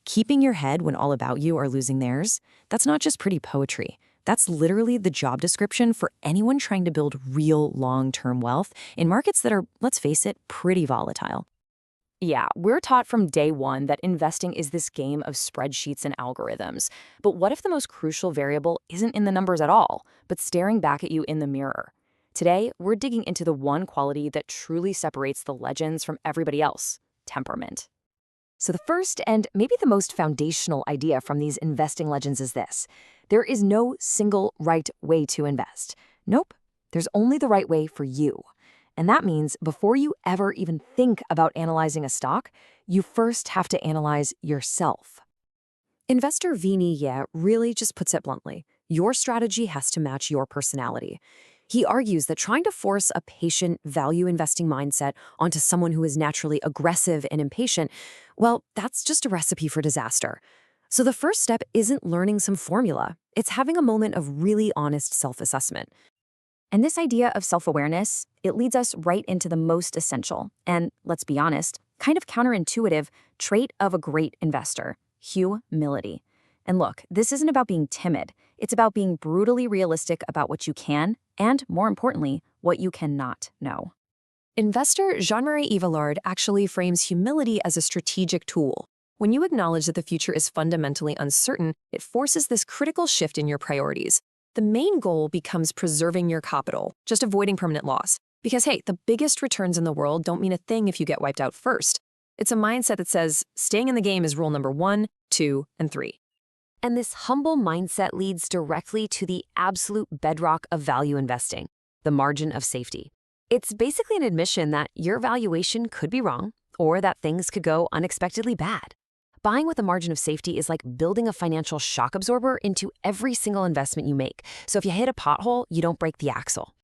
Keeping your head when all about you are losing theirs, that's not just pretty poetry. That's literally the job description for anyone trying to build real long-term wealth in markets that are, let's face it, pretty volatile. Yeah, we're taught from day one that investing is this game of spreadsheets and algorithms. But what if the most crucial variable isn't in the numbers at all, but staring back at you in the mirror? Today, we're digging into the one quality that truly separates the legends from everybody else: temperament. So the first and maybe the most foundational idea from these investing legends is this: there is no single right way to invest. Nope, there's only the right way for you. And that means before you ever even think about analyzing a stock, you first have to analyze yourself. Investor V-Nee really just puts it bluntly: your strategy has to match your personality. He argues that trying to force a patient, value-investing mindset onto someone who is naturally aggressive and impatient, well, that's just a recipe for disaster. So the first step isn't learning some formula. It's having a moment of really honest self-assessment. And this idea of self-awareness, it leads us right into the most essential, and let's be honest, kind of counterintuitive trait of a great investor: humility. And look, this isn't about being timid. It's about being brutally realistic about what you can, and more importantly, what you cannot know. Investor Jean-Marie Eveillard actually frames humility as a strategic tool. When you acknowledge that the future is fundamentally uncertain, it forces this critical shift in your priorities. The main goal becomes preserving your capital, just avoiding permanent loss. Because hey, the biggest returns in the world don't mean a thing if you get wiped out first. It's a mindset that says staying in the game is rule number 1, 2, and 3. And this humble mindset leads directly to the absolute bedrock of value investing: the margin of safety. It's basically an admission that your valuation could be wrong, or that things could go unexpectedly bad. buying with a margin of safety is like building a financial shock absorber into every single investment you make. So if you hit a pothole, you don't break the axle.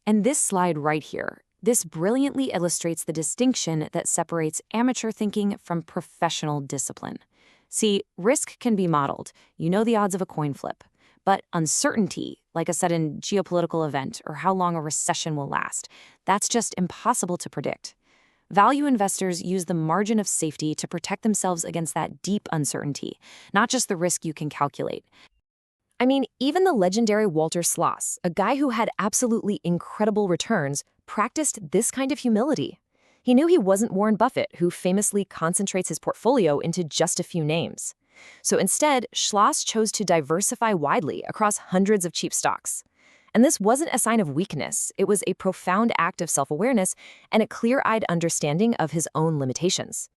And this slide right here, this brilliantly illustrates the distinction that separates amateur thinking from professional discipline. See, risk can be modeled. You know the odds of a coin flip. But uncertainty, like a sudden geopolitical event or how long a recession will last, that's just impossible to predict. Value investors use the margin of safety to protect themselves against that deep uncertainty, not just the risk you can calculate. I mean, even the legendary Walter Schloss, a guy who had absolutely incredible returns, practiced this kind of humility. He knew he wasn't Warren Buffett, who famously concentrates his portfolio into just a few names. So instead, Schloss chose to diversify widely across hundreds of cheap stocks. And this wasn't a sign of weakness. It was a profound act of self-awareness and a clear-eyed understanding of his own limitations.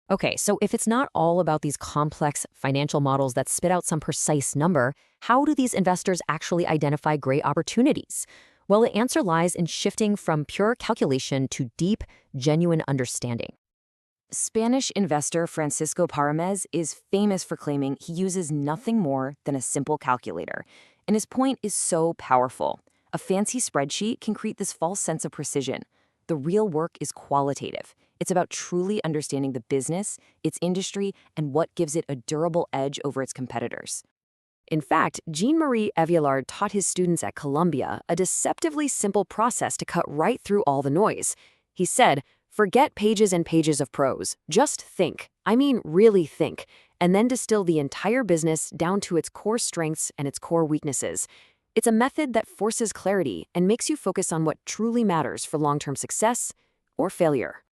Okay, so if it's not all about these complex financial models that spit out some precise number, how do these investors actually identify great opportunities? Well, the answer lies in shifting from pure calculation to deep, genuine understanding. Spanish investor Francisco Paramés is famous for claiming he uses nothing more than a simple calculator. And his point is so powerful. A fancy spreadsheet can create this false sense of precision. The real work is qualitative. It's about truly understanding the business, its industry, and what gives it a durable edge over its competitors. In fact, Jean-Marie Eveillard taught his students at Columbia a deceptively simple process to cut right through all the noise. He said, "Forget pages and pages of prose. Just think. I mean, really think. And then distill the entire business down to its core strengths and its core weaknesses. It's a method that forces clarity and makes you focus on what truly matters for long-term success or failure."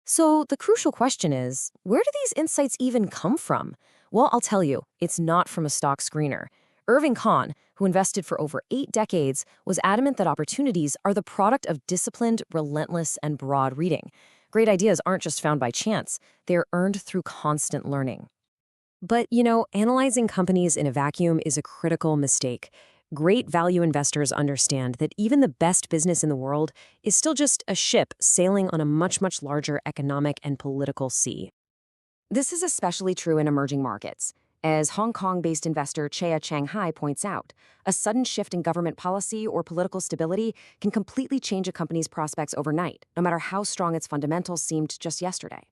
So the crucial question is, where do these insights even come from? Well, I'll tell you, it's not from a stock screener. Irving Kahn, who invested for over 8 decades, was adamant that opportunities are the product of disciplined, relentless, and broad reading. Great ideas aren't just found by chance. They're earned through constant learning. But, analyzing companies in a vacuum is a critical mistake. Great value investors understand that even the best business in the world is still just a ship sailing on a much, much larger economic and political sea. This is especially true in emerging markets. As Hong Kong-based investor Chia Shanghai points out, a sudden shift in government policy or political stability can completely change a company's prospects overnight, no matter how strong its fundamentals seemed just yesterday.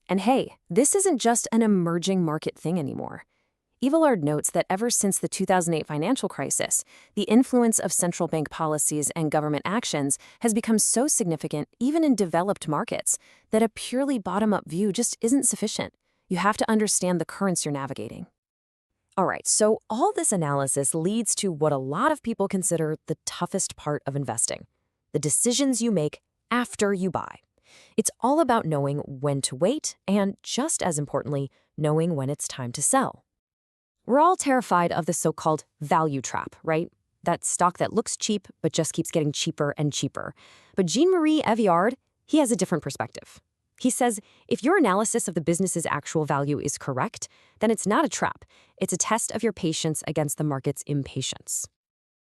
And hey, this isn't just an emerging market thing anymore. Eveillard notes that ever since the 2008 financial crisis, the influence of central bank policies and government actions has become so significant even in developed markets that a purely bottom-up view just isn't sufficient. You have to understand the currents you're navigating. All right, so all this analysis leads to what a lot of people consider the toughest part of investing: the decisions you make after you buy. It's all about knowing when to wait and, just as importantly, knowing when it's time to sell. We're all terrified of the so-called value trap, right? That stock that looks cheap but just keeps getting cheaper and cheaper. But Jean-Marie Eveillard, he has a different perspective. He says, if your analysis of the business's actual value is correct, then it's not a trap. It's a test of your patience against the market's impatience.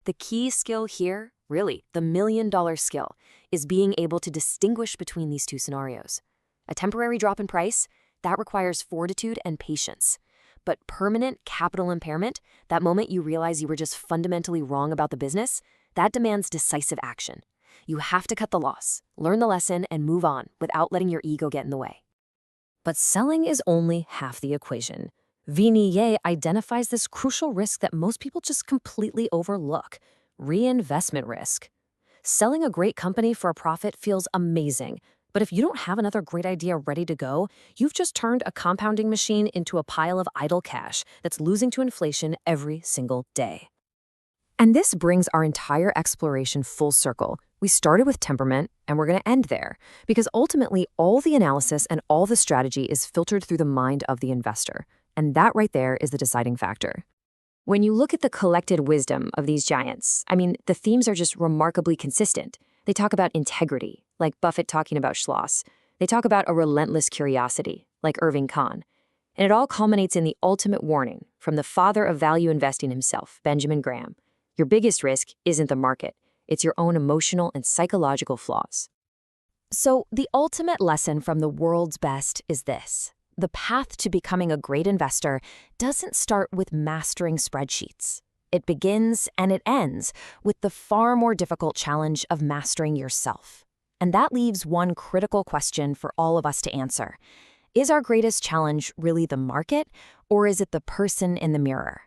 The key skill here, really, the million-dollar skill, is being able to distinguish between these two scenarios. A temporary drop in price, that requires fortitude and patience. But permanent capital impairment, that moment you realize you were just fundamentally wrong about the business, that demands decisive action. You have to cut the loss, learn the lesson, and move on without letting your ego get in the way. But selling is only half the equation. V-Nee identifies this crucial risk that most people just completely overlook: reinvestment risk. Selling a great company for a profit feels amazing, but if you don't have another great idea ready to go, you've just turned a compounding machine into a pile of idle cash that's losing to inflation every single day. And this brings our entire exploration full circle. We started with temperament, and we're going to end there, because ultimately all the analysis and all the strategy is filtered through the mind of the investor. And that right there is the deciding factor. When you look at the collected wisdom of these giants, the themes are just remarkably consistent. They talk about integrity, like Buffett talking about Schloss. They talk about a relentless curiosity, like Irving Kahn. And it all culminates in the ultimate warning from the father of value investing himself, Benjamin Graham. Your biggest risk isn't the market. It's your own emotional and psychological flaws. So the ultimate lesson from the world's best is this: the path to becoming a great investor doesn't start with mastering spreadsheets. It begins and it ends with the far more difficult challenge of mastering yourself. And that leaves one critical question for all of us to answer. Is our greatest challenge really the market, or is it the person in the mirror?